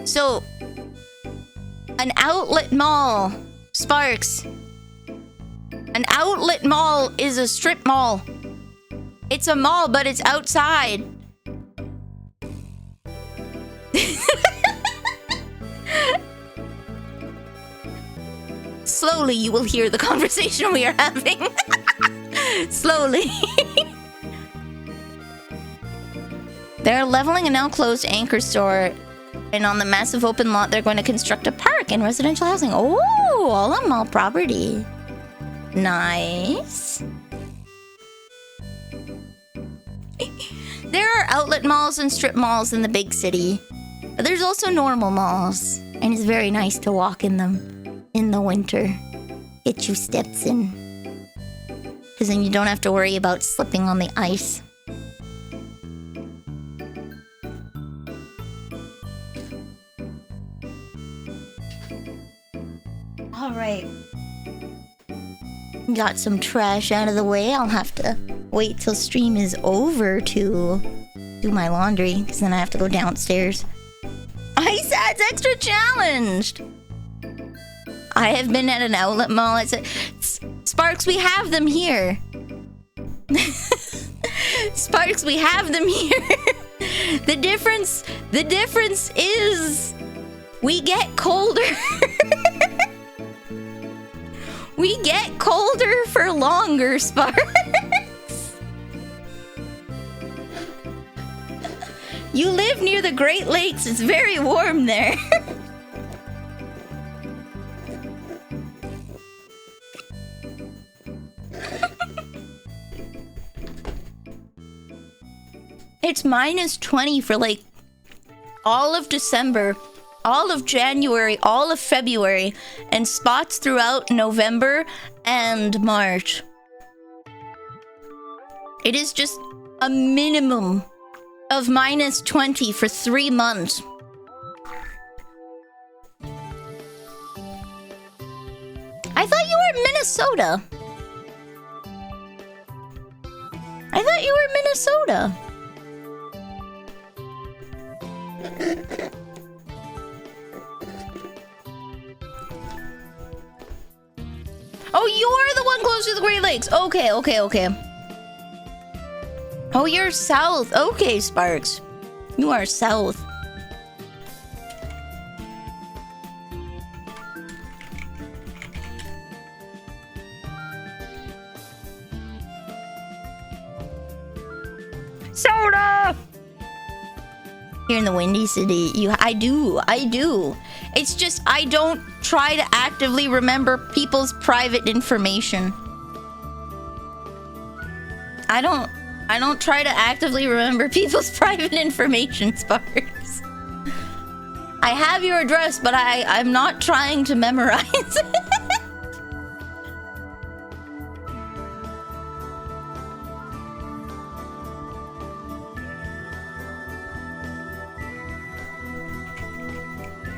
So, an outlet mall, Sparks. An outlet mall is a strip mall. It's a mall, but it's outside. Slowly, you will hear the conversation we are having. Slowly. They're leveling a now closed anchor store, and on the massive open lot, they're going to construct a park and residential housing. Oh, all on mall property. Nice. There are outlet malls and strip malls in the big city, but there's also normal malls, and it's very nice to walk in them in the winter. Get your steps in, because then you don't have to worry about slipping on the ice. Alright. Got some trash out of the way. I'll have to wait till stream is over to do my laundry, because then I have to go downstairs. Ice Ad's extra challenged! I have been at an outlet mall. I said, Sparks, we have them here. Sparks, we have them here. The difference is we get colder. We get colder for longer, Sparks. You live near the Great Lakes. It's very warm there. It's -20 for like all of December, all of January, all of February, and spots throughout November and March. It is just a minimum of -20 for 3 months. I thought you were in Minnesota. I thought you were in Minnesota. Oh, you're the one close to the Great Lakes. Okay, okay, okay. Oh, you're south. Okay, Sparks. You are south. Soda! Here in the Windy City, I do. It's just I don't try to actively remember people's private information. I don't try to actively remember people's private information, Sparks. I have your address, but I'm not trying to memorize it.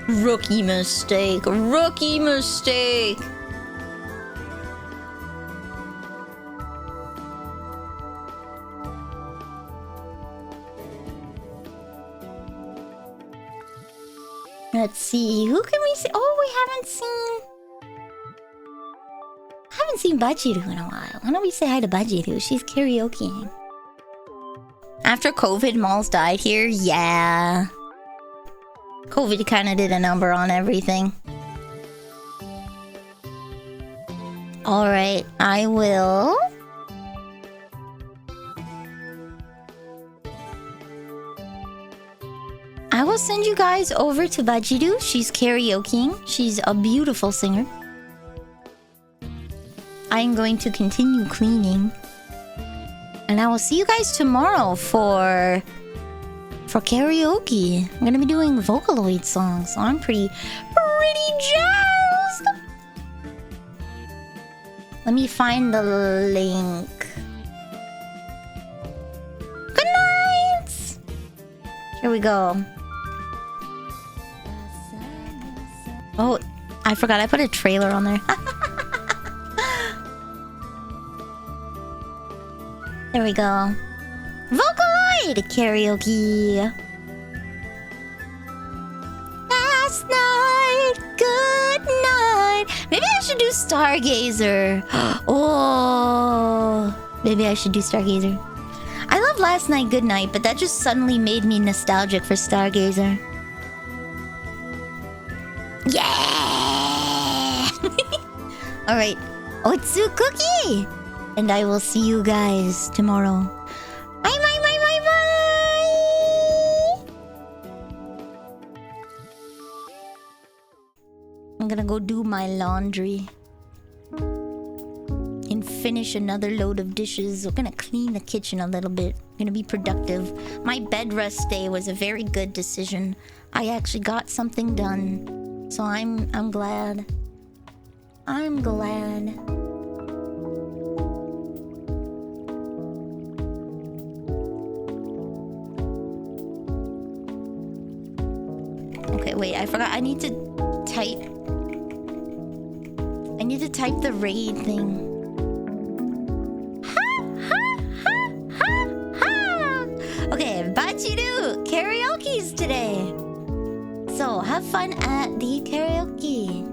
Rookie mistake. Rookie mistake. Let's see. Who can we see? Oh, we haven't seen Bajiru in a while. Why don't we say hi to Bajiru? She's karaokeing. After COVID, malls died here. Yeah. COVID kind of did a number on everything. Alright, I will... I will send you guys over to Bajiru. She's karaokeing. She's a beautiful singer. I'm going to continue cleaning. And I will see you guys tomorrow for karaoke. I'm gonna be doing Vocaloid songs, so I'm pretty jazzed. Let me find the link. Good night. Here we go. Oh, I forgot I put a trailer on there. There we go. Vocaloid karaoke. Last night, good night. Maybe I should do Stargazer. Oh, maybe I should do Stargazer. I love Last Night, Good Night, but that just suddenly made me nostalgic for Stargazer. Yeah! Alright, Otsu Cookie! And I will see you guys tomorrow. Bye, bye, bye, bye, bye! I'm gonna go do my laundry. And finish another load of dishes. We're gonna clean the kitchen a little bit. Gonna be productive. My bed rest day was a very good decision. I actually got something done. So I'm glad. I'm glad. Okay, wait, I forgot. I need to type the raid thing. Okay, Bachiru karaoke's today. So have fun at the karaoke.